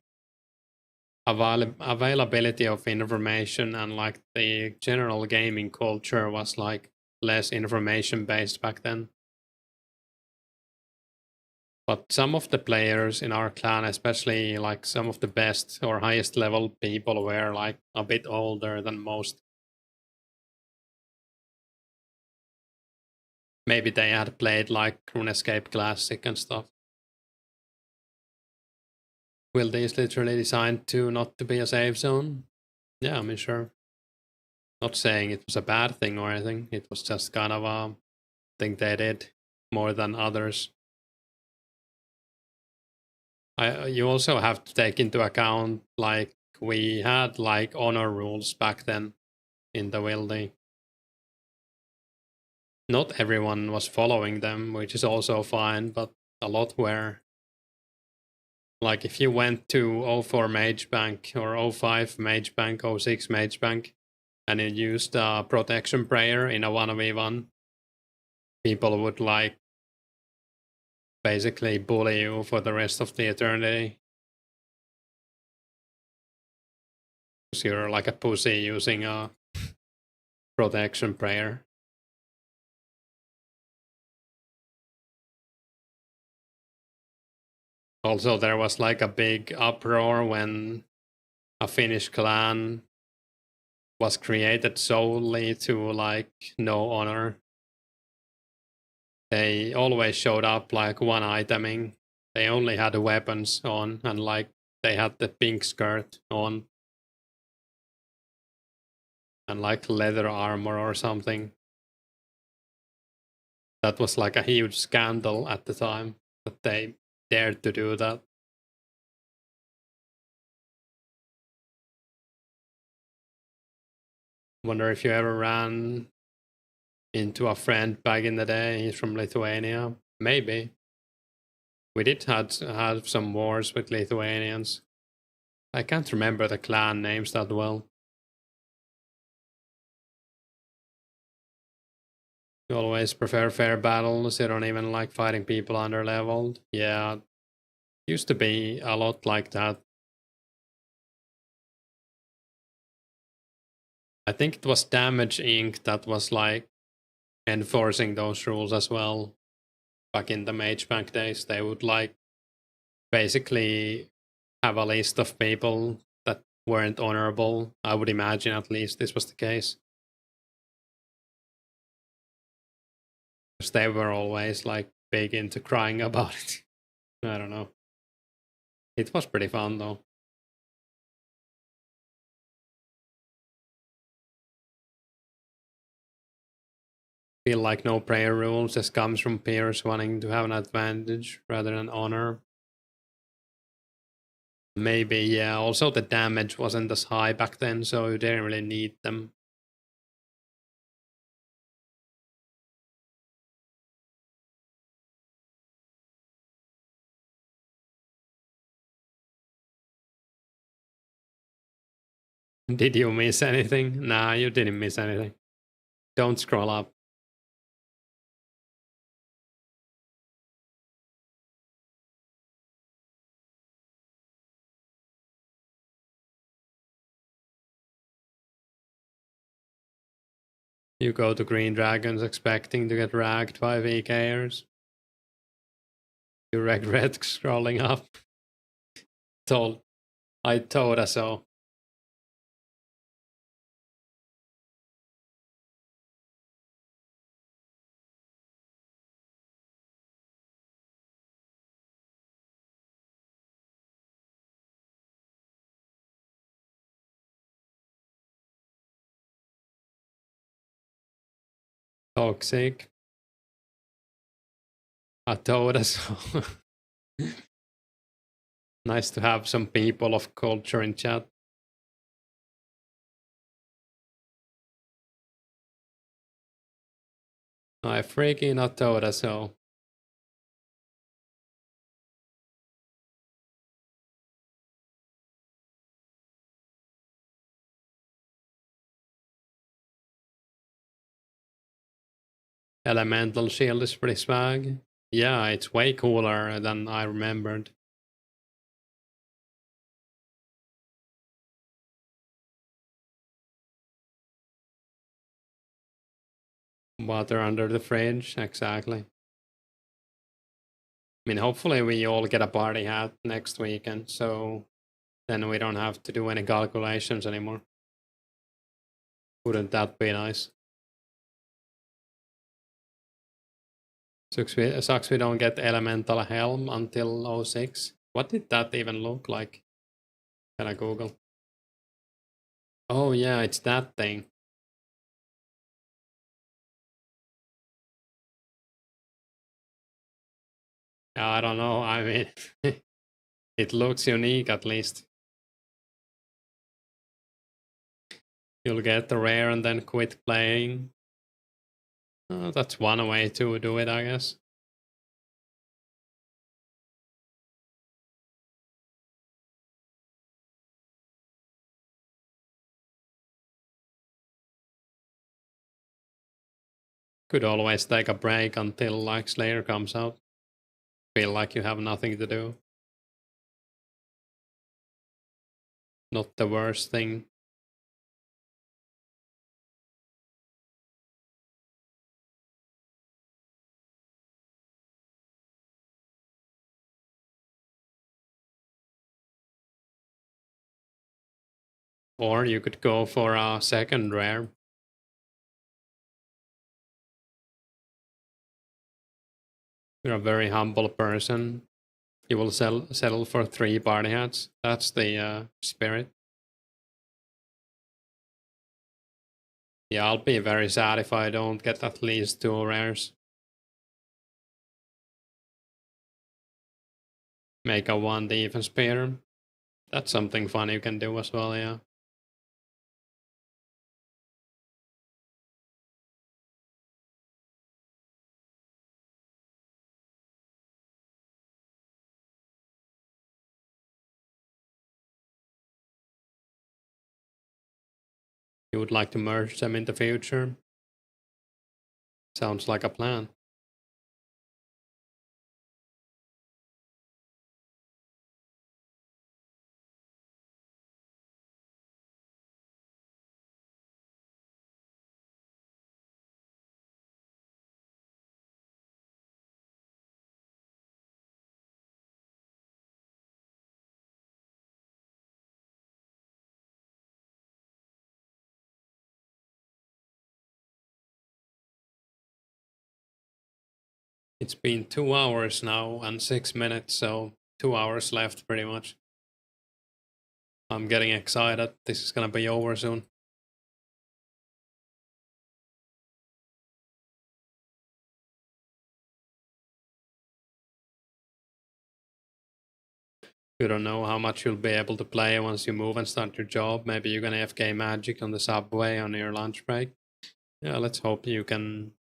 availability of information and like the general gaming culture was like less information based back then. But some of the players in our clan, especially like some of the best or highest level people, were like a bit older than most. Maybe they had played like RuneScape Classic and stuff. Will these literally designed to not to be a safe zone? Yeah, I mean, sure. Not saying it was a bad thing or anything. It was just kind of a thing they did more than others. You also have to take into account like we had like honor rules back then in the Wildy. Not everyone was following them, which is also fine, but a lot were. Like if you went to 04 Mage Bank or 05 Mage Bank, 06 Mage Bank, and you used a protection prayer in a 1v1, people would like basically bully you for the rest of the eternity. Because you're like a pussy using a protection prayer. Also, there was like a big uproar when a Finnish clan was created solely to like no honor. They always showed up like one iteming. They only had weapons on and like they had the pink skirt on and like leather armor or something. That was like a huge scandal at the time that they dared to do that. Wonder if you ever ran into a friend back in the day. He's from Lithuania. Maybe. We did have some wars with Lithuanians. I can't remember the clan names that well. You always prefer fair battles. You don't even like fighting people under leveled. Yeah, used to be a lot like that. I think it was Damage Inc. that was like enforcing those rules as well. Back in the Mage Bank days, they would like basically have a list of people that weren't honorable. I would imagine at least this was the case. Because they were always like big into crying about it. I don't know. It was pretty fun though. feel like no prayer rules. This comes from peers wanting to have an advantage rather than honor. Maybe, yeah. Also, the damage wasn't as high back then, so you didn't really need them. Did you miss anything? Nah, you didn't miss anything. Don't scroll up. You go to Green Dragons expecting to get ragged by VKers. You regret scrolling up. I told us so. Toxic. I told us so. Nice to have some people of culture in chat. I freaking not told us so. Elemental shield is pretty swag. Yeah, it's way cooler than I remembered. Water under the fridge, exactly. I mean, hopefully we all get a party hat next weekend, so then we don't have to do any calculations anymore. Wouldn't that be nice? Sucks we don't get Elemental Helm until 06. What did that even look like? Can I Google? Oh yeah, it's that thing. I don't know, I mean, it looks unique at least. You'll get the rare and then quit playing. That's one way to do it, I guess. Could always take a break until like Slayer comes out. Feel like you have nothing to do. Not the worst thing. Or you could go for a second rare. You're a very humble person. You will settle for 3 party hats. That's the spirit. Yeah, I'll be very sad if I don't get at least 2 rares. Make a 1 defense pair. That's something fun you can do as well, yeah. You would like to merge them in the future? Sounds like a plan. It's been 2 hours now and 6 minutes, so 2 hours left pretty much. I'm getting excited. This is gonna be over soon. You don't know how much you'll be able to play once you move and start your job. Maybe you're gonna AFK Magic on the subway on your lunch break. Yeah, let's hope you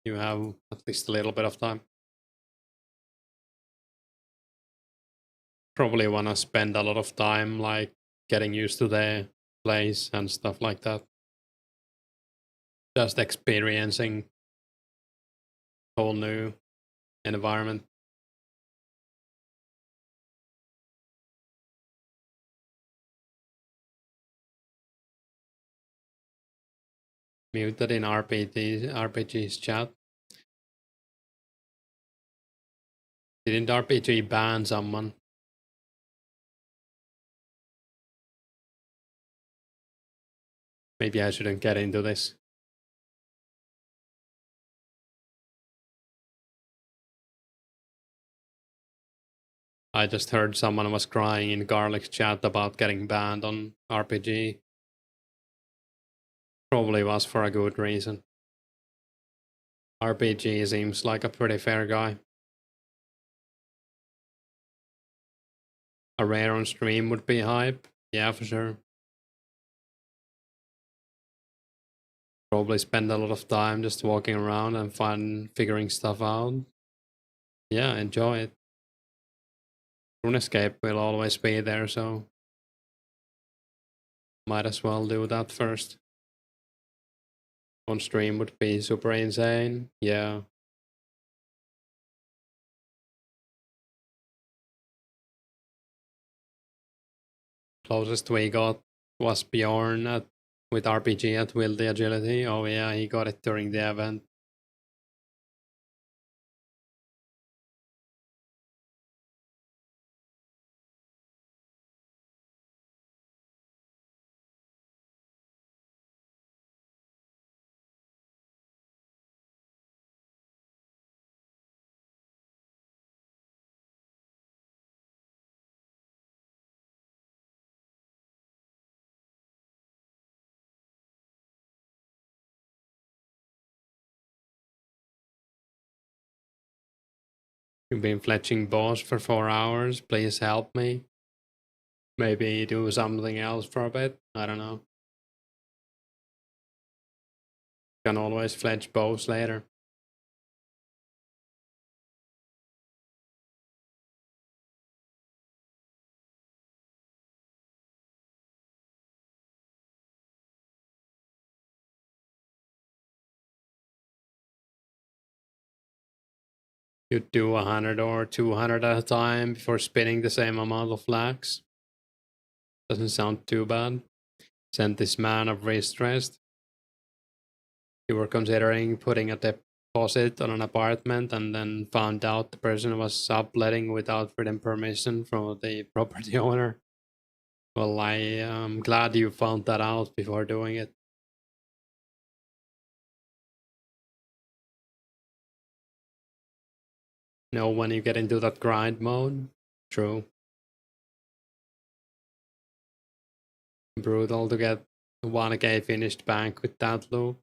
have at least a little bit of time. Probably wanna spend a lot of time like getting used to the place and stuff like that. Just experiencing whole new environment. Muted in RPG's chat. Didn't RPG ban someone? Maybe I shouldn't get into this. I just heard someone was crying in Garlic's chat about getting banned on RPG. Probably was for a good reason. RPG seems like a pretty fair guy. A rare on stream would be hype. Yeah, for sure. Probably spend a lot of time just walking around and figuring stuff out. Yeah, enjoy it. Runescape will always be there, so might as well do that first. On stream would be super insane. Yeah. Closest we got was Bjorn with RPG at Will the Agility. Oh yeah, he got it during the event. You've been fletching boss for 4 hours. Please help me. Maybe do something else for a bit. I don't know. Can always fletch bows later. You do 100 or 200 at a time before spinning the same amount of flags. Doesn't sound too bad. Sent this man of wrist rest. You were considering putting a deposit on an apartment and then found out the person was subletting without written permission from the property owner. Well, I am glad you found that out before doing it. You know, when you get into that grind mode. True. Brutal to get 1k finished bank with that loop.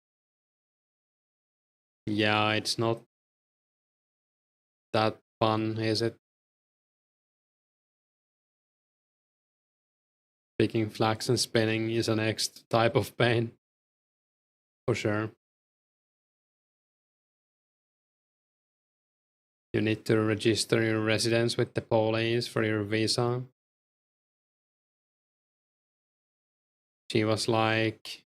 Yeah, it's not that fun, is it? Picking flags and spinning is a next type of pain. For sure. You need to register your residence with the police for your visa. She was like,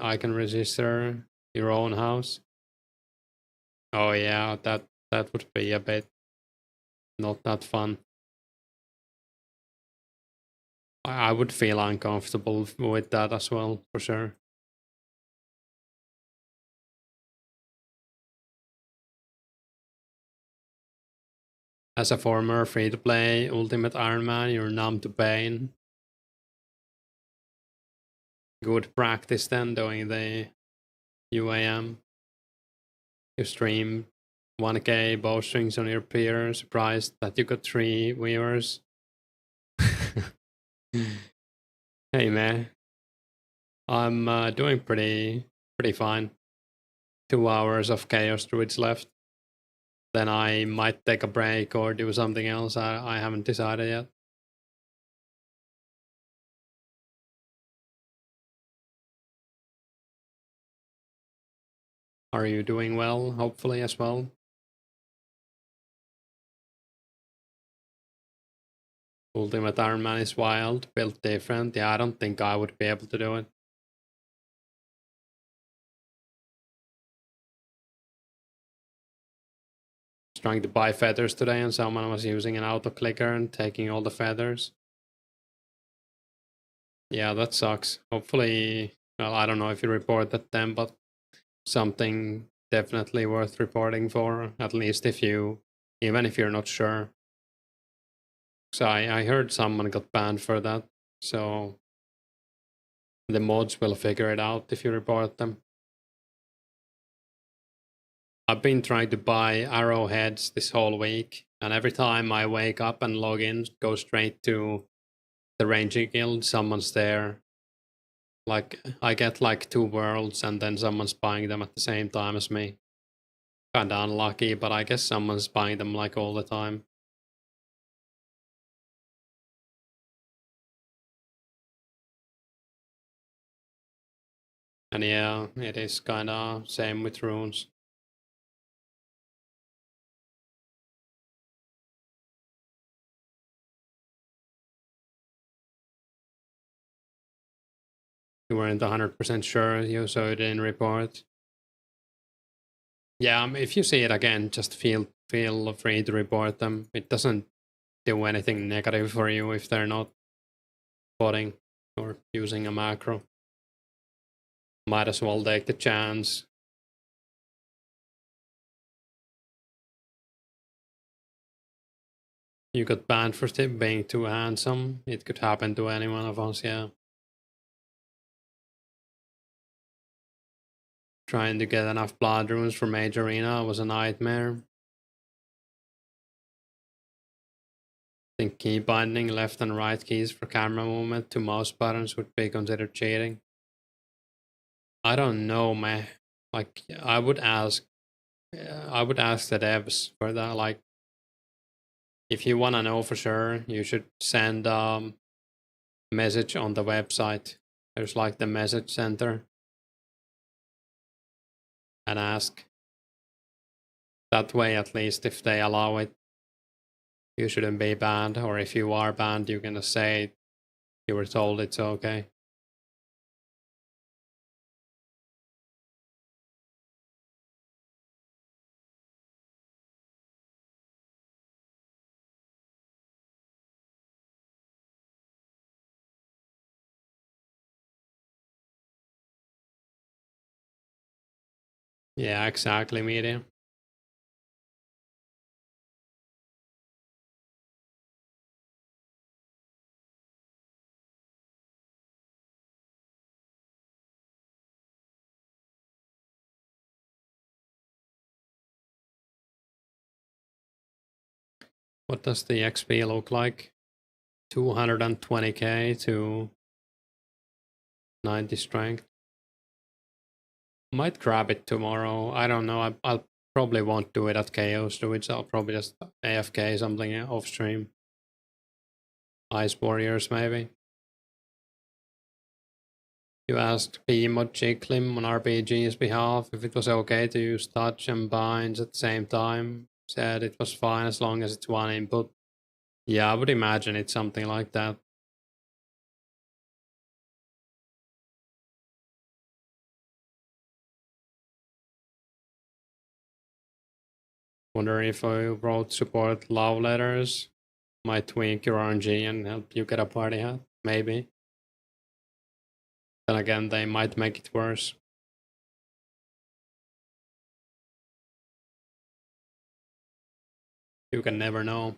I can register your own house. Oh yeah, that would be a bit not that fun. I would feel uncomfortable with that as well, for sure. As a former free-to-play Ultimate Iron Man, you're numb to pain. Good practice then doing the UAM. You stream 1k bowstrings on your peer, surprised that you got 3 viewers. Hey man, I'm doing pretty fine. 2 hours of Chaos Druids left. Then I might take a break or do something else. I haven't decided yet. Are you doing well, hopefully, as well? Ultimate Iron Man is wild, built different. Yeah, I don't think I would be able to do it. I was trying to buy feathers today and someone was using an auto clicker and taking all the feathers. Yeah, that sucks. Hopefully, well, I don't know if you reported them, but something definitely worth reporting for, at least if you, even if you're not sure. So I heard someone got banned for that. So the mods will figure it out if you report them. I've been trying to buy arrowheads this whole week, and every time I wake up and log in, go straight to the Ranging Guild, someone's there. Like, I get like 2 worlds, and then someone's buying them at the same time as me. Kinda unlucky, but I guess someone's buying them like all the time. And yeah, it is kinda same with runes. You weren't 100% sure, so you didn't report. Yeah, if you see it again, just feel free to report them. It doesn't do anything negative for you if they're not spotting or using a macro. Might as well take the chance. You got banned for being too handsome. It could happen to any one of us, yeah. Trying to get enough blood runes for Mage Arena was a nightmare. I think key binding left and right keys for camera movement to mouse buttons would be considered cheating. I don't know, man. Like, I would ask the devs for that. Like, if you want to know for sure, you should send message on the website. There's like the message center, and ask. That way, at least, if they allow it, you shouldn't be banned. Or if you are banned, you can just say you were told it's okay. Yeah, exactly, media. What does the XP look like? 220k to 90 strength. Might grab it tomorrow. I don't know. I'll probably won't do it at Chaos Druids. I'll probably just AFK something off stream. Ice Warriors, maybe. You asked Pmod Chiklim on RPG's behalf if it was okay to use touch and binds at the same time. Said it was fine as long as it's one input. Yeah, I would imagine it's something like that. Wonder if I wrote support love letters might tweak your RNG and help you get a party hat. Maybe. Then again, they might make it worse. You can never know.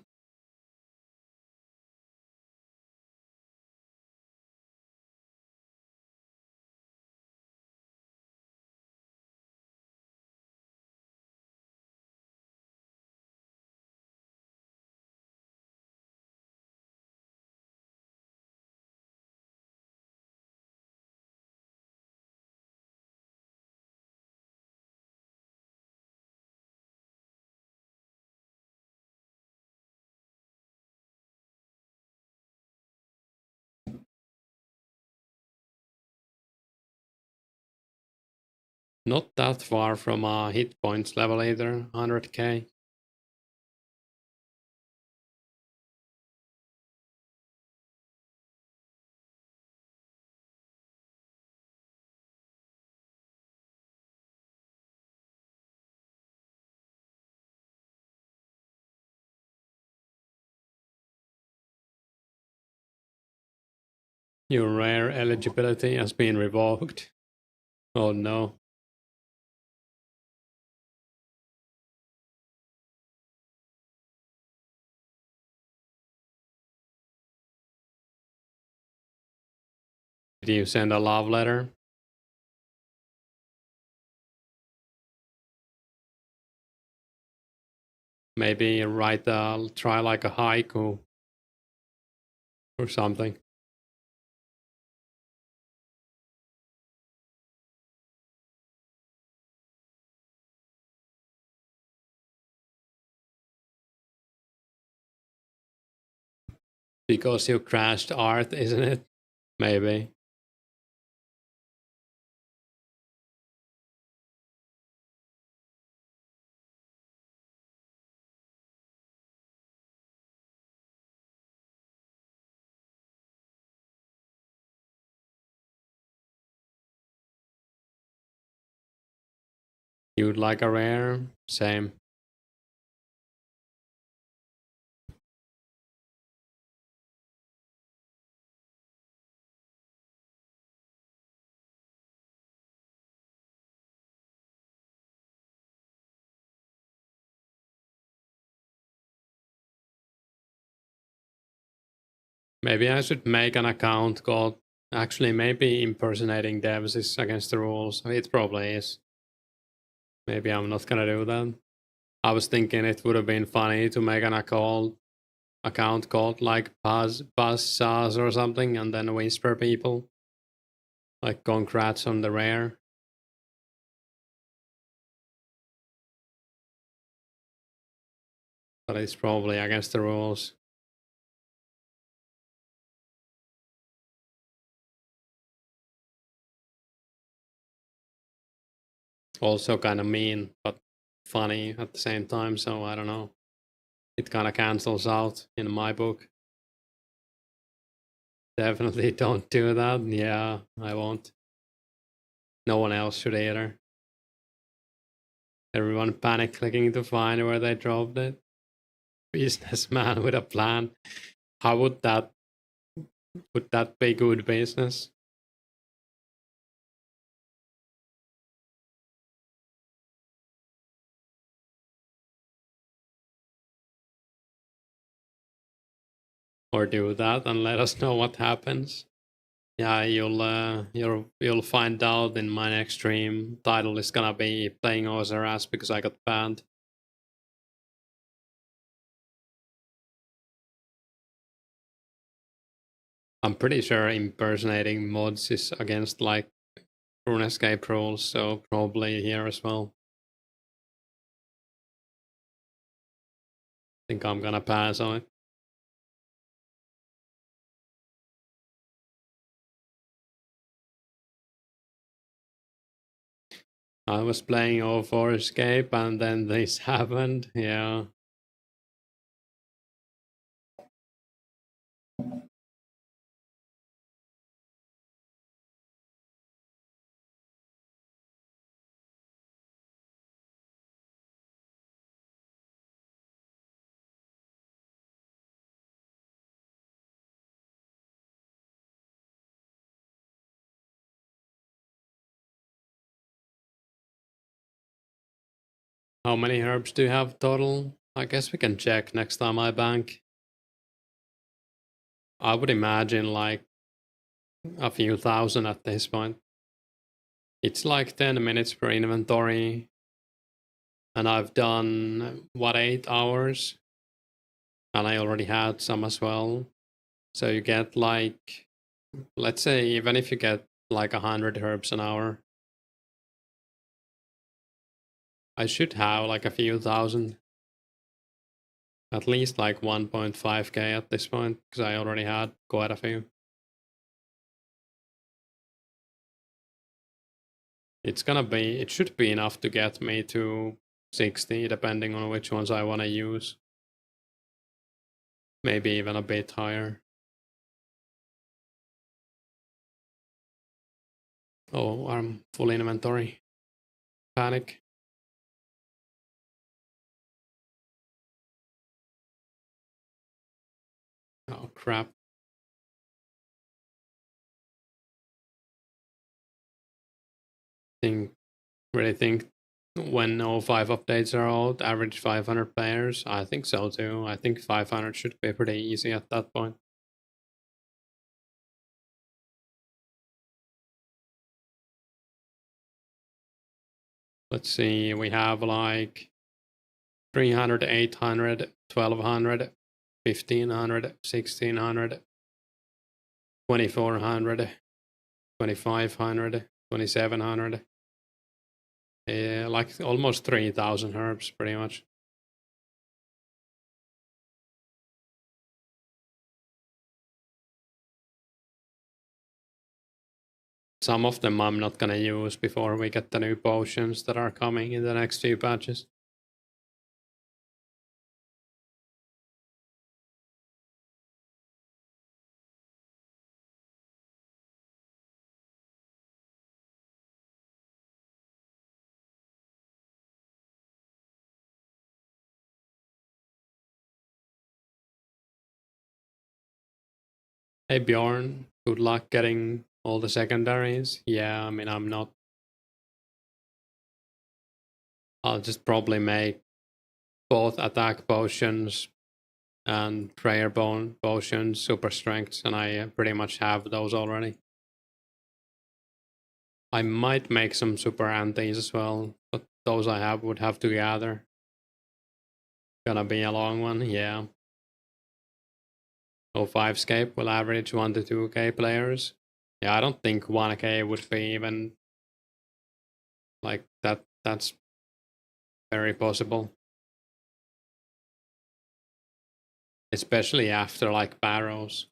Not that far from hit points level either, 100k. Your rare eligibility has been revoked. Oh no. Did you send a love letter? Maybe try like a haiku or something. Because you crashed art, isn't it? Maybe. You'd like a rare? Same. Maybe I should make an account called. Actually, maybe impersonating devs is against the rules. It probably is. Maybe I'm not gonna do that. I was thinking it would have been funny to make an account called like Buzz Saz or something and then whisper people. Like congrats on the rare. But it's probably against the rules. Also kind of mean, but funny at the same time, so I don't know. It kind of cancels out in my book. Definitely don't do that. Yeah, I won't. No one else should either. Everyone panic clicking to find where they dropped it. Businessman with a plan. How would that be good business? Or do that and let us know what happens. Yeah, you'll find out in my next stream. Title is gonna be playing Ozarás because I got banned. I'm pretty sure impersonating mods is against like Runescape rules, so probably here as well. I think I'm gonna pass on it. I was playing 2004scape and then this happened, yeah. How many herbs do you have total? I guess we can check next time I bank. I would imagine like a few thousand at this point. It's like 10 minutes per inventory. And I've done, what, 8 hours? And I already had some as well. So you get like, let's say, even if you get like 100 herbs an hour, I should have like a few thousand. At least like 1.5k at this point, because I already had quite a few. It should be enough to get me to 60, depending on which ones I want to use. Maybe even a bit higher. Oh, I'm full inventory. Panic. Oh crap. Really think when all 5 updates are out, average 500 players? I think so too. I think 500 should be pretty easy at that point. Let's see, we have like 300, 800, 1200, 1500, 1600, 2400, 2500, 2700. Yeah, like almost 3000 herbs, pretty much. Some of them I'm not gonna use before we get the new potions that are coming in the next few patches. Hey Bjorn, good luck getting all the secondaries. Yeah, I mean, I'll just probably make both attack potions and prayer bone potions super strengths, and I pretty much have those already. I might make some super antis as well, but those would have to gather. Gonna be a long one, yeah. 2004scape will average 1 to 2k players. Yeah, I don't think 1k would be even like that. That's very possible. Especially after like barrows.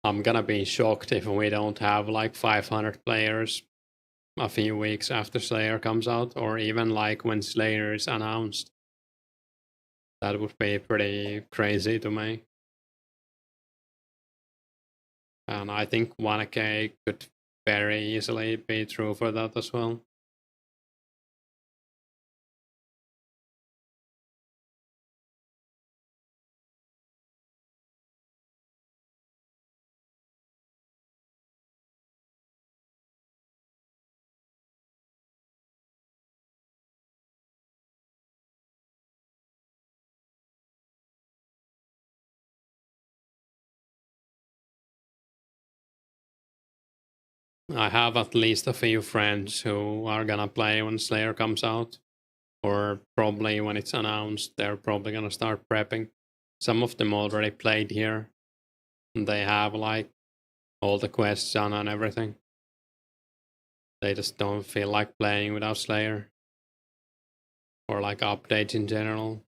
I'm gonna be shocked if we don't have like 500 players a few weeks after Slayer comes out, or even like when Slayer is announced. That would be pretty crazy to me. And I think 1k could very easily be true for that as well. I have at least a few friends who are gonna play when Slayer comes out, or probably when it's announced, they're probably gonna start prepping. Some of them already played here, and they have like all the quests done and everything. They just don't feel like playing without Slayer, or like updates in general.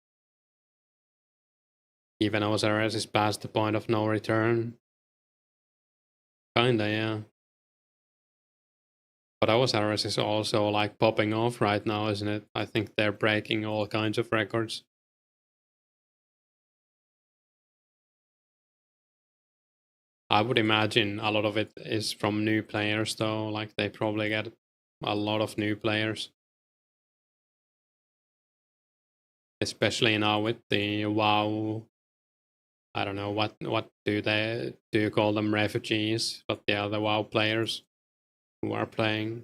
Even OSRS is past the point of no return. Kinda, yeah. But OSRS is also like popping off right now, isn't it? I think they're breaking all kinds of records. I would imagine a lot of it is from new players, though. Like they probably get a lot of new players, especially now with the WoW. I don't know what do you call them, refugees? But yeah, the WoW players who are playing.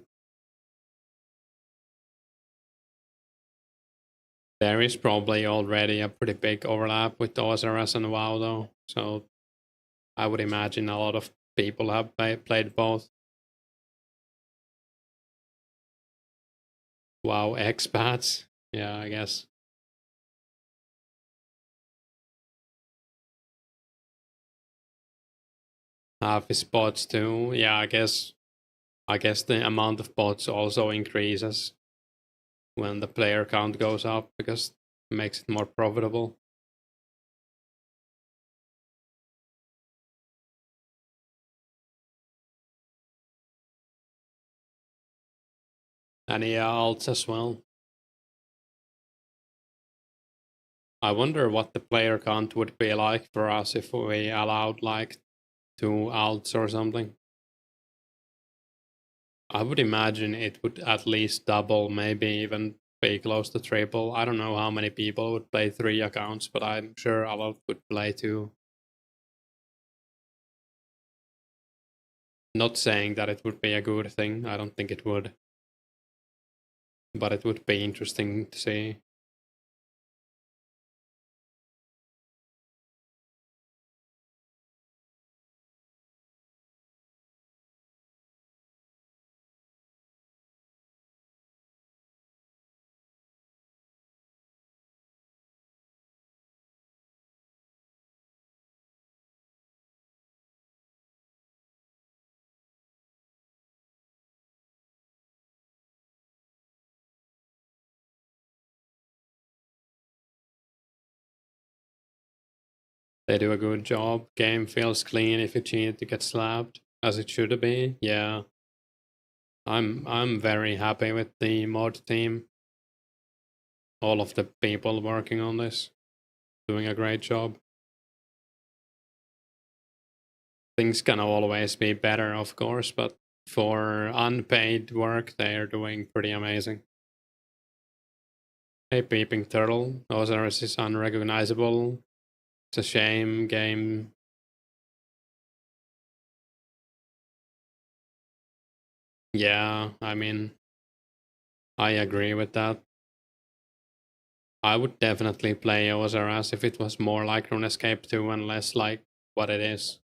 There is probably already a pretty big overlap with OSRS and WoW, though. So I would imagine a lot of people have played both. WoW expats, yeah, I guess. Half is bots too. Yeah, I guess the amount of bots also increases when the player count goes up because it makes it more profitable. And yeah, alts as well. I wonder what the player count would be like for us if we allowed like 2 alts or something. I would imagine it would at least double, maybe even be close to triple. I don't know how many people would play 3 accounts, but I'm sure a lot would play 2. Not saying that it would be a good thing, I don't think it would. But it would be interesting to see. They do a good job. Game feels clean. If you cheat, you get slapped, as it should be. Yeah, I'm very happy with the mod team. All of the people working on this doing a great job. Things can always be better, of course, but for unpaid work, they are doing pretty amazing. Hey, Peeping Turtle, Osiris is unrecognizable. It's a shame, game. Yeah, I mean, I agree with that. I would definitely play Osiris if it was more like Runescape 2 and less like what it is.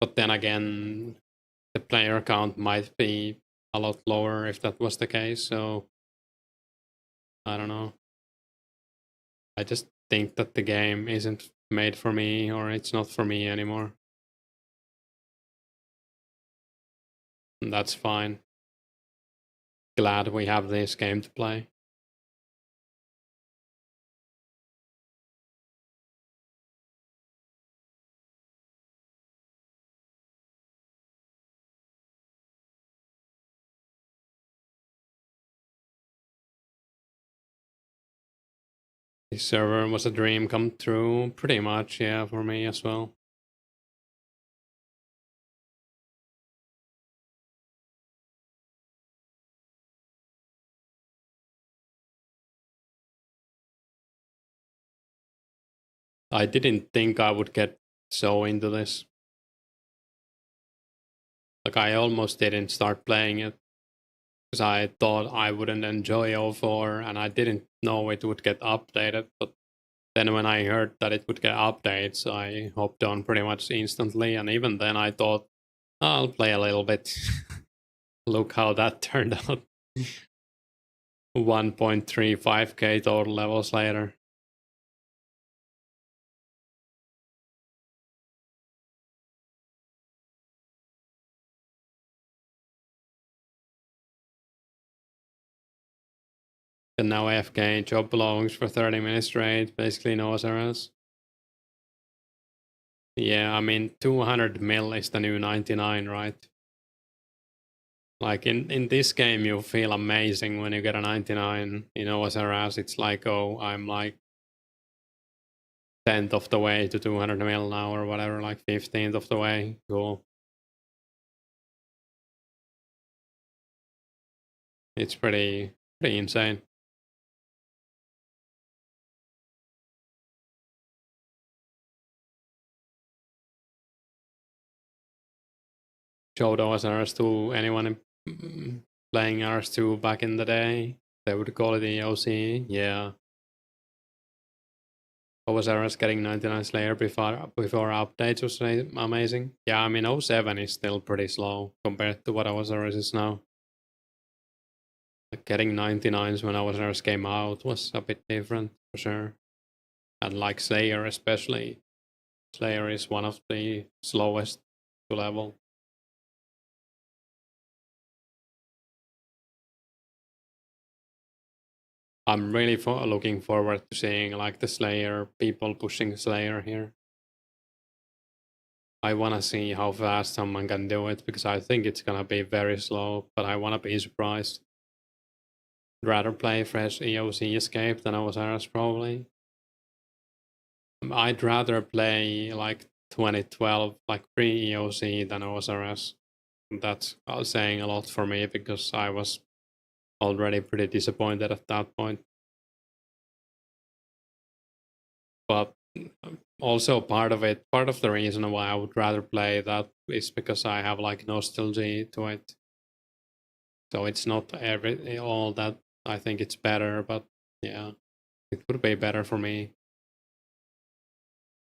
But then again, the player count might be a lot lower if that was the case, so I don't know. I just think that the game isn't made for me, or it's not for me anymore. And that's fine. Glad we have this game to play. The server was a dream come true, pretty much, yeah, for me as well. I didn't think I would get so into this. Like, I almost didn't start playing it because I thought I wouldn't enjoy 04 and I didn't know it would get updated. But then when I heard that it would get updates, I hopped on pretty much instantly. And even then, I thought, I'll play a little bit. Look how that turned out. 1.35k total levels later. And now AFK, job belongs for 30 minutes straight, basically no SRS. Yeah, I mean, 200 mil is the new 99, right? Like in this game, you feel amazing when you get a 99 in OSRS. It's like, oh, I'm like 10th of the way to 200 mil now or whatever, like 15th of the way. Cool. It's pretty insane. Showed OSRS to anyone playing RS2 back in the day. They would call it the OC. Yeah. OSRS getting 99 Slayer before updates was amazing. Yeah, I mean, 07 is still pretty slow compared to what OSRS is now. Like getting 99s when OSRS came out was a bit different, for sure. And like Slayer especially. Slayer is one of the slowest to level. I'm really looking forward to seeing like the Slayer, people pushing Slayer here. I want to see how fast someone can do it because I think it's gonna be very slow, but I want to be surprised. I'd rather play fresh EOC Escape than OSRS probably. I'd rather play like 2012, like pre EOC than OSRS. That's saying a lot for me because I was already pretty disappointed at that point. But also part of the reason why I would rather play that is because I have like nostalgia to it. So it's not all that I think it's better, but yeah, it would be better for me.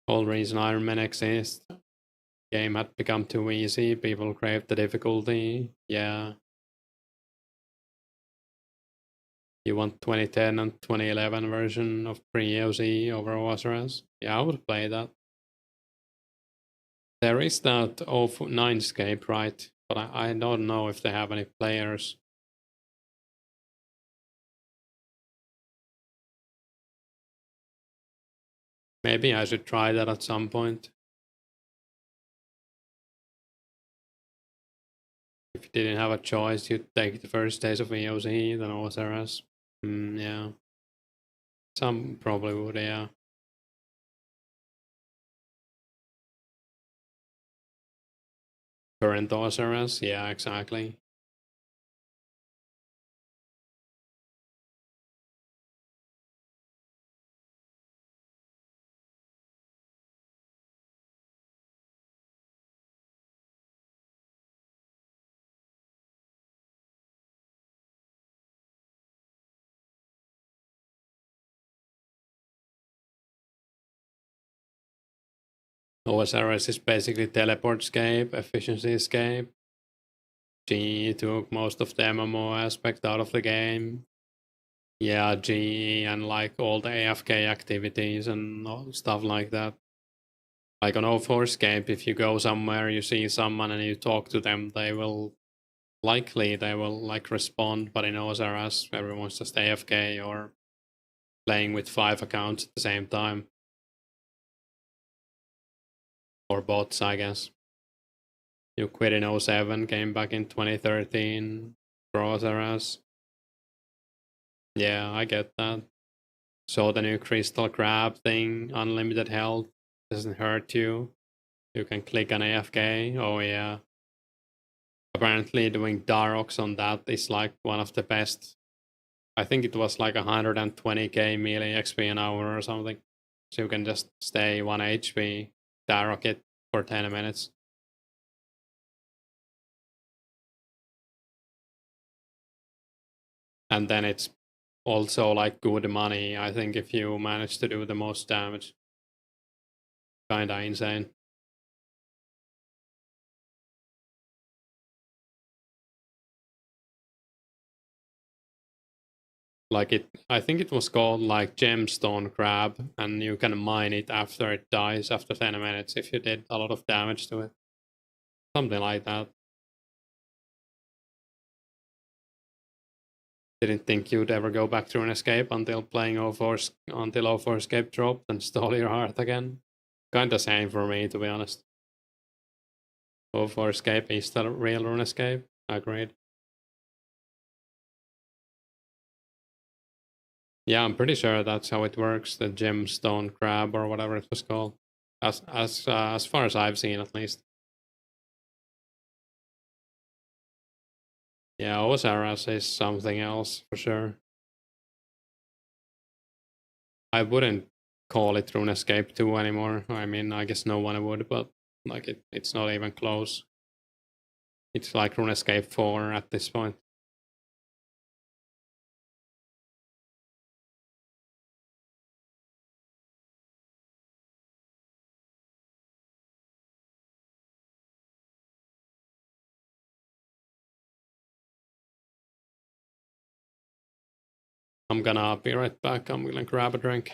Whole reason Iron Man exists. Game had become too easy. People craved the difficulty. Yeah, you want 2010 and 2011 version of pre-EOC over OSRS? Yeah, I would play that. There is that 2004scape, right? But I don't know if they have any players. Maybe I should try that at some point. If you didn't have a choice, you'd take the first days of EOC, then OSRS. Yeah. Some probably would, yeah. Current OSRS, yeah, exactly. OSRS is basically teleport escape, efficiency escape. GE took most of the MMO aspect out of the game. Yeah, GE and like all the AFK activities and stuff like that. Like on 2004scape, if you go somewhere, you see someone and you talk to them, they will like respond, but in OSRS, everyone's just AFK or playing with 5 accounts at the same time. Or bots, I guess. You quit in 07, came back in 2013 for OSRS. Yeah, I get that. So the new crystal crab thing, unlimited health, doesn't hurt you. You can click on AFK. Oh yeah. Apparently doing Darox on that is like one of the best. I think it was like 120k melee XP an hour or something. So you can just stay 1 HP, Darok it for 10 minutes. And then it's also like good money, I think, if you manage to do the most damage. Kinda insane. Like I think it was called like gemstone crab, and you can mine it after it dies after 10 minutes if you did a lot of damage to it. Something like that. Didn't think you'd ever go back to Runescape until playing 04 until 04scape dropped and stole your heart again. Kinda same for me, to be honest. 04scape is the real Runescape. Agreed. Yeah, I'm pretty sure that's how it works. The gemstone crab or whatever it was called, as far as I've seen, at least. Yeah, OSRS is something else for sure. I wouldn't call it RuneScape 2 anymore. I mean, I guess no one would, but like it's not even close. It's like RuneScape 4 at this point. I'm gonna be right back. I'm gonna grab a drink.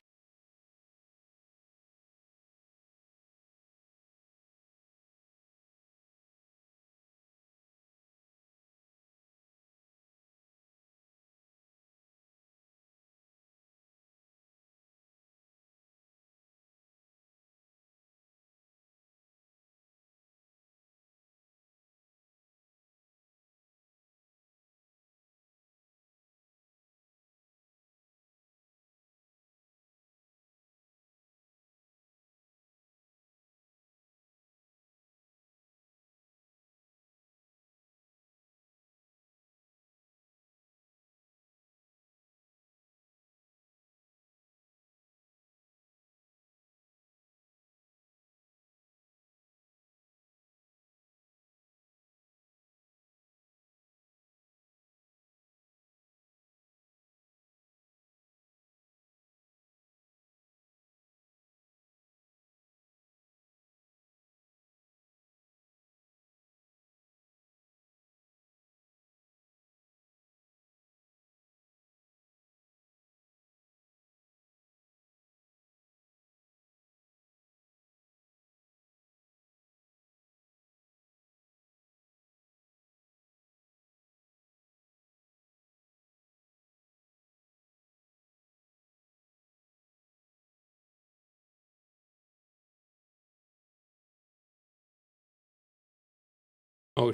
Oh,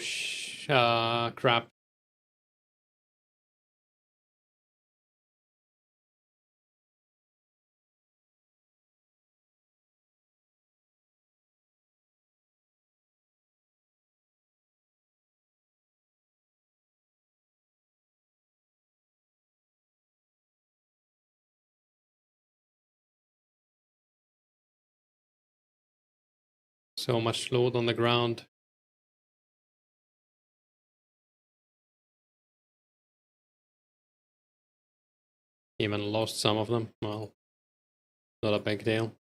crap. So much loot on the ground. Even lost some of them. Well, not a big deal.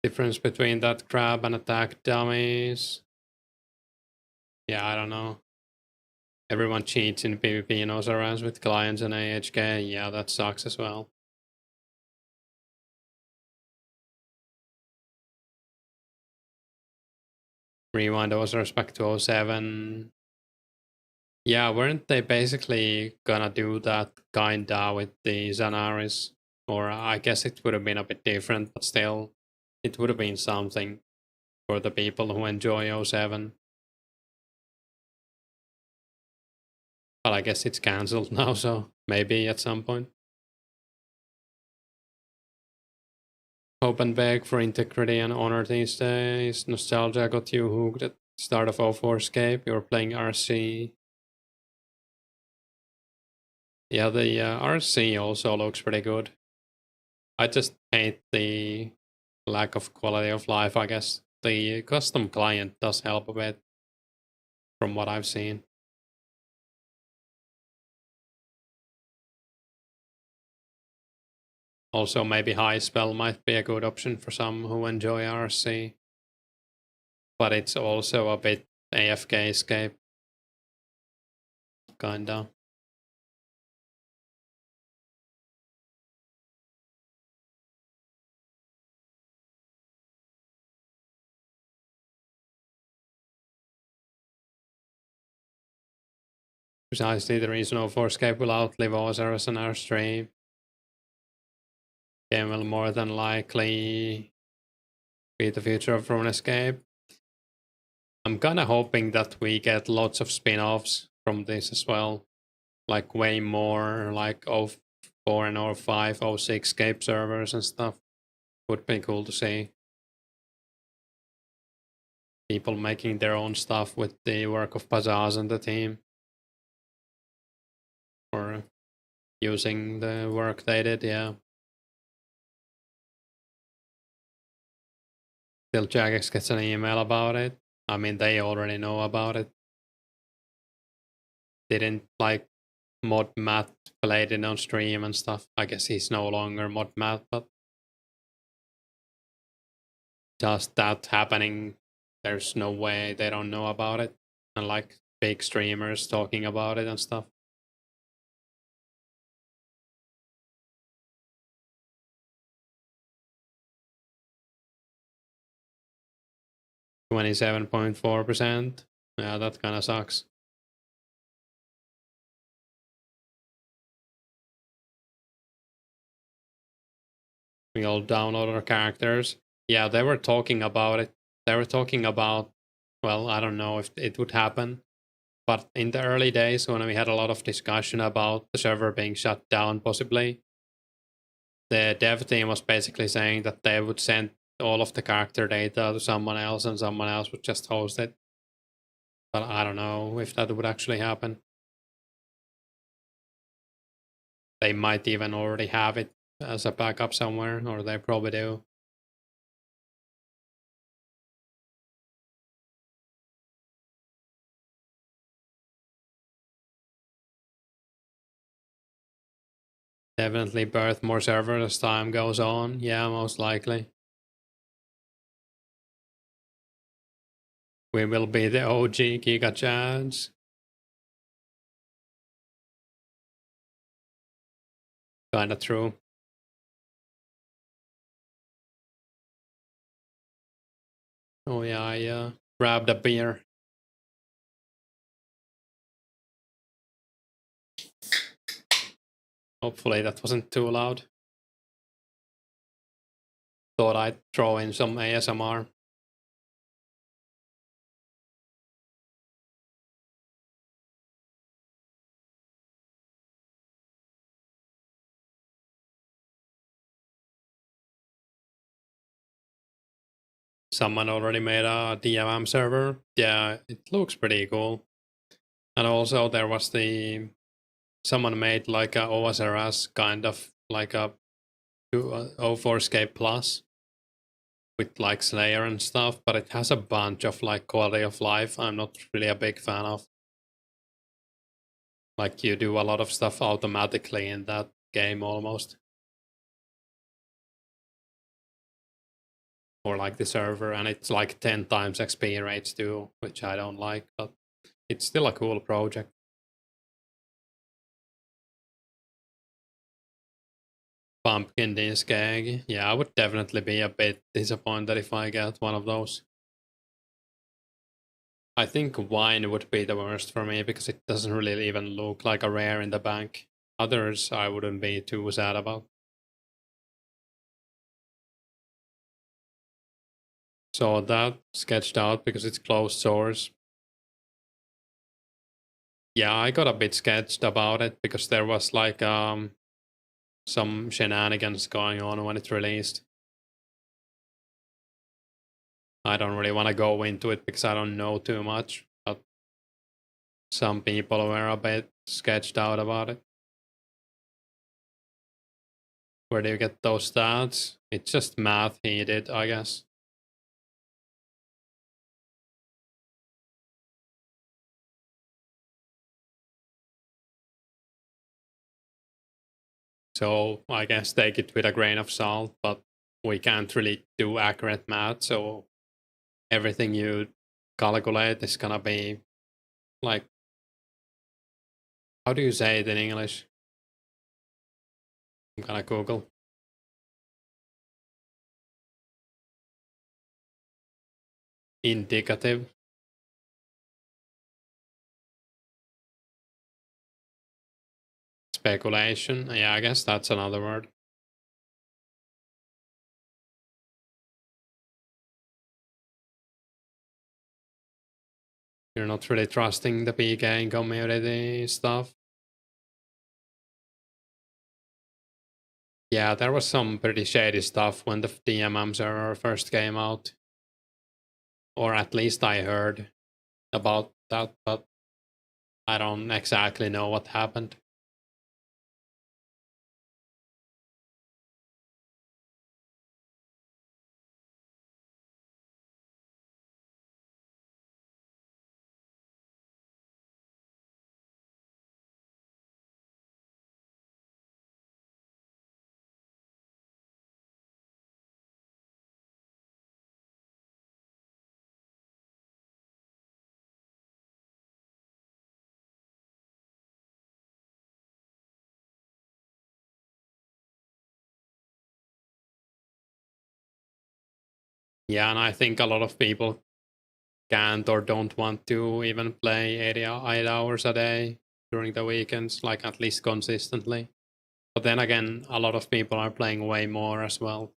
Difference between that crab and attack dummies. Yeah, I don't know. Everyone cheats in PvP and also runs with clients and AHK. Yeah, that sucks as well. Rewind also respect to '07. Yeah, weren't they basically gonna do that kinda with the Zanaris? Or I guess it would have been a bit different, but still, it would have been something for the people who enjoy '07. But I guess it's cancelled now, so maybe at some point. Hope and beg for integrity and honor these days. Nostalgia got you hooked at the start of 2004scape. You were playing RC. Yeah, the RC also looks pretty good. I just hate the lack of quality of life, I guess. The custom client does help a bit from what I've seen. Also, maybe High Spell might be a good option for some who enjoy RC. But it's also a bit AFK escape. Kinda. Precisely the reason 2004scape will outlive Osiris and our stream. Game will more than likely be the future of Runescape. I'm kinda hoping that we get lots of spin-offs from this as well. Like way more like 04 and 05, 06scape servers and stuff. Would be cool to see. People making their own stuff with the work of Pazaz and the team. Or using the work they did, yeah. Till Jagex gets an email about it. I mean, they already know about it. Didn't like Mod Matt played it on stream and stuff. I guess he's no longer Mod Matt, but just that happening, there's no way they don't know about it. And like big streamers talking about it and stuff. 27.4%. Yeah, that kind of sucks. We all download our characters. Yeah, they were talking about it. They were talking about, well, I don't know if it would happen, but in the early days when we had a lot of discussion about the server being shut down possibly, the dev team was basically saying that they would send all of the character data to someone else and someone else would just host it. But I don't know if that would actually happen. They might even already have it as a backup somewhere, or they probably do. Definitely birth more servers as time goes on. Yeah, most likely. We will be the OG Giga Chads. Kinda true. Oh yeah, I grabbed a beer. Hopefully that wasn't too loud. Thought I'd throw in some ASMR. Someone already made a DMM server. Yeah, it looks pretty cool. And also there was someone made like a OSRS kind of like a 2004scape plus with like Slayer and stuff, but it has a bunch of like quality of life I'm not really a big fan of. Like you do a lot of stuff automatically in that game almost. Or like the server, and it's like 10 times XP rates too, which I don't like, but it's still a cool project. Pumpkin disc egg. Yeah, I would definitely be a bit disappointed if I get one of those. I think wine would be the worst for me because it doesn't really even look like a rare in the bank. Others I wouldn't be too sad about. So that sketched out because it's closed source. Yeah, I got a bit sketched about it because there was like some shenanigans going on when it released. I don't really want to go into it because I don't know too much, but some people were a bit sketched out about it. Where do you get those stats? It's just math he did, I guess. So I guess take it with a grain of salt, but we can't really do accurate math, so everything you calculate is gonna be like, how do you say it in English? I'm gonna Google. Indicative. Speculation. Yeah, I guess that's another word. You're not really trusting the PK community stuff. Yeah, there was some pretty shady stuff when the DMM server first came out. Or at least I heard about that, but I don't exactly know what happened. Yeah, and I think a lot of people can't or don't want to even play 8 hours a day during the weekends, like at least consistently. But then again, a lot of people are playing way more as well.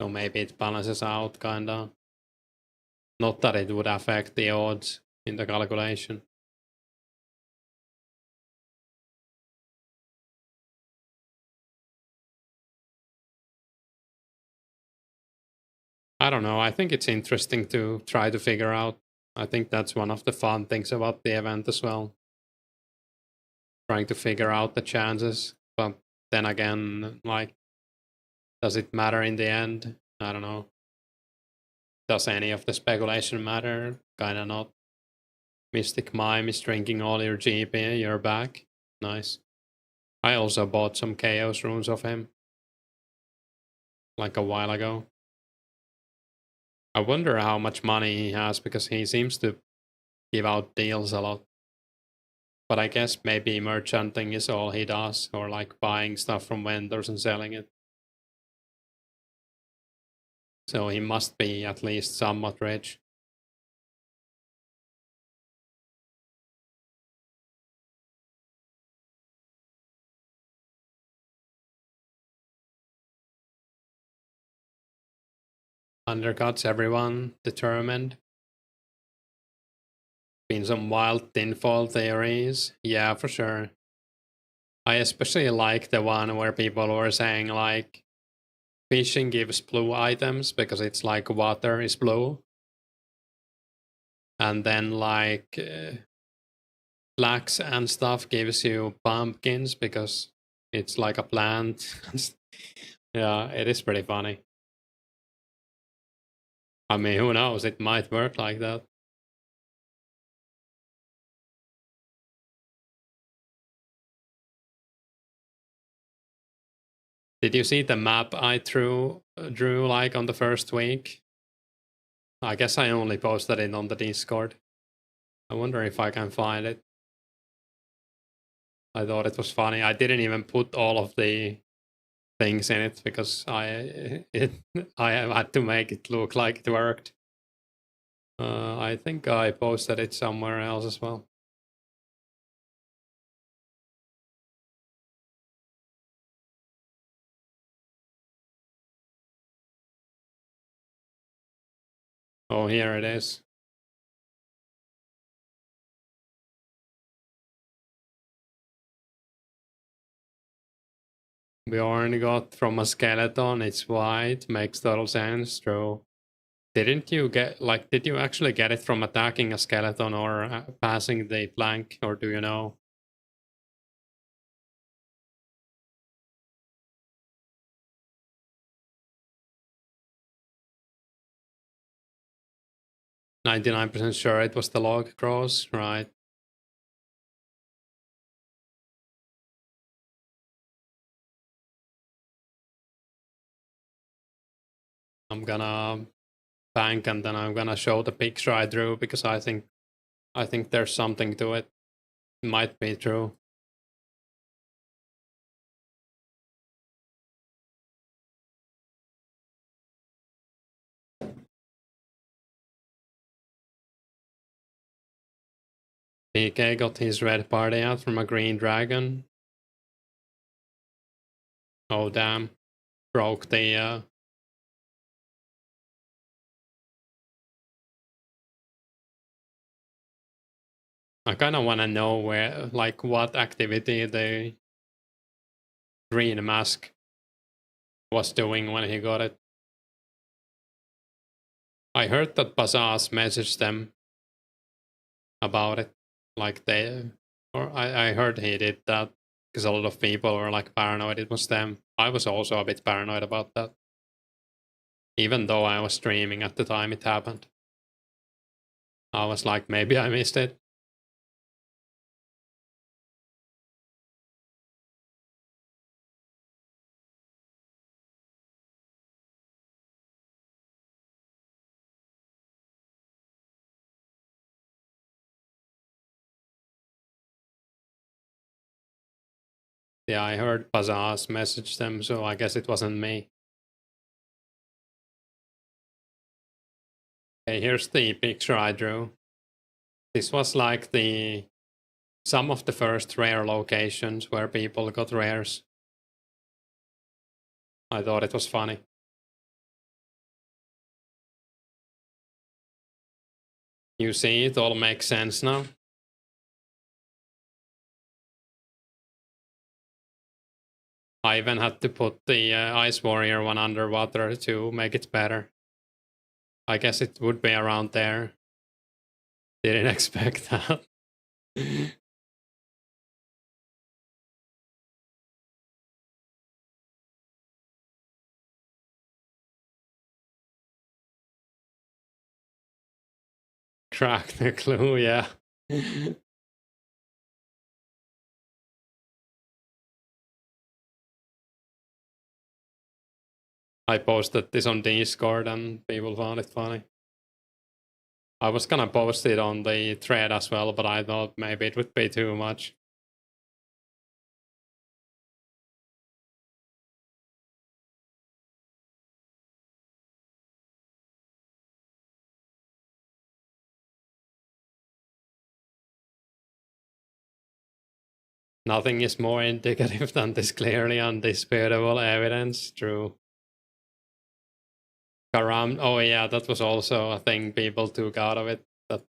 So maybe it balances out, kinda. Not that it would affect the odds in the calculation. I don't know. I think it's interesting to try to figure out. I think that's one of the fun things about the event as well. Trying to figure out the chances. But then again, like, does it matter in the end? I don't know. Does any of the speculation matter? Kinda not. Mystic Mime is drinking all your GP, you're back. Nice. I also bought some Chaos runes of him. Like a while ago. I wonder how much money he has because he seems to give out deals a lot. But I guess maybe merchanting is all he does, or like buying stuff from vendors and selling it. So he must be at least somewhat rich. Undercuts everyone, determined. Been some wild tinfoil theories. Yeah, for sure. I especially like the one where people were saying like fishing gives blue items because it's like water is blue. And then like flax and stuff gives you pumpkins because it's like a plant. Yeah, it is pretty funny. I mean, who knows? It might work like that. Did you see the map I drew like on the first week? I guess I only posted it on the Discord. I wonder if I can find it. I thought it was funny. I didn't even put all of the things in it because I had to make it look like it worked. I think I posted it somewhere else as well. Oh, here it is. Bjorn got from a skeleton. It's white. Makes total sense. True. Didn't you get like? Did you actually get it from attacking a skeleton or passing the plank, or do you know? 99% sure it was the log cross, right? I'm gonna bank and then I'm gonna show the picture I drew because I think there's something to it. It might be true. PK got his red party out from a green dragon. Oh damn. Broke the I kinda wanna know where like what activity the green mask was doing when he got it. I heard that Bazaz messaged them about it. Like they or I heard he did that because a lot of people were like paranoid it was them. I was also a bit paranoid about that. Even though I was streaming at the time it happened. I was like, maybe I missed it. Yeah, I heard Bazaz message them, so I guess it wasn't me. Okay, here's the picture I drew. This was like some of the first rare locations where people got rares. I thought it was funny. You see, it all makes sense now. I even had to put the Ice Warrior one underwater to make it better. I guess it would be around there. Didn't expect that. Crack the clue, yeah. I posted this on Discord and people found it funny. I was gonna post it on the thread as well, but I thought maybe it would be too much. Nothing is more indicative than this clearly undisputable evidence. True. Karam. Oh yeah, that was also a thing people took out of it. That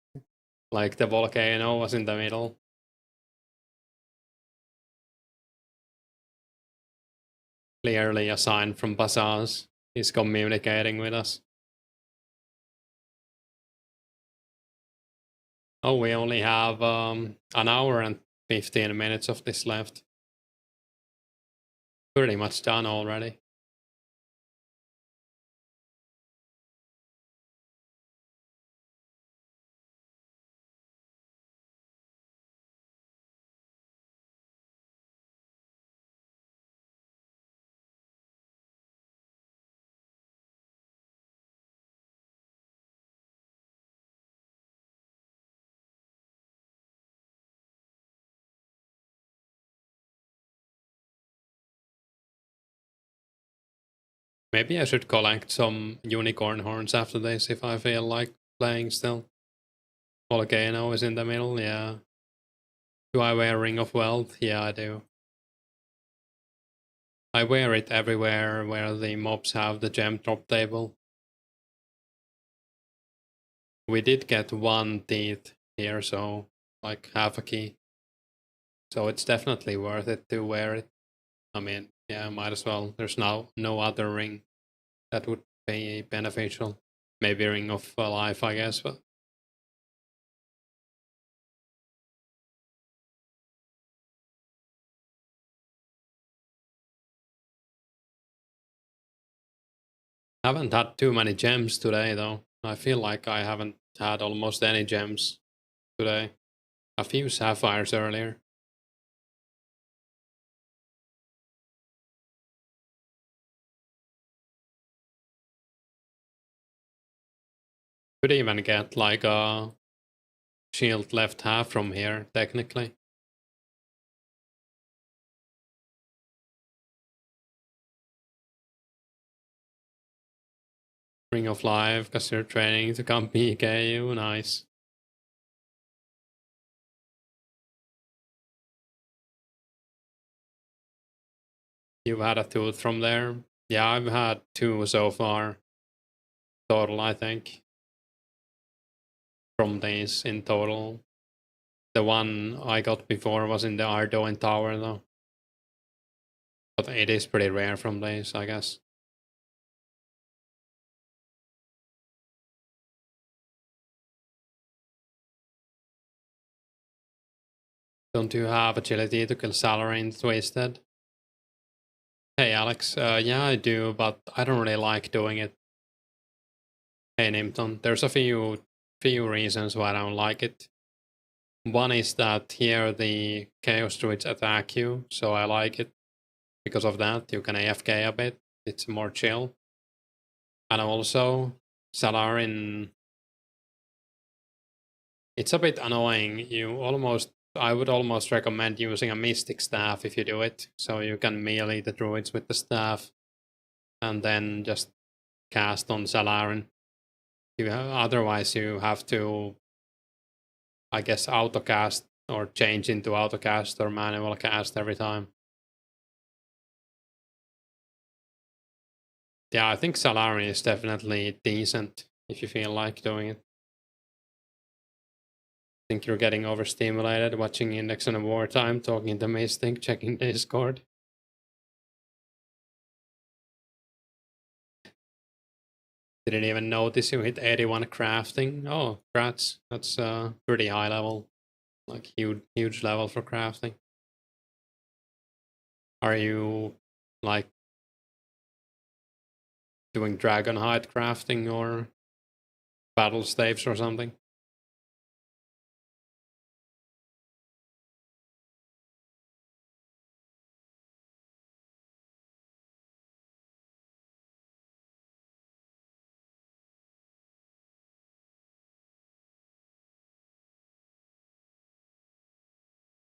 like the volcano was in the middle. Clearly a sign from Bassaz. He's communicating with us. Oh, we only have an hour and 15 minutes of this left. Pretty much done already. Maybe I should collect some unicorn horns after this if I feel like playing still. Volcano is in the middle, yeah. Do I wear Ring of Wealth? Yeah, I do. I wear it everywhere where the mobs have the gem drop table. We did get one teeth here, so like half a key. So it's definitely worth it to wear it. I mean, yeah, might as well. There's now no other ring that would be beneficial. Maybe Ring of Life, I guess, but I haven't had too many gems today though. I feel like I haven't had almost any gems today. A few sapphires earlier. Could even get like a shield left half from here, technically. Ring of Life, because you're training to come PKU, nice. You've had a tooth from there? Yeah, I've had two so far. Total, I think. From these in total. The one I got before was in the Ardoin Tower though. But it is pretty rare from these, I guess. Don't you have agility to kill Salarine twisted? Hey Alex, yeah I do, but I don't really like doing it. Hey Nimpton, there's a few reasons why I don't like it. One is that here the Chaos Druids attack you, so I like it. Because of that, you can AFK a bit, it's more chill. And also, Salarin, it's a bit annoying. I would almost recommend using a Mystic Staff if you do it, so you can melee the Druids with the staff, and then just cast on Salarin. Otherwise, you have to, I guess, autocast or change into autocast or manual cast every time. Yeah, I think Salarin is definitely decent if you feel like doing it. I think you're getting overstimulated watching Index on a Wartime, talking to Mystic, checking Discord. Didn't even notice you hit 81 crafting. Oh, congrats. That's pretty high level. Like huge level for crafting. Are you like doing Dragonhide crafting or battle staves or something?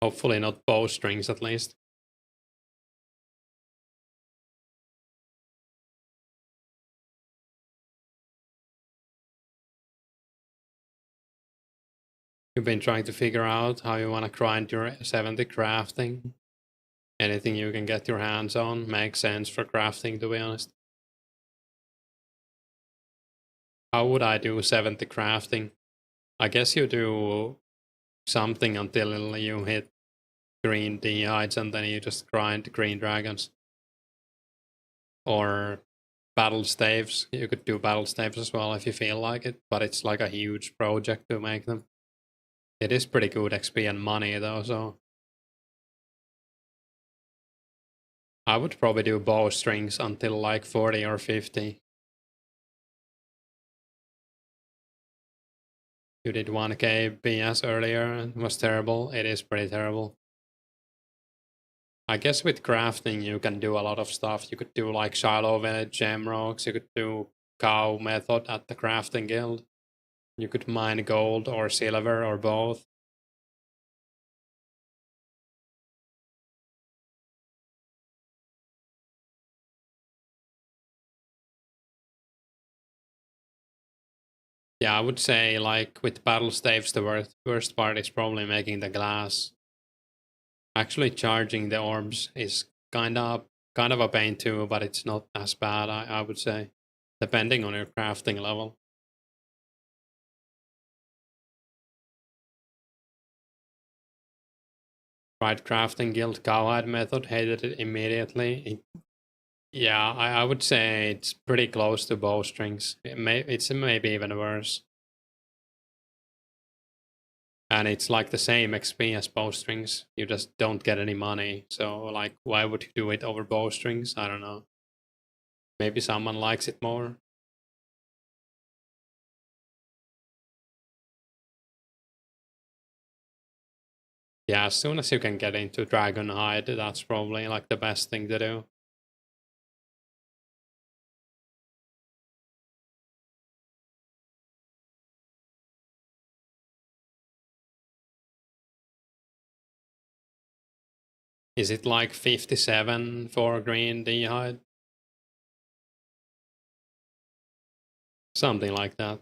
Hopefully not bowstrings at least. You've been trying to figure out how you want to grind your 70 crafting. Anything you can get your hands on makes sense for crafting, to be honest. How would I do 70 crafting? I guess you do something until you hit green D-hides and then you just grind green dragons. Or battle staves. You could do battle staves as well if you feel like it, but it's like a huge project to make them. It is pretty good XP and money though, so I would probably do bowstrings until like 40 or 50. You did 1k BS earlier, it was terrible. It is pretty terrible. I guess with crafting you can do a lot of stuff. You could do like Shiloh Village gem rocks, you could do cow method at the crafting guild. You could mine gold or silver or both. Yeah, I would say like with battle staves the worst part is probably making the glass. Actually charging the orbs is kind of a pain too, but it's not as bad, I would say, depending on your crafting level. Tried crafting guild cowhide method, hated it immediately. Yeah, I would say it's pretty close to bowstrings. It's maybe even worse. And it's like the same XP as bowstrings. You just don't get any money. So like, why would you do it over bowstrings? I don't know. Maybe someone likes it more. Yeah, as soon as you can get into Dragon Hide, that's probably like the best thing to do. Is it like 57 for green D-hide? Something like that.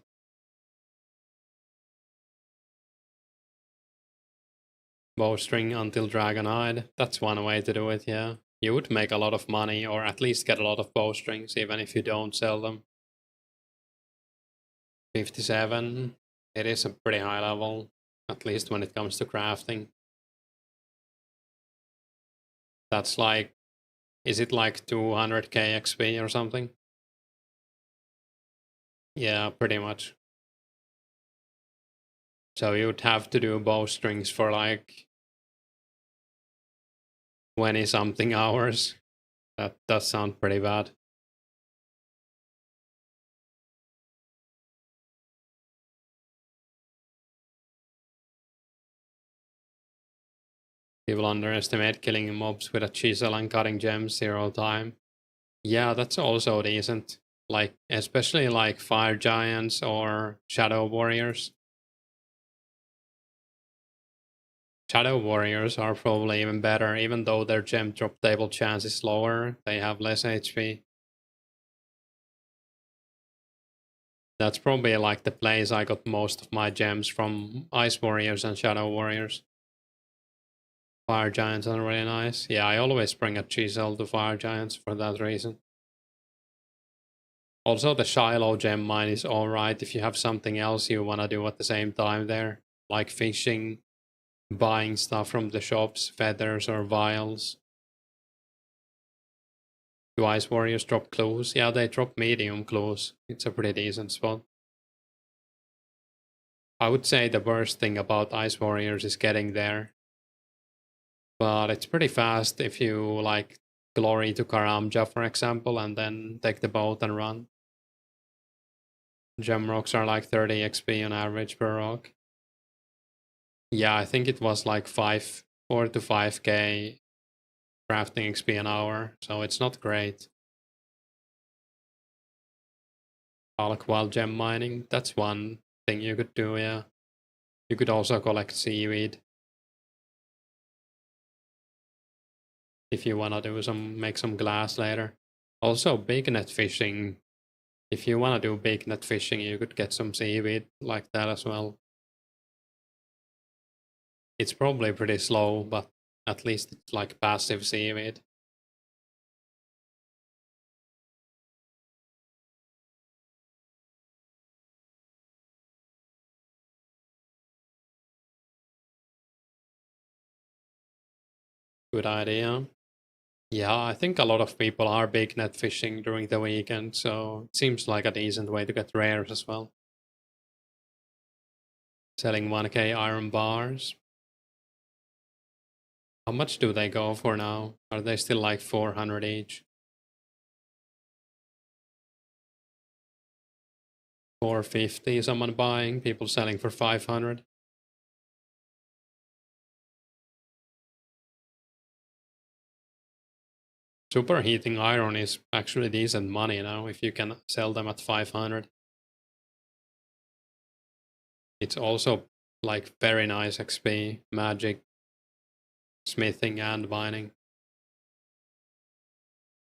Bowstring until Dragon Hide. That's one way to do it, yeah. You would make a lot of money, or at least get a lot of bowstrings, even if you don't sell them. 57. It is a pretty high level, at least when it comes to crafting. That's like, is it like 200k XP or something? Yeah, pretty much. So you'd have to do bowstrings for like 20 something hours. That does sound pretty bad. People underestimate killing mobs with a chisel and cutting gems 0 time. Yeah, that's also decent. Like, especially like fire giants or shadow warriors. Shadow warriors are probably even better, even though their gem drop table chance is lower, they have less HP. That's probably like the place I got most of my gems from, ice warriors and shadow warriors. Fire giants are really nice. Yeah, I always bring a chisel to fire giants for that reason. Also, the Shiloh gem mine is alright if you have something else you wanna do at the same time there, like fishing, buying stuff from the shops, feathers or vials. Do ice warriors drop clues? Yeah, they drop medium clues. It's a pretty decent spot. I would say the worst thing about ice warriors is getting there. But it's pretty fast if you like glory to Karamja, for example, and then take the boat and run. Gem rocks are like 30 XP on average per rock. Yeah, I think it was like 4 to 5k crafting XP an hour, so it's not great. Bulk while gem mining, that's one thing you could do, yeah. You could also collect seaweed. If you wanna make some glass later. Also big net fishing. If you wanna do big net fishing, you could get some seaweed like that as well. It's probably pretty slow, but At least it's like passive seaweed. Good idea. Yeah, I think a lot of people are big net fishing during the weekend, so it seems like a decent way to get rares as well. Selling 1k iron bars. How much do they go for now? Are they still like 400 each? 450, someone buying, people selling for 500. Superheating iron is actually decent money now if you can sell them at 500. It's also like very nice XP, magic, smithing and mining.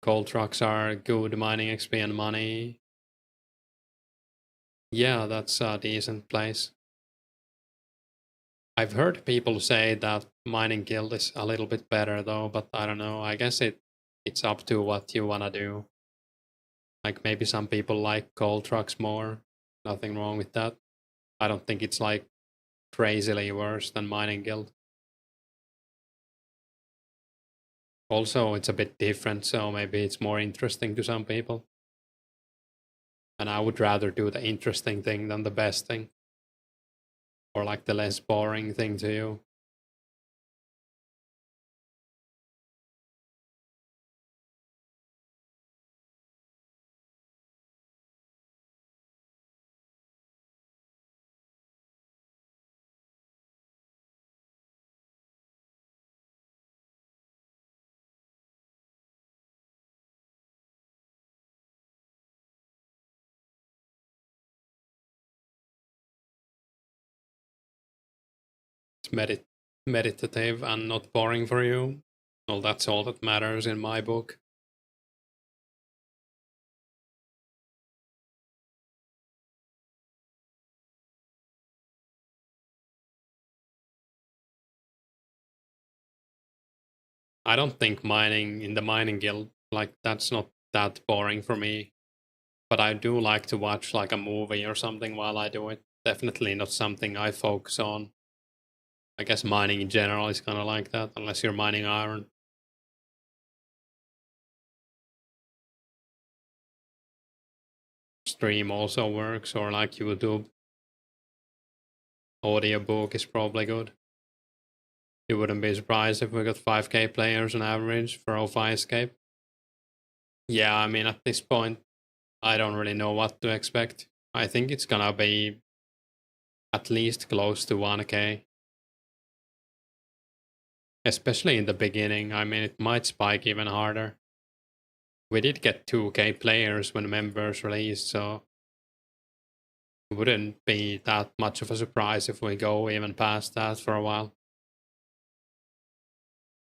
Coal trucks are good mining XP and money. Yeah, that's a decent place. I've heard people say that mining guild is a little bit better though, but I don't know. I guess it's up to what you wanna do. Like maybe some people like coal trucks more. Nothing wrong with that. I don't think it's like crazily worse than mining guild. Also, it's a bit different, so maybe it's more interesting to some people. And I would rather do the interesting thing than the best thing. Or like the less boring thing to you. It's meditative and not boring for you. Well, that's all that matters in my book. I don't think mining in the mining guild, like, that's not that boring for me. But I do like to watch like a movie or something while I do it. Definitely not something I focus on. I guess mining in general is kind of like that, unless you're mining iron. Stream also works, or like YouTube. Audiobook is probably good. You wouldn't be surprised if we got 5k players on average for 2004scape. Yeah, I mean, at this point, I don't really know what to expect. I think it's gonna be at least close to 1k. Especially in the beginning, I mean, it might spike even harder. We did get 2k players when members released, so it wouldn't be that much of a surprise if we go even past that for a while.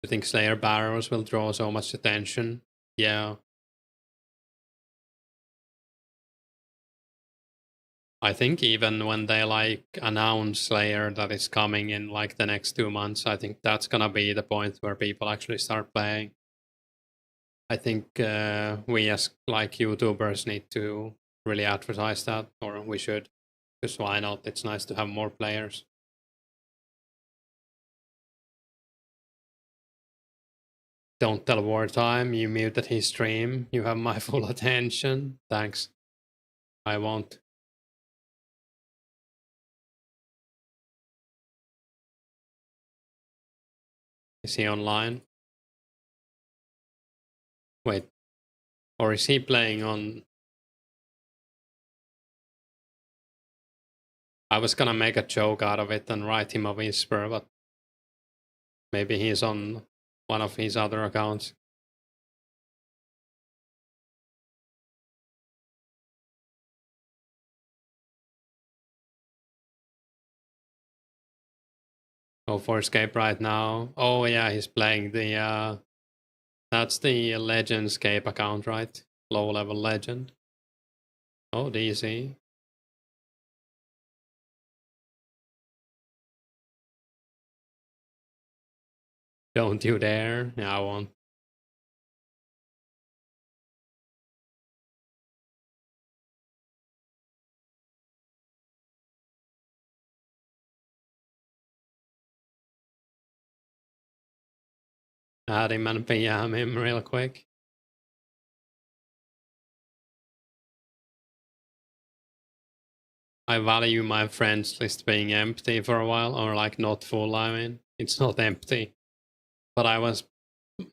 I think Slayer Barrows will draw so much attention. Yeah. I think even when they like announce Slayer that is coming in like the next 2 months, I think that's gonna be the point where people actually start playing. I think we as like YouTubers need to really advertise that, or we should. Because why not? It's nice to have more players. Don't tell Wartime, you muted his stream. You have my full attention. Thanks. I won't. Is he online? Wait. Or is he playing on... I was gonna make a joke out of it and write him a whisper, but maybe he's on one of his other accounts. Go for escape right now. Oh yeah, he's playing the that's the Legendscape account, right? Low level legend. Oh, DC. Don't you dare. Yeah, I won't. Add him and PM him real quick. I value my friends list being empty for a while, or like not full, I mean. It's not empty. But I was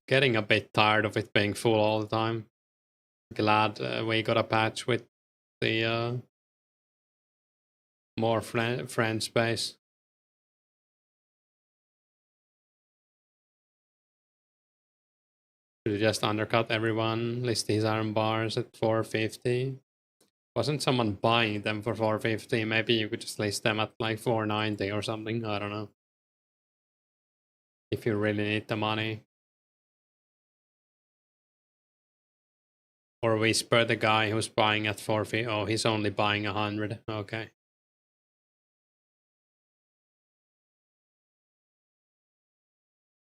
getting a bit tired of it being full all the time. Glad we got a patch with the more friend space. Should just undercut everyone, list these iron bars at 450. Wasn't someone buying them for 450? Maybe you could just list them at like 490 or something. I don't know. If you really need the money. Or whisper the guy who's buying at 450. Oh, he's only buying 100. Okay.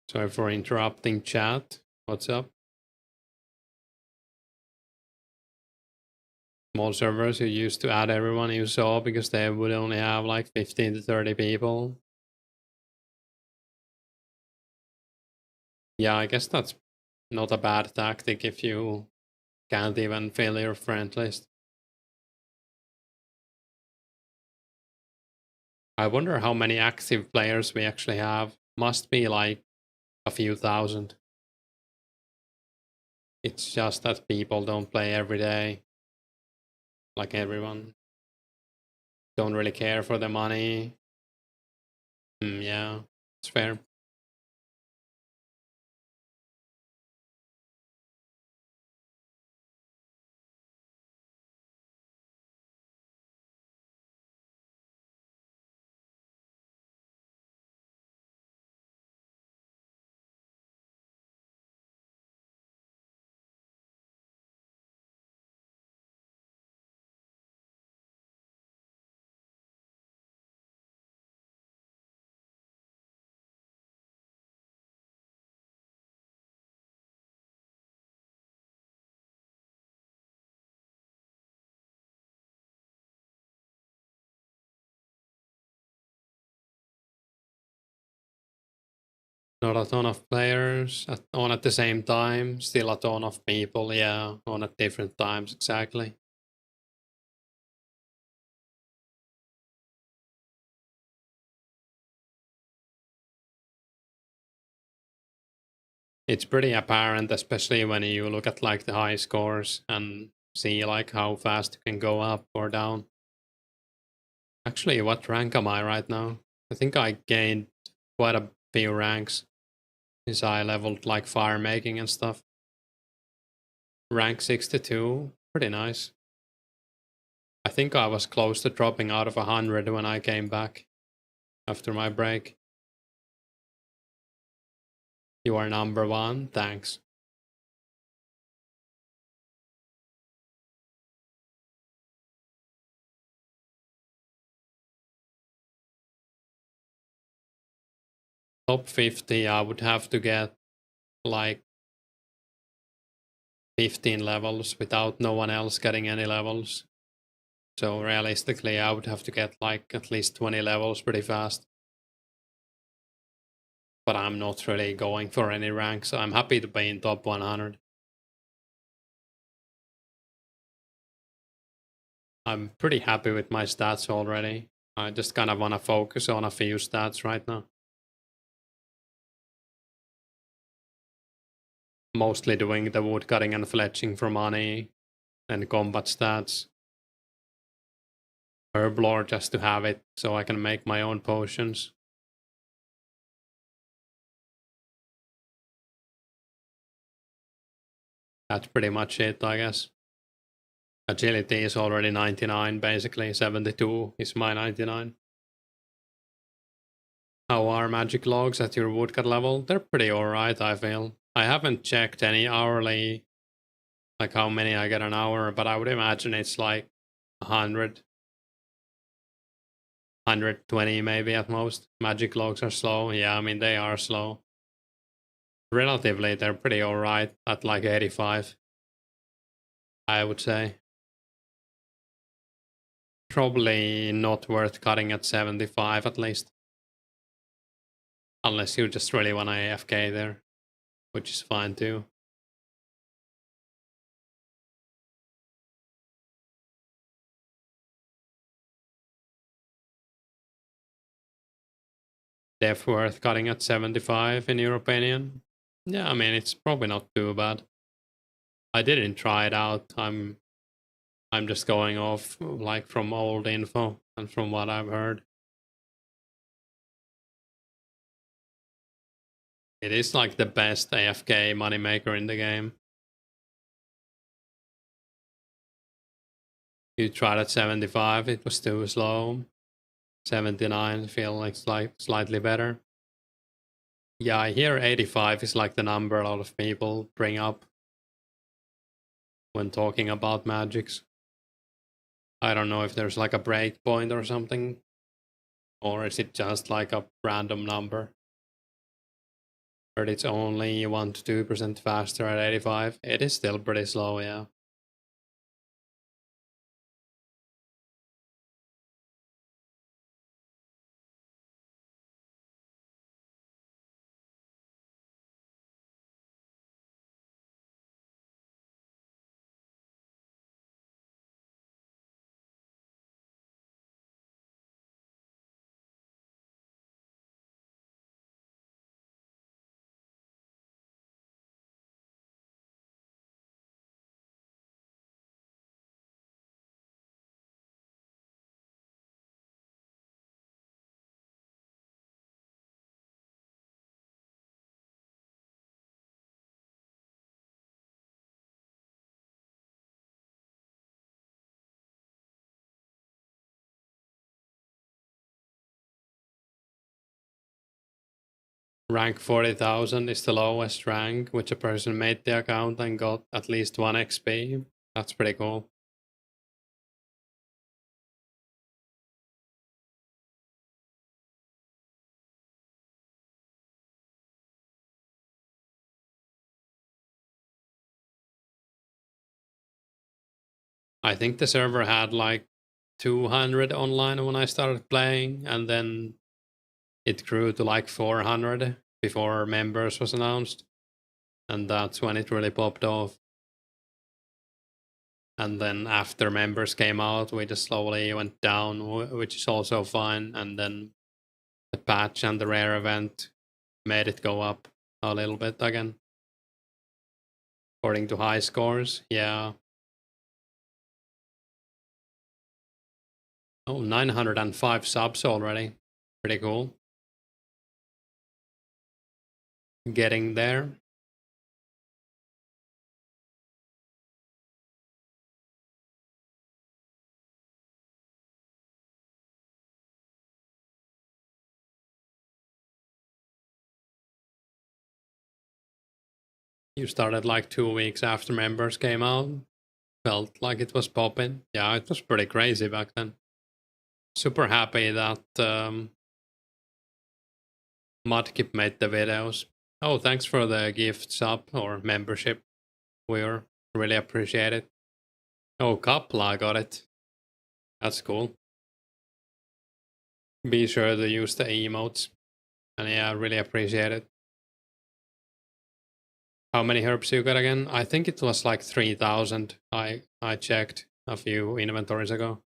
Sorry for interrupting chat. What's up? Small servers who used to add everyone you saw because they would only have like 15 to 30 people. Yeah, I guess that's not a bad tactic if you can't even fill your friend list. I wonder how many active players we actually have. Must be like a few thousand. It's just that people don't play every day. Like everyone. Don't really care for the money. Yeah, it's fair. Not a ton of players on at the same time. Still a ton of people, yeah, on at different times, exactly. It's pretty apparent, especially when you look at like the high scores and see like how fast you can go up or down. Actually, what rank am I right now? I think I gained quite a few ranks since I leveled like fire making and stuff. Rank 62, pretty nice. I think I was close to dropping out of 100 when I came back after my break. You are number one, thanks. Top 50, I would have to get like 15 levels without no one else getting any levels. So realistically, I would have to get like at least 20 levels pretty fast. But I'm not really going for any rank, so I'm happy to be in top 100. I'm pretty happy with my stats already. I just kind of want to focus on a few stats right now. Mostly doing the woodcutting and fletching for money and combat stats. Herblore just to have it so I can make my own potions. That's pretty much it, I guess. Agility is already 99, basically. 72 is my 99. How are magic logs at your woodcut level? They're pretty alright, I feel. I haven't checked any hourly, like how many I get an hour, but I would imagine it's like 100, 120 maybe at most. Magic logs are slow. Yeah, I mean, they are slow. Relatively, they're pretty alright at like 85, I would say. Probably not worth cutting at 75 at least. Unless you just really want to AFK there, which is fine too. Def worth cutting at 75 in your opinion? Yeah, I mean, it's probably not too bad. I didn't try it out. I'm just going off like from old info and from what I've heard. It is like the best AFK moneymaker in the game. You tried at 75, it was too slow. 79 feel like slightly better. Yeah, I hear 85 is like the number a lot of people bring up when talking about magics. I don't know if there's like a breakpoint or something, or is it just like a random number? But it's only 1 to 2% faster at 85. It is still pretty slow, yeah. Rank 40,000 is the lowest rank which a person made the account and got at least 1 XP. That's pretty cool. I think the server had like 200 online when I started playing, and then it grew to like 400 before members was announced. And that's when it really popped off. And then after members came out, we just slowly went down, which is also fine. And then the patch and the rare event made it go up a little bit again. According to high scores, yeah. Oh, 905 subs already. Pretty cool. Getting there. You started like 2 weeks after members came out. Felt like it was popping. Yeah, it was pretty crazy back then. Super happy that Mudkip made the videos. Oh, thanks for the gift sub or membership. We really appreciate it. Oh, Kapla got it. That's cool. Be sure to use the emotes. And yeah, I really appreciate it. How many herbs you got again? I think it was like 3,000. I checked a few inventories ago.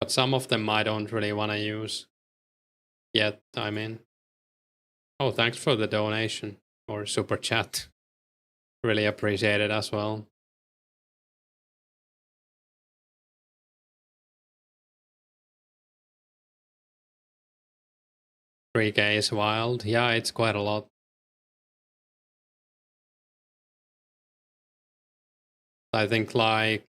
But some of them I don't really want to use yet, I mean. Oh, thanks for the donation or super chat. Really appreciate it as well. 3K is wild. Yeah, it's quite a lot. I think like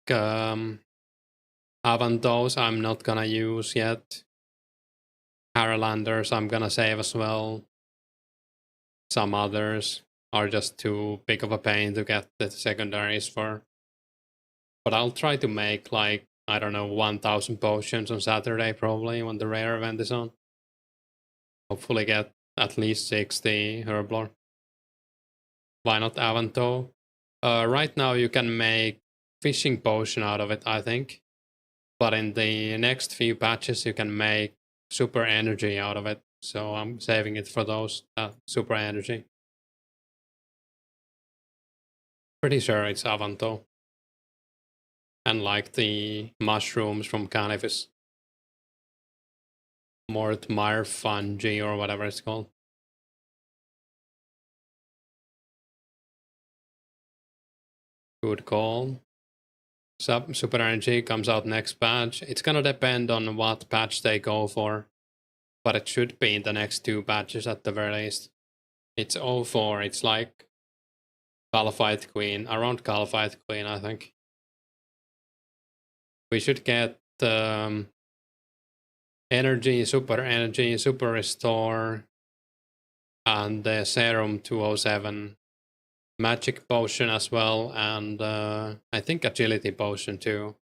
Avantos I'm not gonna use yet. Paralanders I'm gonna save as well. Some others are just too big of a pain to get the secondaries for. But I'll try to make like, I don't know, 1,000 potions on Saturday probably when the rare event is on. Hopefully get at least 60 Herblore. Why not Avanto? Right now you can make fishing potion out of it, I think. But in the next few patches you can make super energy out of it. So I'm saving it for those super energy. Pretty sure it's Avanto. And like the mushrooms from Canifis. Mort Fungi or whatever it's called. Good call. Super Energy comes out next patch. It's gonna depend on what patch they go for. But it should be in the next 2 patches at the very least. It's 04, it's like Caliphite Queen, around Caliphite Queen, I think. We should get energy, super restore, and the serum 207, magic potion as well, and I think agility potion too.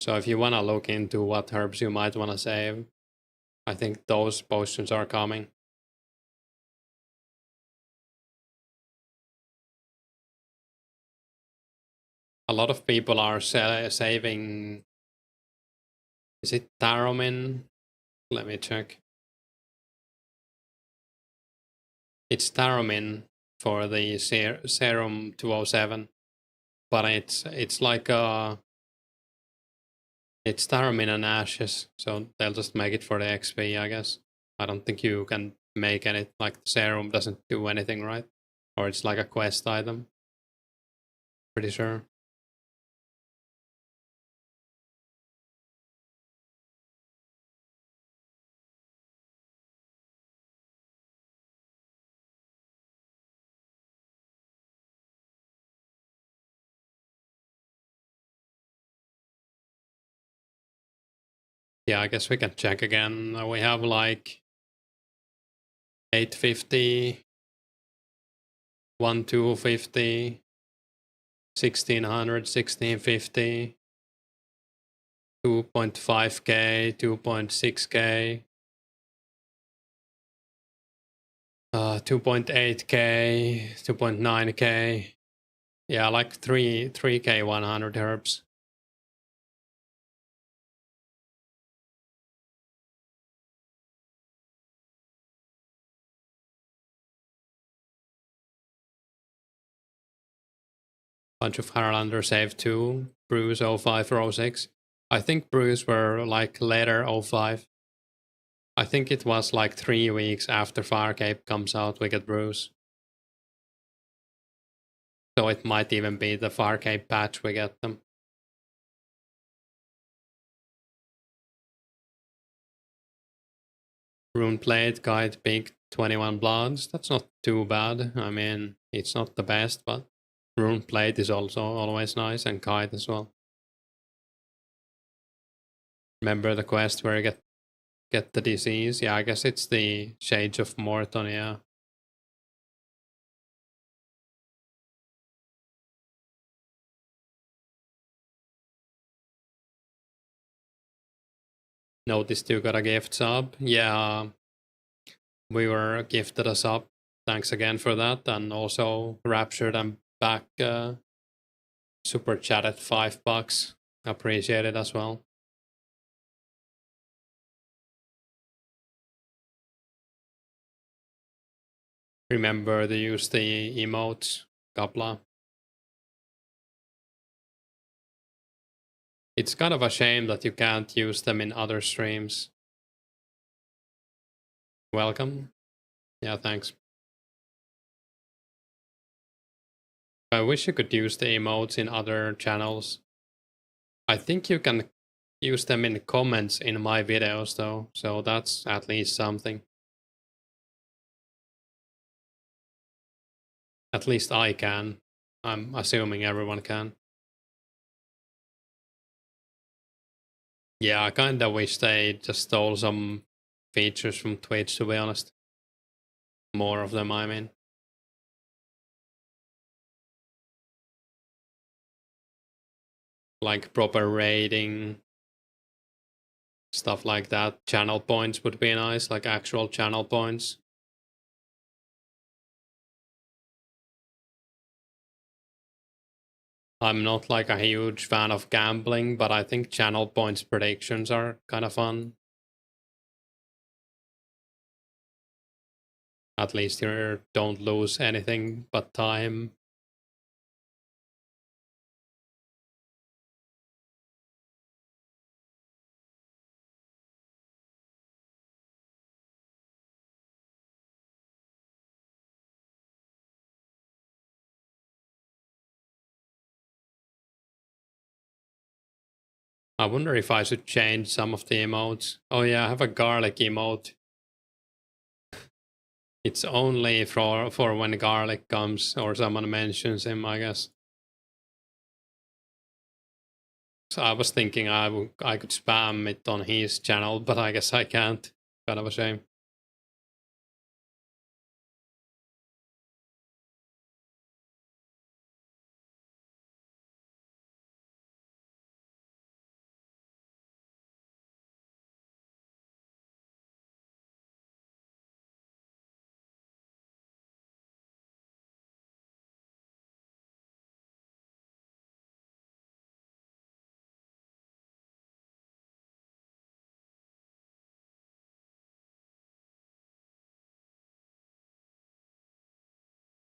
So if you want to look into what herbs you might want to save, I think those potions are coming. A lot of people are saving. Is it Taromin? Let me check. It's Taromin for the serum 207, but it's like it's Taromin and ashes, so they'll just make it for the XP, I guess. I don't think you can make any, like the serum doesn't do anything, right? Or it's like a quest item. Pretty sure. Yeah, I guess we can check again. We have like 850, 1250, 1600, 1650, 2.5k, 2.6k, 2.8k, 2.9k. Yeah, like 3k 100 herbs. Bunch of Harlander save too. Brews 05 or 06. I think brews were like later 05. I think it was like 3 weeks after Firecape comes out we get brews. So it might even be the Firecape patch we get them. Runeplate guide big 21 bloods. That's not too bad. I mean, it's not the best, but Runeplate is also always nice, and kite as well. Remember the quest where you get the disease? Yeah, I guess it's the Shades of Morton, yeah. Noticed you got a gift sub. Yeah, we were gifted a sub. Thanks again for that. And also Raptured and back super chat at $5. Appreciate it as well. Remember to use the emotes, Kapla. It's kind of a shame that you can't use them in other streams. Welcome. Yeah, thanks. I wish you could use the emotes in other channels. I think you can use them in comments in my videos though, so that's at least something. At least I can. I'm assuming everyone can. Yeah, I kinda wish they just stole some features from Twitch, to be honest. More of them, I mean. Like proper rating, stuff like that. Channel points would be nice, like actual channel points. I'm not like a huge fan of gambling, but I think channel points predictions are kind of fun. At least you don't lose anything but time. I wonder if I should change some of the emotes. Oh yeah, I have a garlic emote. It's only for when garlic comes or someone mentions him, I guess. So I was thinking I could spam it on his channel, but I guess I can't. Kind of a shame.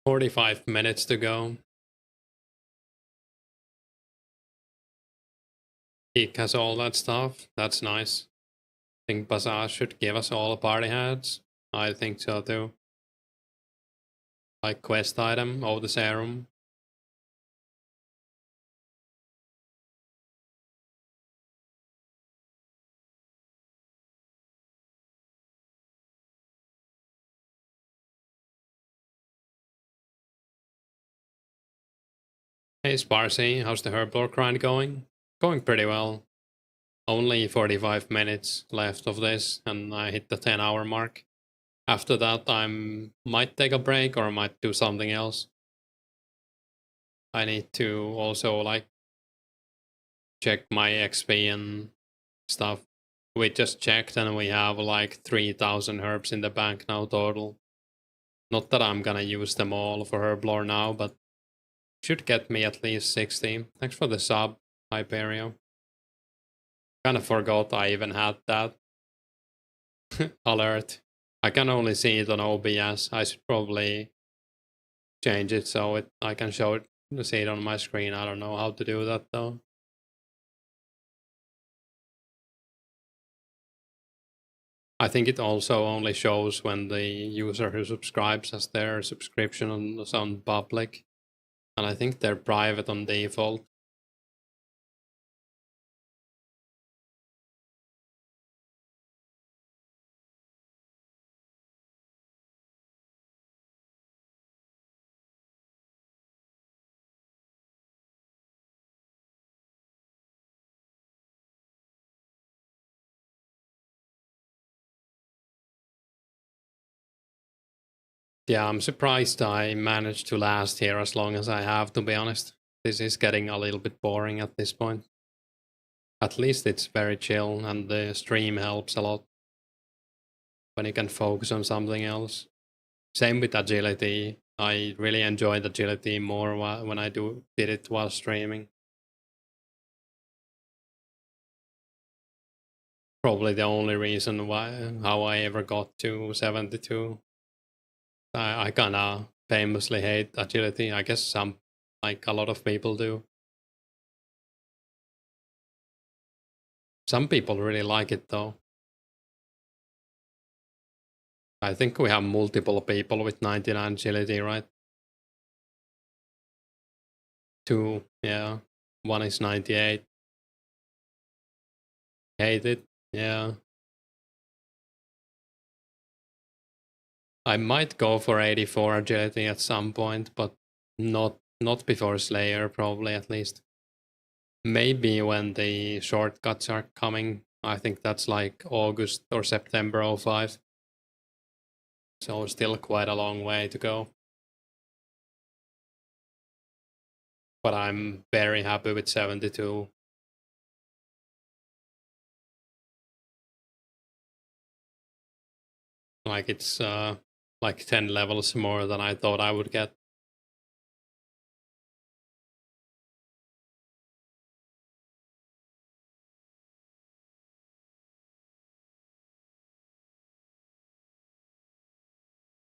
"45 minutes to go." Geek has all that stuff. That's nice. I think Bazaar should give us all party hats. I think so too. Like quest item of the serum. Hey Sparsy, how's the herblore grind going? Going pretty well. Only 45 minutes left of this, and I hit the 10-hour mark. After that, I might take a break or might do something else. I need to also like check my XP and stuff. We just checked and we have like 3,000 herbs in the bank now total. Not that I'm gonna use them all for herblore now, but should get me at least 60. Thanks for the sub, Hyperio. Kinda forgot I even had that alert. I can only see it on OBS. I should probably change it so I can see it on my screen. I don't know how to do that though. I think it also only shows when the user who subscribes has their subscription on public. And I think they're private on default. Yeah, I'm surprised I managed to last here as long as I have, to be honest. This is getting a little bit boring at this point. At least it's very chill, and the stream helps a lot when you can focus on something else. Same with agility. I really enjoyed agility more when I did it while streaming. Probably the only reason why how I ever got to 72. I kinda famously hate agility. I guess like a lot of people do. Some people really like it though. I think we have multiple people with 99 agility, right? Two, yeah. One is 98. Hate it, yeah. I might go for 84 agility at some point, but not before Slayer, probably at least. Maybe when the shortcuts are coming. I think that's like August or September 05. So still quite a long way to go. But I'm very happy with 72. Like it's like 10 levels more than I thought I would get.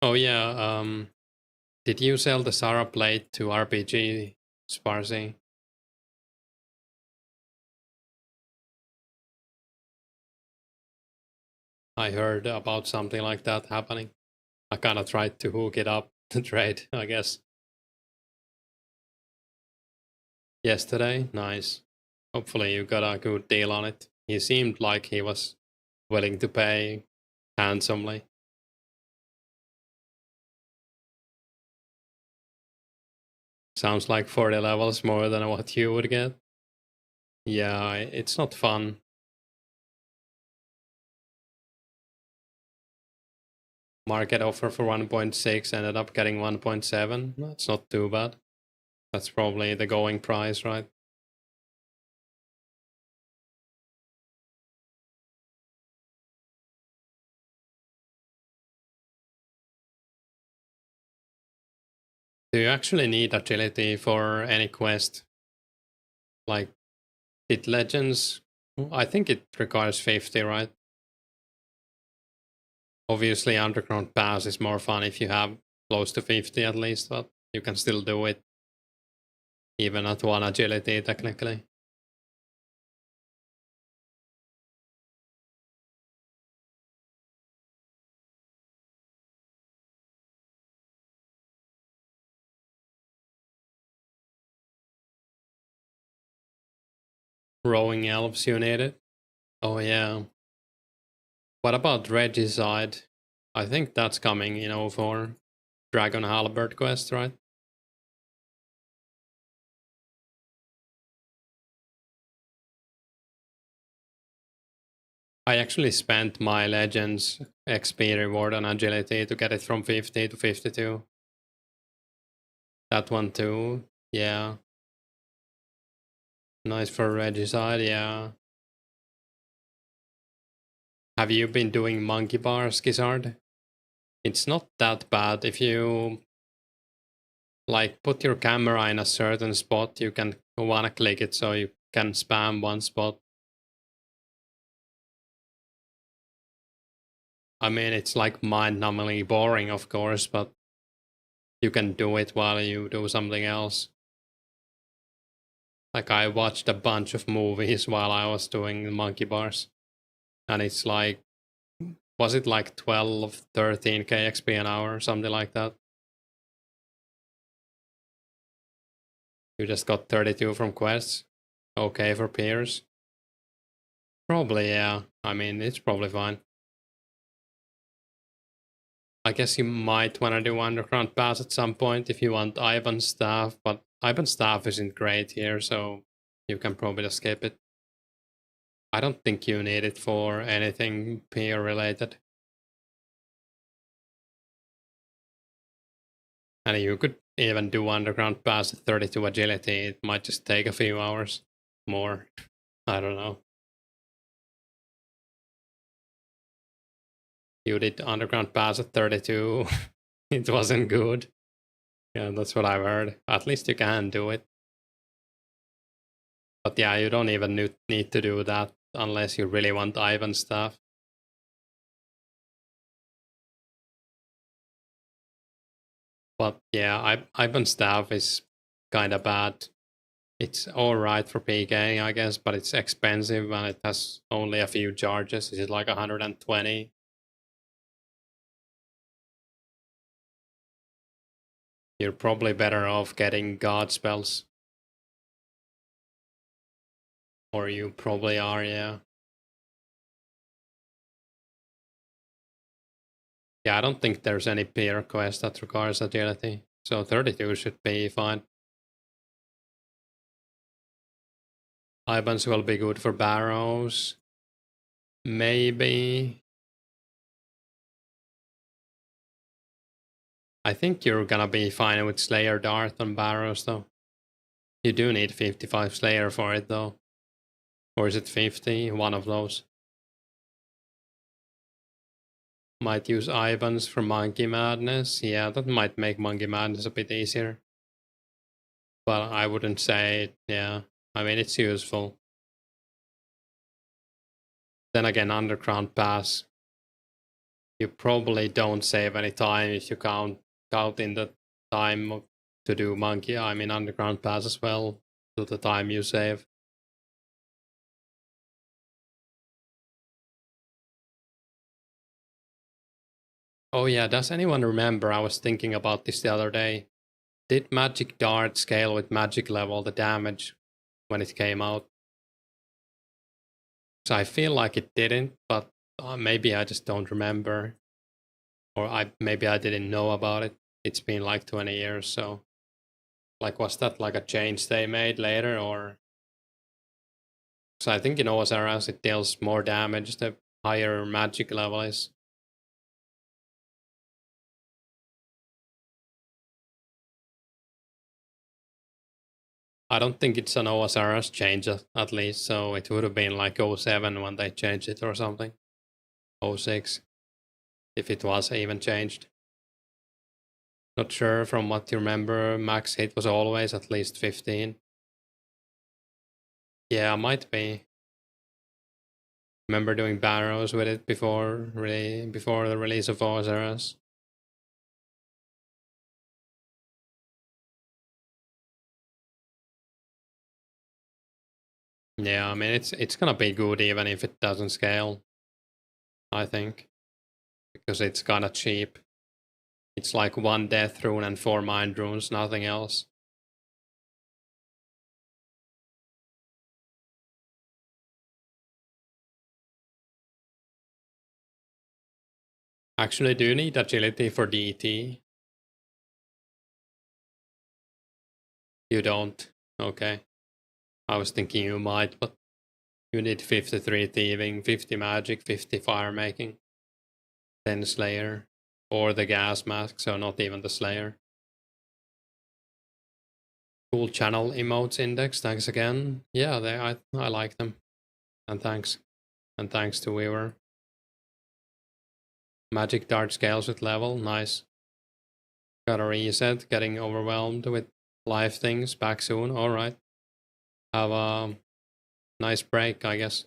Oh yeah, did you sell the Sarah plate to RPG Sparsy? I heard about something like that happening. I kind of tried to hook it up to trade, I guess. Yesterday, nice. Hopefully you got a good deal on it. He seemed like he was willing to pay handsomely. Sounds like 40 levels more than what you would get. Yeah, it's not fun. Market offer for 1.6 ended up getting 1.7. That's not too bad. That's probably the going price, right? Do you actually need agility for any quest? Like, did Legends? I think it requires 50, right? Obviously, Underground Pass is more fun if you have close to 50 at least, but you can still do it even at 1 agility, technically. Rowing Elves, you need it. Oh, yeah. What about Regicide? I think that's coming, for Dragon Halberd quest, right? I actually spent my Legends XP reward on agility to get it from 50 to 52. That one too, yeah. Nice for Regicide, yeah. Have you been doing monkey bars, Gizzard? It's not that bad if you like put your camera in a certain spot, you can wanna click it so you can spam one spot. I mean, it's like mind-numbingly boring, of course, but you can do it while you do something else. Like, I watched a bunch of movies while I was doing the monkey bars. And it's like, was it like 12, 13k XP an hour or something like that? You just got 32 from quests. Okay for peers. Probably, yeah. I mean, it's probably fine. I guess you might want to do Underground Pass at some point if you want Ivan's staff, but Ivan's staff isn't great here, so you can probably just skip it. I don't think you need it for anything peer related. And you could even do Underground Pass at 32 agility. It might just take a few hours more. I don't know. You did Underground Pass at 32. It wasn't good. Yeah, that's what I've heard. At least you can do it. But yeah, you don't even need to do that unless you really want Ivan stuff. But yeah, Ivan staff is kind of bad. It's alright for PK, I guess, but it's expensive and it has only a few charges. Is it like 120? You're probably better off getting god spells. Or you probably are, yeah. Yeah, I don't think there's any peer quest that requires agility. So 32 should be fine. Ibans will be good for barrows. Maybe. I think you're gonna be fine with Slayer Dart on barrows though. You do need 55 Slayer for it though. Or is it 50? One of those. Might use Ibans for Monkey Madness. Yeah, that might make Monkey Madness a bit easier. But I wouldn't say, yeah. I mean, it's useful. Then again, Underground Pass. You probably don't save any time if you count in the time to do monkey. I mean underground pass as well to the time you save. Oh yeah, does anyone remember? I was thinking about this the other day. Did Magic Dart scale with Magic level the damage when it came out? So I feel like it didn't, but maybe I just don't remember, or maybe I didn't know about it. It's been like 20 years, so like was that like a change they made later, or? So I think in OSRS it deals more damage the higher Magic level is. I don't think it's an OSRS change at least, so it would have been like 07 when they changed it or something. 06, if it was even changed. Not sure from what you remember, max hit was always at least 15. Yeah, might be. Remember doing barrows with it before the release of OSRS. Yeah, I mean it's gonna be good even if it doesn't scale, I think. Because it's kinda cheap. It's like 1 death rune and 4 mind runes, nothing else. Actually, do you need agility for DT? You don't. Okay. I was thinking you might, but you need 53 thieving, 50 magic, 50 fire making, 10 slayer, or the gas mask, so not even the slayer. Cool channel emotes index, thanks again. Yeah, I like them. And thanks. And thanks to Weaver. Magic dart scales with level, nice. Got a reset, getting overwhelmed with life things, back soon, alright. Have a nice break, I guess.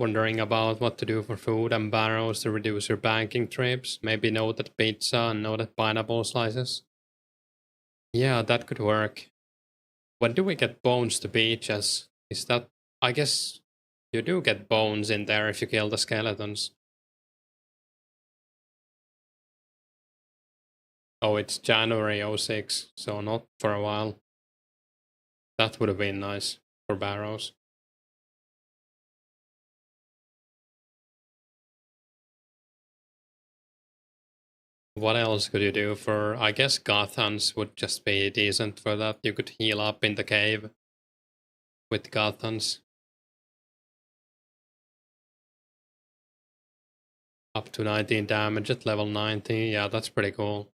Wondering about what to do for food and barrows to reduce your banking trips. Maybe noted pizza and noted pineapple slices. Yeah, that could work. When do we get bones to beaches? Is that... I guess you do get bones in there if you kill the skeletons. Oh, it's January 06, so not for a while. That would have been nice for barrows. What else could you do for... I guess Gothans would just be decent for that. You could heal up in the cave with Gothans. Up to 19 damage at level 90. Yeah, that's pretty cool.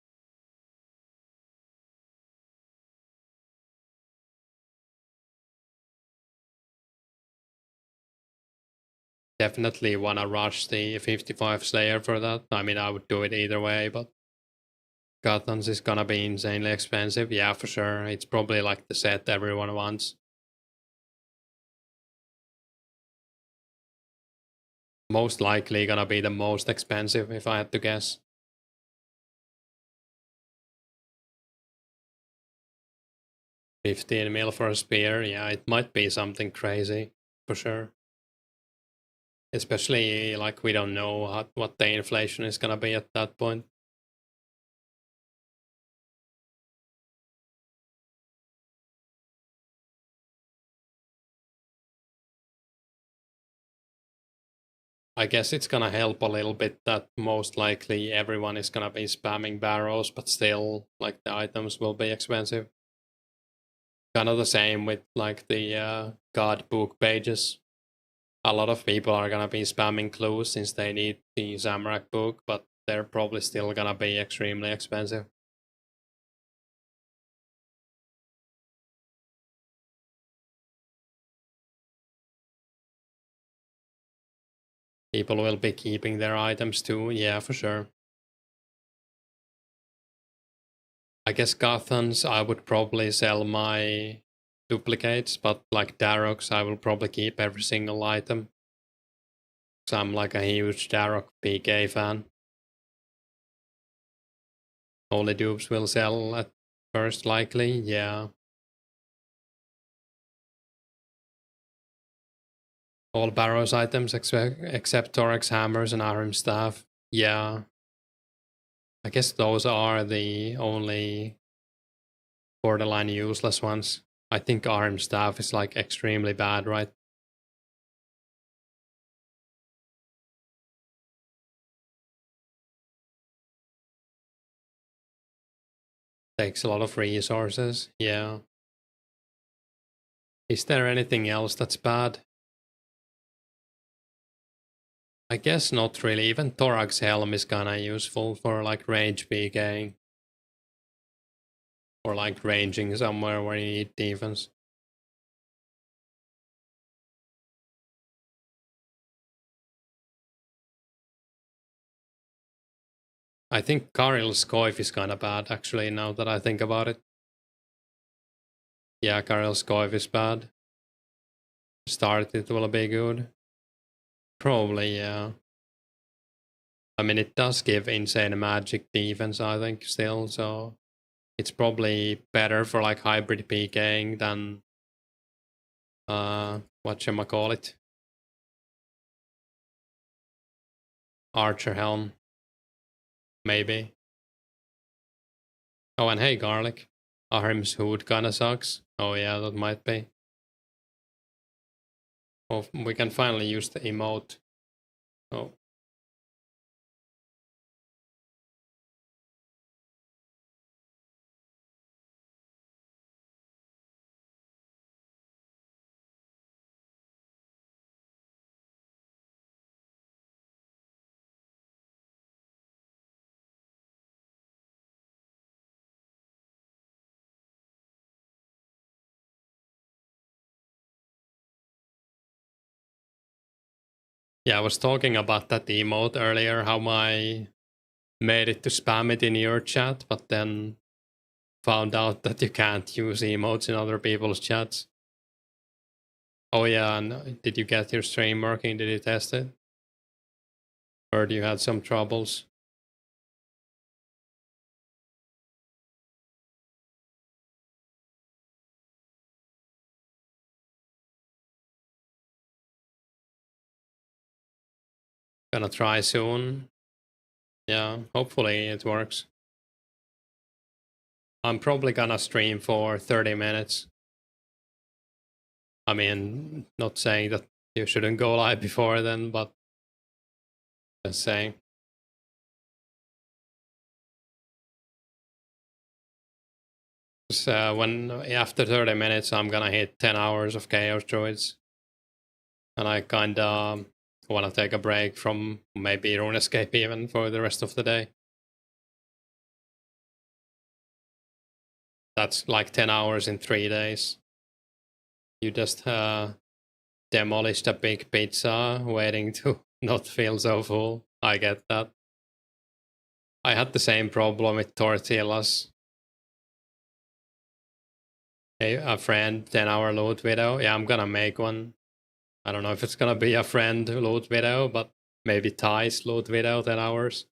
Definitely wanna rush the 55 Slayer for that. I mean, I would do it either way, but Gothans is gonna be insanely expensive. Yeah, for sure. It's probably like the set everyone wants. Most likely gonna be the most expensive if I had to guess. 15 mil for a spear. Yeah, it might be something crazy for sure. Especially like we don't know what the inflation is gonna be at that point. I guess it's gonna help a little bit that most likely everyone is gonna be spamming barrows, but still, like the items will be expensive. Kind of the same with like the god book pages. A lot of people are gonna be spamming clues since they need the Zamorak book, but they're probably still gonna be extremely expensive. People will be keeping their items too, yeah, for sure. I guess Gothans, I would probably sell my duplicates, but like Daroks, I will probably keep every single item. So I'm like a huge Darok PK fan. Only dupes will sell at first, likely, yeah. All Barrows items except Thorax hammers and Arim staff, yeah. I guess those are the only borderline useless ones. I think Arim staff is like extremely bad, right? Takes a lot of resources, yeah. Is there anything else that's bad? I guess not really. Even Thorax Helm is kinda useful for like range PKing. Or like ranging somewhere where you need defense. I think Karil's Coif is kinda bad actually now that I think about it. Yeah, Karil's Coif is bad. Start it will be good. Probably, yeah. I mean, it does give insane magic defense, I think, still, so it's probably better for like hybrid PKing than whatchamacallit? Archer Helm. Maybe. Oh, and hey, Garlic. Ahrim's Hood kinda sucks. Oh yeah, that might be. Oh, we can finally use the emote. Oh. Yeah, I was talking about that emote earlier, how I made it to spam it in your chat, but then found out that you can't use emotes in other people's chats. Oh yeah, and did you get your stream working? Did you test it? Or you had some troubles? Gonna try soon. Yeah, hopefully it works. I'm probably gonna stream for 30 minutes. I mean, not saying that you shouldn't go live before then, but just saying. So when after 30 minutes, I'm gonna hit 10 hours of Chaos Druids. And I kinda wanna take a break from maybe Runescape even for the rest of the day. That's like 10 hours in 3 days. You just demolished a big pizza waiting to not feel so full. I get that. I had the same problem with tortillas. Hey, a friend 10-hour loot video. Yeah, I'm gonna make one. I don't know if it's gonna be a friend loot video, but maybe Ty's loot video 10 hours.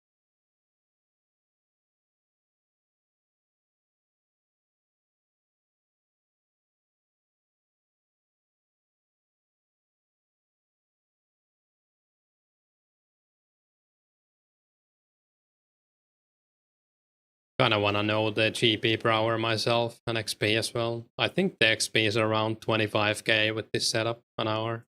Kinda wanna know the GP per hour myself and XP as well. I think the XP is around 25k with this setup an hour.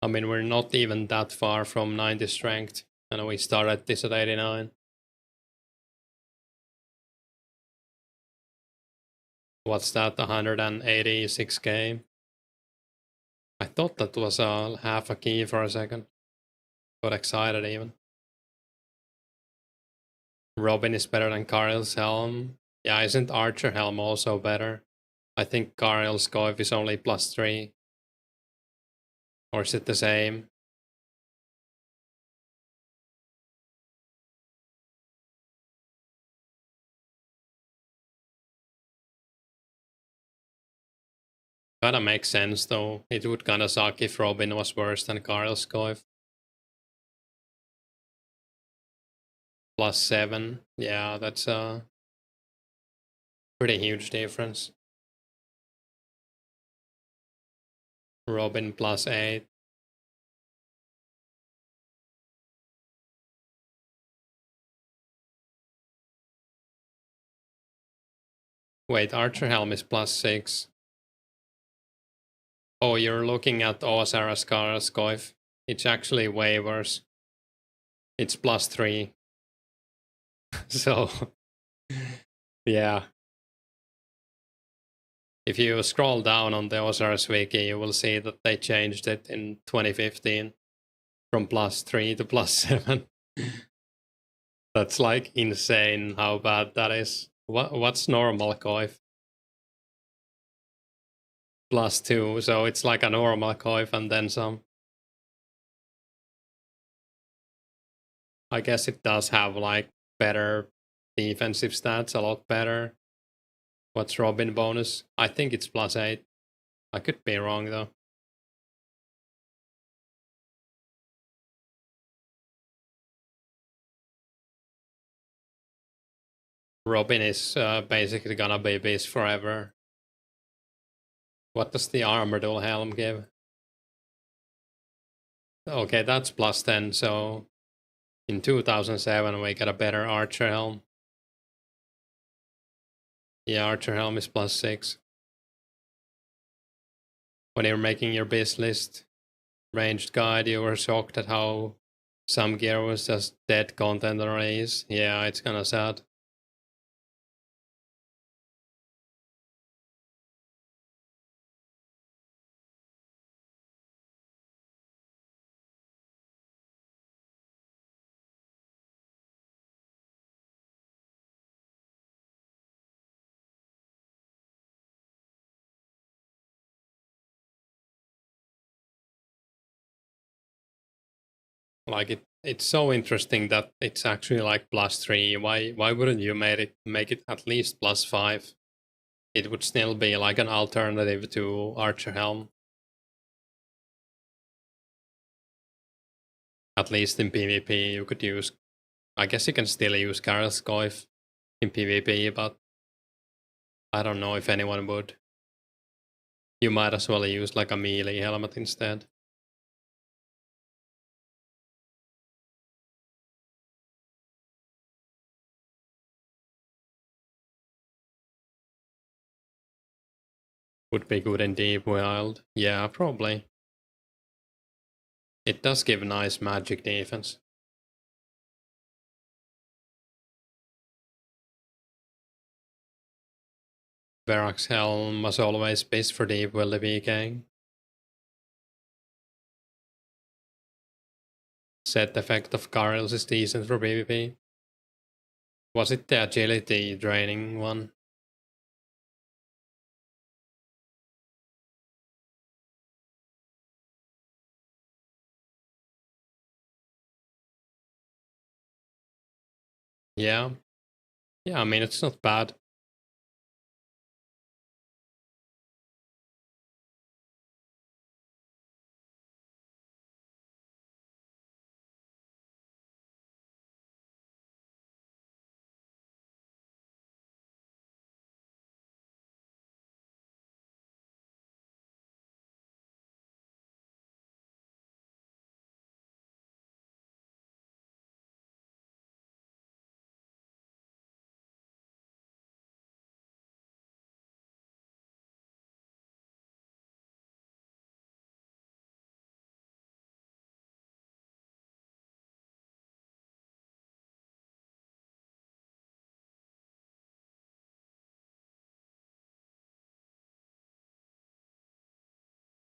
I mean, we're not even that far from 90 strength, and we started this at 89. What's that, 186k? I thought that was half a key for a second. Got excited even. Robin is better than Karil's Helm. Yeah, isn't Archer Helm also better? I think Karil's Goif is only +3. Or is it the same? Kinda makes sense though. It would kinda suck if Robin was worse than Karel's Coif. +7. Yeah, that's a pretty huge difference. Robin +8. Wait, Archer Helm is +6. Oh, you're looking at Osara's Karel's Coif. It's actually way worse. It's +3. So, yeah. If you scroll down on the Osiris wiki, you will see that they changed it in 2015 from +3 to +7. That's like insane how bad that is. What's normal Coif? +2, so it's like a normal Coif and then some. I guess it does have like better defensive stats, a lot better. What's Robin bonus? I think it's +8. I could be wrong though. Robin is basically gonna be beast forever. What does the Armadillo Helm give? Okay, that's +10, so in 2007 we got a better Archer Helm. Yeah, Archer Helm is +6. When you're making your biz list ranged guide, you were shocked at how some gear was just dead content arrays. Yeah, it's kinda sad. Like it's so interesting that it's actually like +3. Why wouldn't you make it at least +5? It would still be like an alternative to Archer Helm. At least in PvP you could use, I guess you can still use Karel's Coif in PvP, but I don't know if anyone would. You might as well use like a melee helmet instead. Would be good in Deep Wild. Yeah, probably. It does give nice magic defense. Verak's Helm was always best for Deep Wild PKing. Set effect of Karel's is decent for PvP. Was it the agility draining one? Yeah. Yeah, I mean, it's not bad.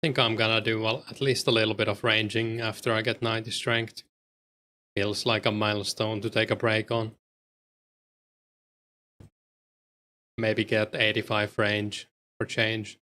I think I'm gonna do at least a little bit of ranging after I get 90 strength. Feels like a milestone to take a break on. Maybe get 85 range for change.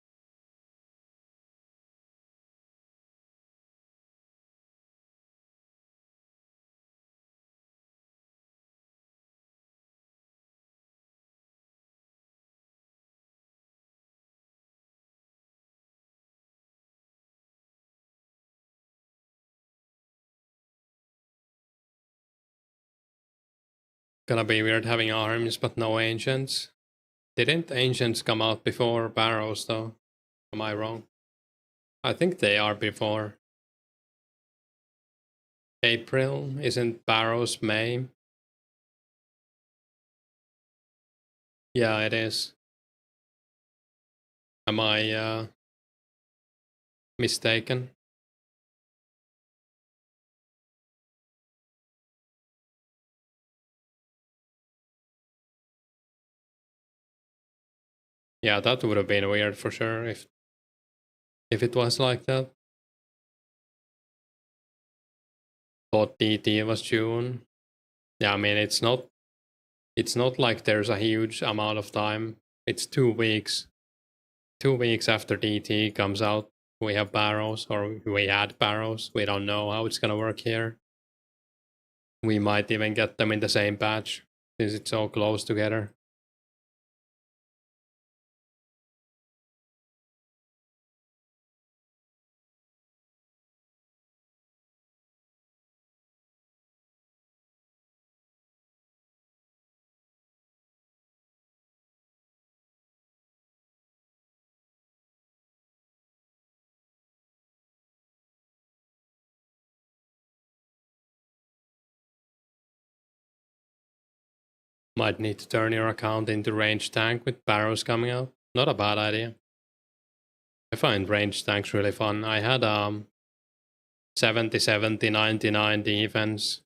Gonna be weird having arms but no ancients. Didn't ancients come out before barrows though? Am I wrong? I think they are before. April, isn't barrows May? Yeah, it is. Am I mistaken? Yeah, that would have been weird for sure if it was like that. Thought DT was June. Yeah, I mean it's not like there's a huge amount of time. It's 2 weeks. 2 weeks after DT comes out, we have barrows, or we had barrows. We don't know how it's gonna work here. We might even get them in the same batch since it's so close together. Might need to turn your account into range tank with barrows coming out. Not a bad idea. I find range tanks really fun. I had 70, 70, 99 defense,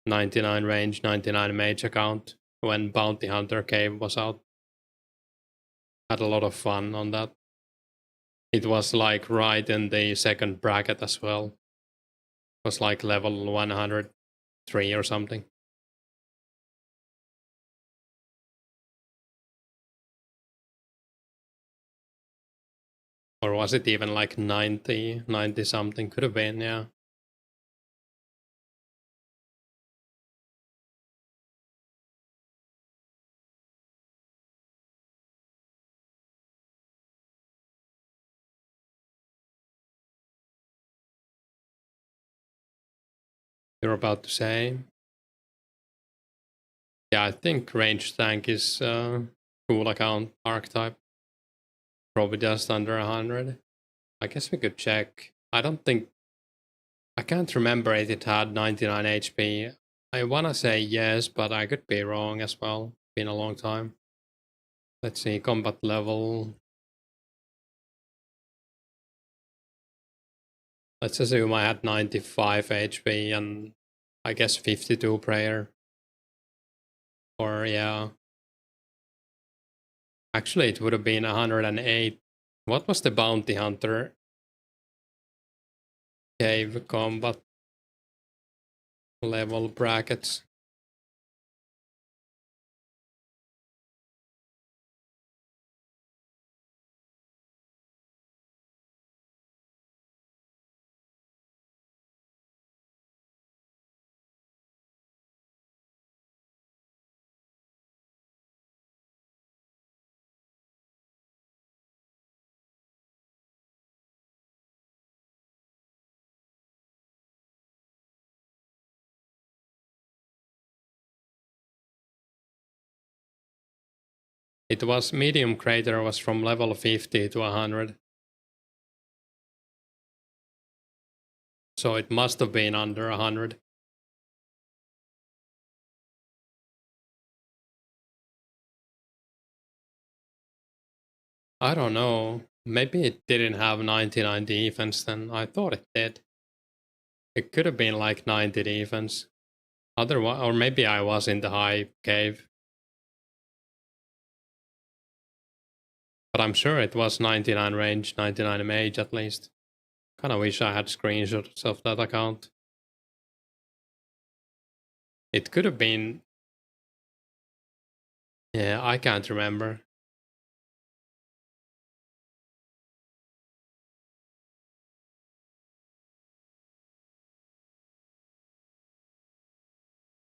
99 range, 99 mage account when Bounty Hunter Cave was out. Had a lot of fun on that. It was like right in the second bracket as well. It was like level 103 or something. Or was it even like 90, 90 something? Could have been, yeah. You're about to say? Yeah, I think range tank is cool account archetype. Probably just under 100. I guess we could check. I don't think... I can't remember if it had 99 HP. I wanna say yes, but I could be wrong as well. Been a long time. Let's see, combat level. Let's assume I had 95 HP and I guess 52 prayer. Or yeah. Actually, it would have been 108. What was the bounty hunter? Cave combat level brackets. It was medium crater was from level 50 to 100. So it must have been under 100. I don't know. Maybe it didn't have 99 defense then. I thought it did. It could have been like 90 defense. Otherwise, or maybe I was in the high cave. But I'm sure it was 99 range, 99 mage at least. Kinda wish I had screenshots of that account. It could have been... Yeah, I can't remember.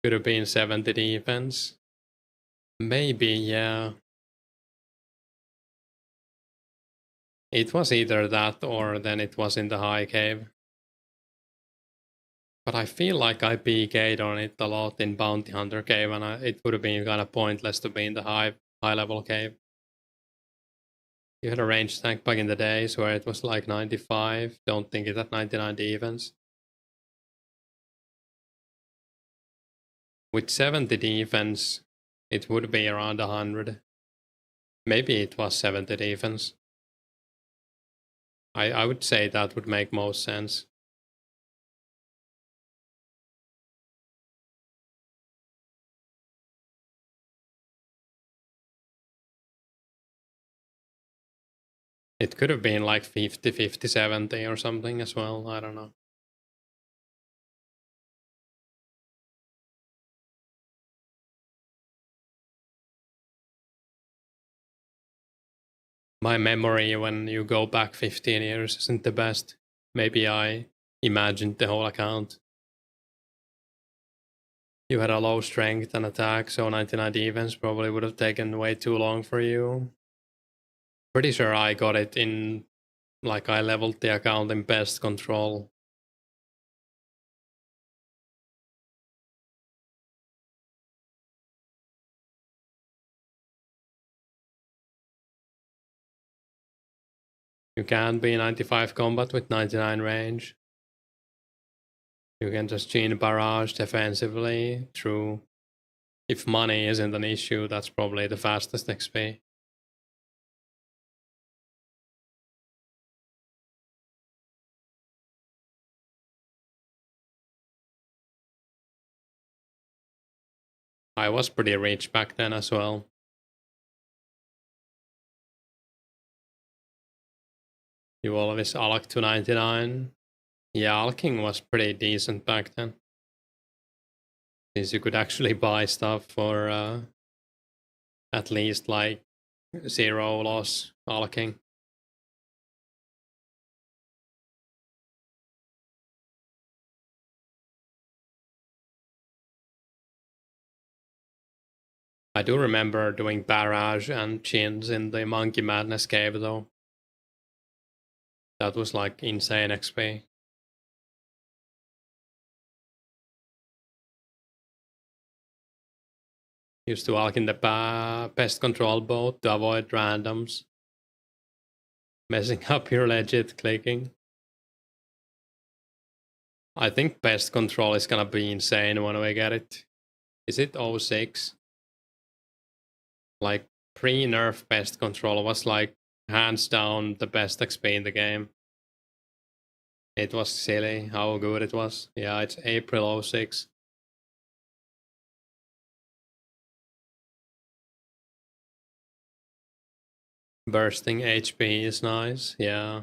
Could have been 70 defense. Maybe, yeah. It was either that or then it was in the high cave. But I feel like I PK'd on it a lot in Bounty Hunter Cave, and it would have been kind of pointless to be in the high level cave. You had a range tank back in the days where it was like 95. Don't think it had 99 defense. With 70 defense, it would be around 100. Maybe it was 70 defense. I would say that would make most sense. It could have been like 50, 50, 70 or something as well. I don't know. My memory when you go back 15 years isn't the best. Maybe I imagined the whole account. You had a low strength and attack, so 99 defense probably would have taken way too long for you. Pretty sure I got it in, like I leveled the account in pest control. You can't be 95 combat with 99 range. You can just chain barrage defensively through. If money isn't an issue, that's probably the fastest XP. I was pretty rich back then as well. You always alk to 99. Yeah, alking was pretty decent back then. Since you could actually buy stuff for at least like 0 loss alking. I do remember doing barrage and chins in the Monkey Madness cave though. That was like insane XP. Used to walk in the pest control boat to avoid randoms. Messing up your legit clicking. I think pest control is gonna be insane when we get it. Is it 06? Like pre-nerf pest control was like hands down the best XP in the game. It was silly how good it was. Yeah, it's April 06. Bursting HP is nice, yeah.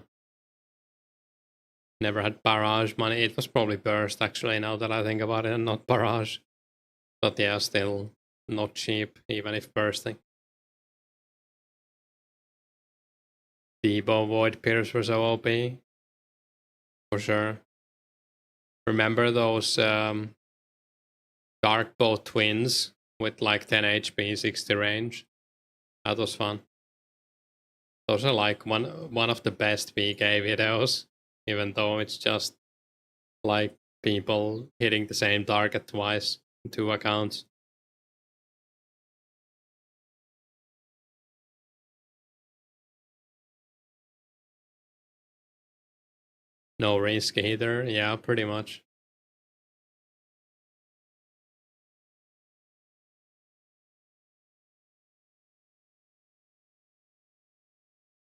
Never had barrage money. It was probably burst actually now that I think about it, and not barrage. But yeah, still not cheap, even if bursting. Debo Void Pierce were so OP. For sure. Remember those Dark Bow twins with like 10 HP, 60 range? That was fun. Those are like one of the best PK videos, even though it's just like people hitting the same target twice in 2 accounts. No risk either, yeah, pretty much.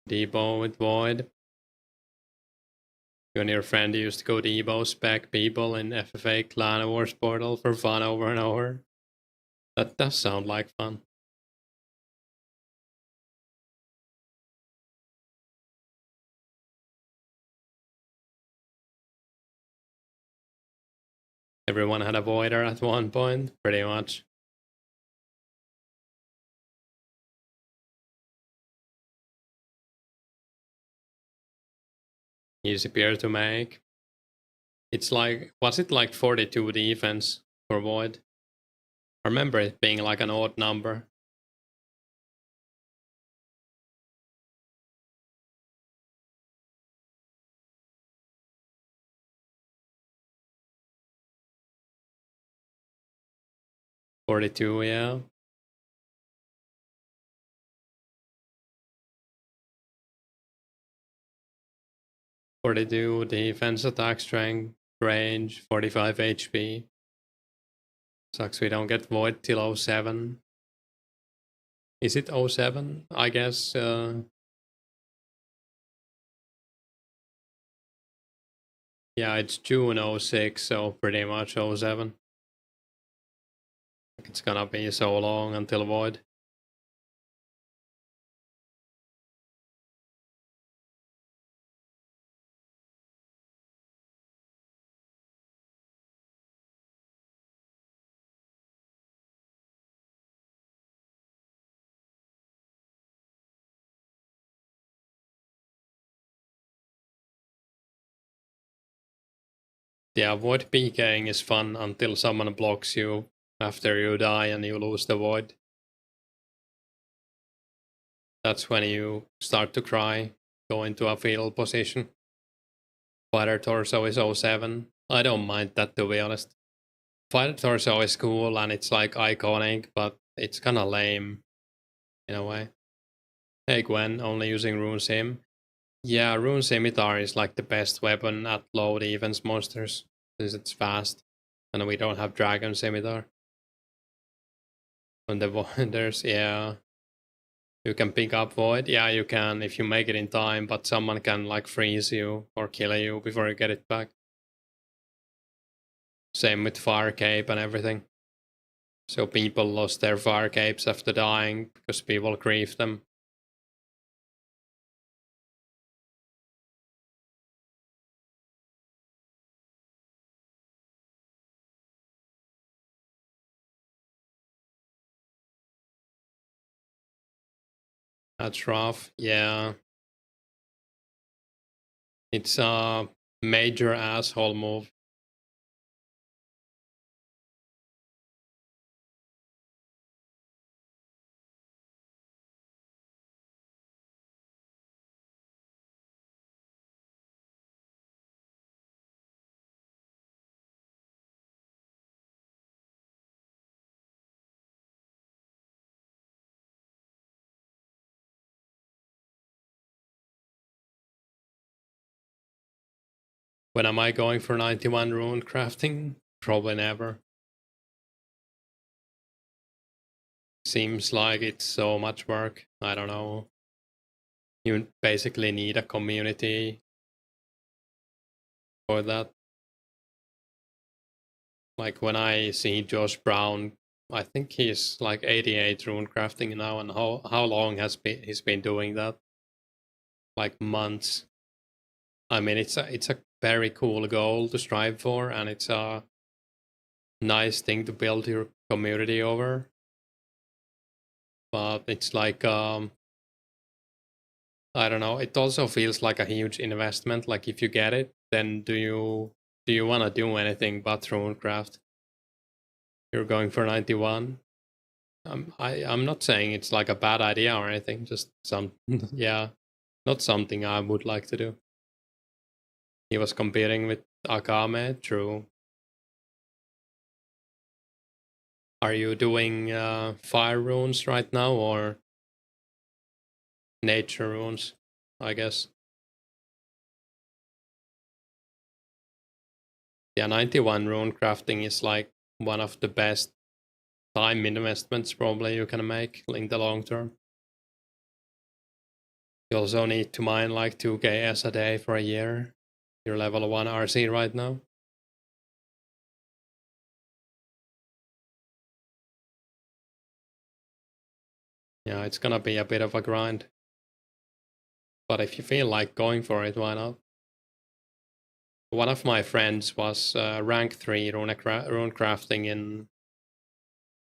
Debo with Void. You and your friend used to go Debo spec people in FFA Clan Wars portal for fun over and over. That does sound like fun. Everyone had a voider at one point, pretty much. Easy peer to make. It's like, was it like 42 defense for void? I remember it being like an odd number. 42, yeah. "42 defense, attack strength, range, 45 HP. Sucks we don't get Void till 07. Is it 07? I guess. Yeah, it's June 06, so pretty much 07. It's gonna be so long until Void. Yeah, Void PKing is fun until someone blocks you after you die and you lose the Void. That's when you start to cry, go into a fetal position. Fighter Torso is 07. I don't mind that, to be honest. Fighter Torso is cool and it's like iconic, but it's kinda lame in a way. Hey Gwen, only using Rune Sim. Yeah, Rune Scimitar is like the best weapon at low defense monsters, since it's fast. And we don't have Dragon Scimitar. On the Voiders, yeah. You can pick up Void, yeah, you can if you make it in time, but someone can like freeze you or kill you before you get it back. Same with Fire Cape and everything. So people lost their Fire Capes after dying because people griefed them. That's rough, yeah. It's a major asshole move. When am I going for 91 rune crafting? Probably never. Seems like it's so much work. I don't know. You basically need a community for that. Like when I see Josh Brown, I think he's like 88 rune crafting now, and how long has he's been doing that? Like months. I mean, it's a very cool goal to strive for, and it's a nice thing to build your community over. But it's like I don't know. It also feels like a huge investment. Like if you get it, then do you want to do anything but runecraft? You're going for 91. I'm not saying it's like a bad idea or anything. Just some yeah, not something I would like to do. He was competing with Akame. True. Are you doing fire runes right now or nature runes? I guess. Yeah, 91 rune crafting is like one of the best time investments probably you can make in the long term. You also need to mine like 2k a day for a year. You're level 1 RC right now. Yeah, it's gonna be a bit of a grind. But if you feel like going for it, why not? One of my friends was rank 3 rune crafting in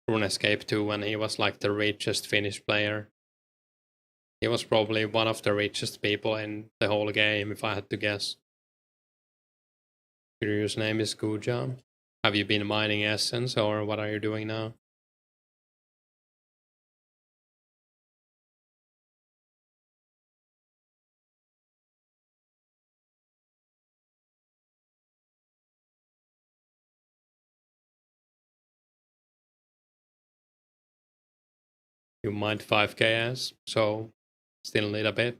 Runescape 2 when he was like the richest Finnish player. He was probably one of the richest people in the whole game, if I had to guess. Your username is Guja. Have you been mining Essence or what are you doing now? You mined 5k, so still need a bit.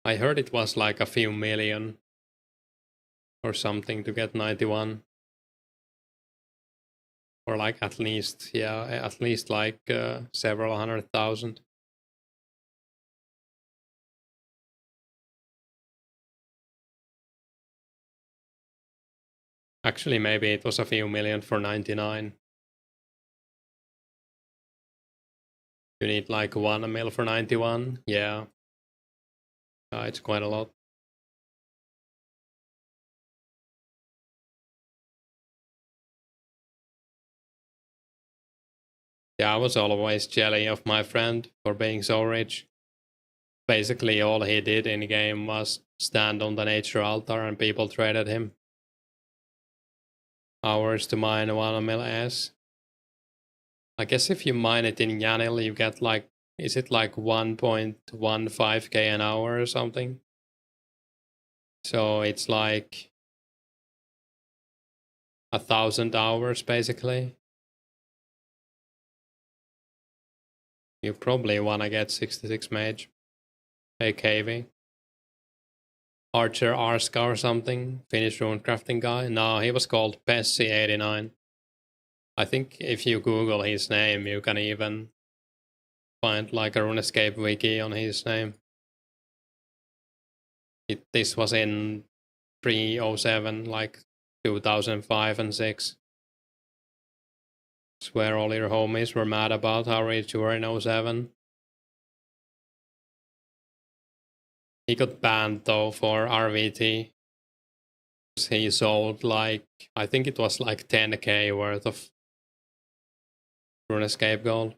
I heard it was like a few million or something to get 91. Or like at least, yeah, at least like several 100,000. Actually, maybe it was a few million for 99. You need like 1 mil for 91. Yeah. It's quite a lot. Yeah, I was always jelly of my friend for being so rich. Basically, all he did in game was stand on the nature altar and people traded him. Hours to mine 1 mil S. I guess if you mine it in Yanil, you get like, is it like 1.15k an hour or something? So it's like 1,000 hours basically. You probably wanna get 66 mage. AKV. Archer Arska or something. Finnish rune crafting guy. No, he was called Pessi89. I think if you Google his name, you can even find like a Runescape wiki on his name. This was in 307, like 2005 and 6. Swear all your homies were mad about how rich you were in 07. He got banned though for RVT. He sold like, I think it was like 10k worth of Runescape gold.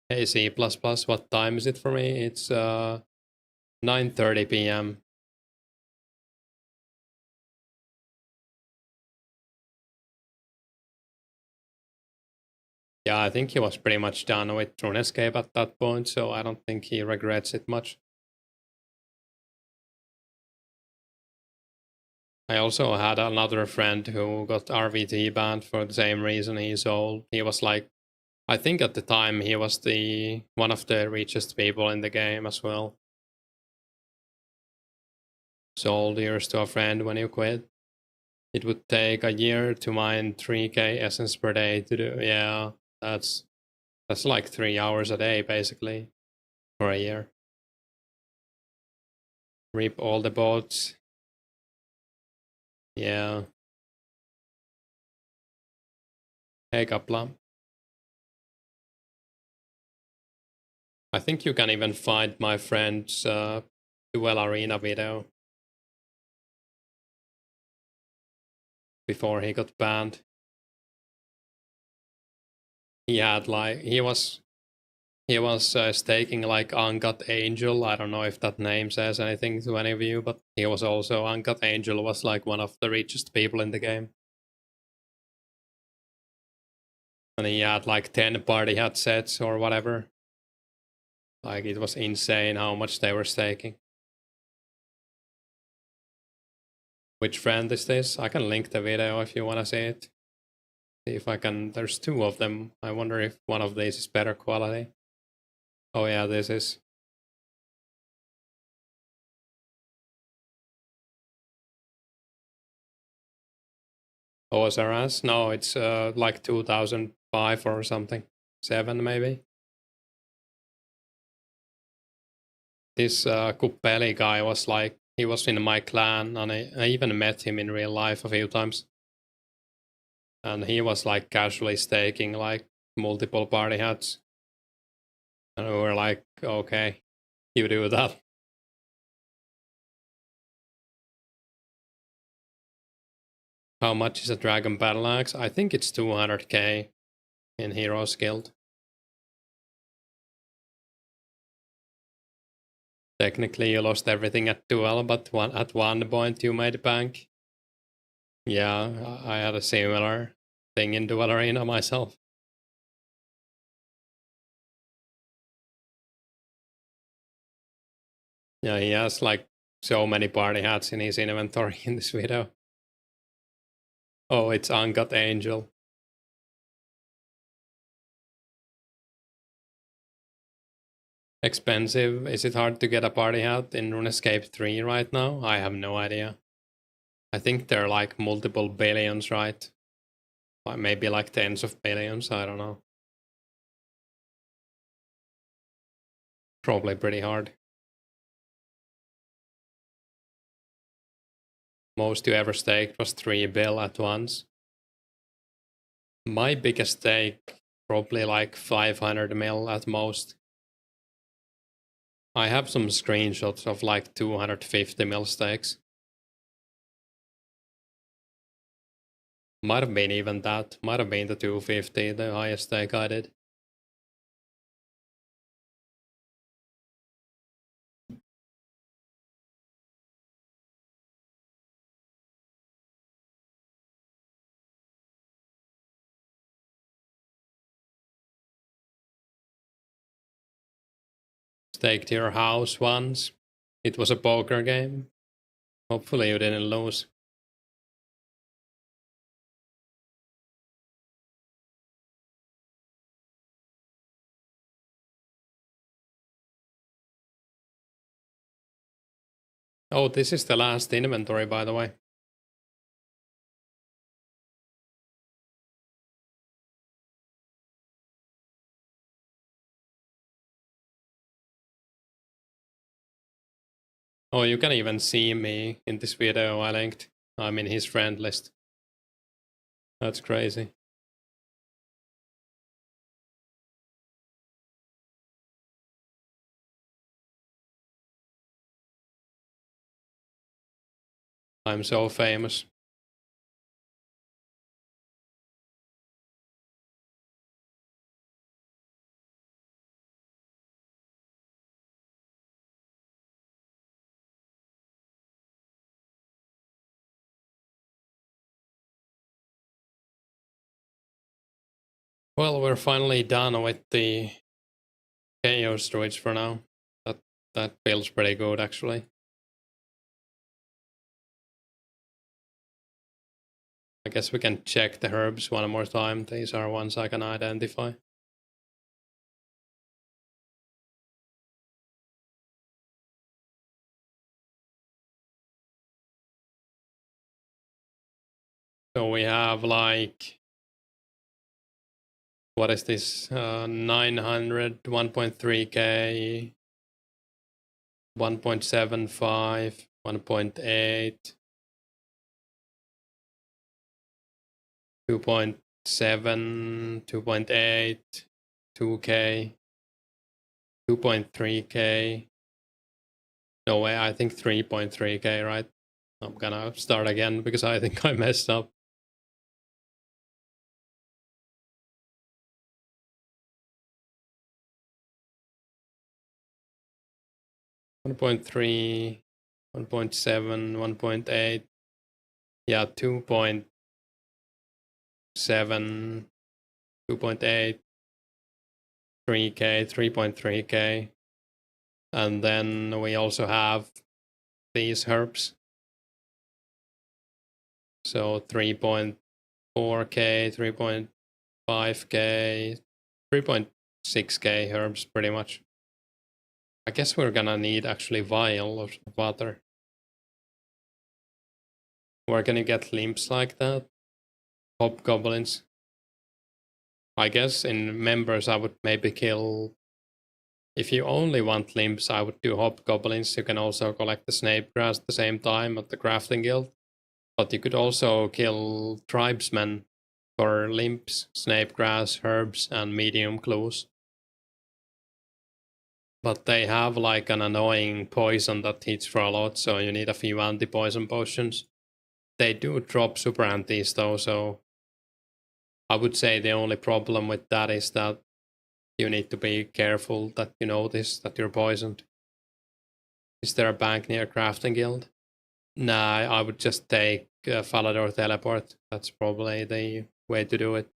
Hey C++, what time is it for me? It's 9:30 p.m. Yeah, I think he was pretty much done with Runescape at that point, so I don't think he regrets it much. I also had another friend who got RVT banned for the same reason he sold. He was like, I think at the time he was the one of the richest people in the game as well. Sold yours to a friend when you quit. It would take a year to mine 3k essence per day to do. Yeah, that's like 3 hours a day basically for a year. Rip all the bots. Yeah. Hey Kapla. I think you can even find my friend's Duel Arena video before he got banned. He had like he was staking like Uncut Angel. I don't know if that name says anything to any of you, but he was also Uncut Angel was like one of the richest people in the game. And he had like 10 party headsets or whatever. Like it was insane how much they were staking. Which friend is this? I can link the video if you want to see it. See if I can. There's 2 of them. I wonder if one of these is better quality. Oh yeah, this is. OSRS? No, it's like 2005 or something. 7 maybe. This Kuppeli guy was like, he was in my clan and I even met him in real life a few times. And he was like casually staking like multiple party hats. And we were like, okay, you do that. How much is a Dragon Battle Axe? I think it's 200k in Heroes Guild. Technically, you lost everything at duel, but at one point you made bank. Yeah, I had a similar thing in Duel Arena myself. Yeah, he has like so many party hats in his inventory in this video. Oh, it's Uncut Angel. Expensive. Is it hard to get a party hat in Runescape 3 right now? I have no idea. I think they're like multiple billions, right? Maybe like tens of billions, I don't know. Probably pretty hard. Most you ever staked was 3 bill at once. My biggest stake, probably like 500 mil at most. I have some screenshots of like 250 mil stakes. Might have been even that. Might have been the 250, the highest stake I did. Staked your house once. It was a poker game. Hopefully you didn't lose. Oh, this is the last inventory, by the way. Oh, you can even see me in this video I linked. I'm in his friend list. That's crazy. I'm so famous. Well, we're finally done with the Chaos Druids for now. That feels pretty good, actually. I guess we can check the herbs one more time. These are ones I can identify. So we have like, what is this? 900, 1.3k, 1.75, 1.8, 2.7, 2.8, 2k, 2.3k. No way, I think 3.3k, right? I'm gonna start again because I think I messed up. 1.3, 1.7, 1.8, yeah, 2.7, 2.8, 3k, 3.3k. And then we also have these herbs. So 3.4k, 3.5k, 3.6k herbs pretty much. I guess we're gonna need actually vial of water. We're gonna get limps like that. Hobgoblins. I guess in members I would maybe kill. If you only want limps, I would do hobgoblins. You can also collect the snapegrass at the same time at the crafting guild. But you could also kill tribesmen for limps, snapegrass, herbs, and medium clues. But they have like an annoying poison that hits for a lot, so you need a few anti-poison potions. They do drop super antis though, so I would say the only problem with that is that you need to be careful that you notice that you're poisoned. Is there a bank near crafting guild? Nah, I would just take Falador teleport. That's probably the way to do it.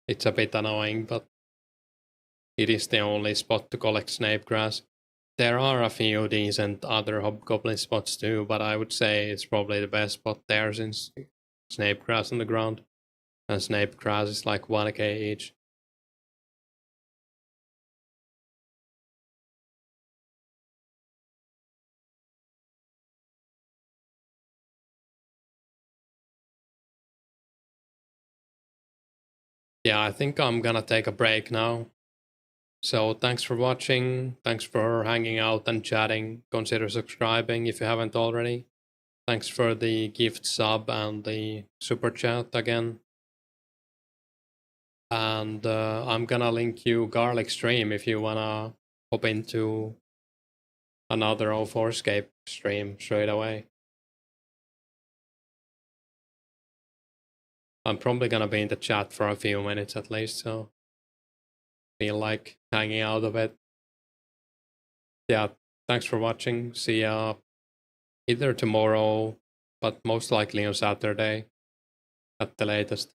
It's a bit annoying, but it is the only spot to collect snapegrass. There are a few decent other hobgoblin spots too, but I would say it's probably the best spot there since snapegrass on the ground. And snapegrass is like 1k each. yeah, I think I'm gonna take a break now. So thanks for watching. Thanks for hanging out and chatting. Consider subscribing if you haven't already. Thanks for the gift sub and the super chat again. And I'm gonna link you Garlic stream if you wanna hop into another 2004scape stream straight away. I'm probably gonna be in the chat for a few minutes at least, so feel like hanging out a bit. Yeah, thanks for watching. See ya either tomorrow, but most likely on Saturday at the latest.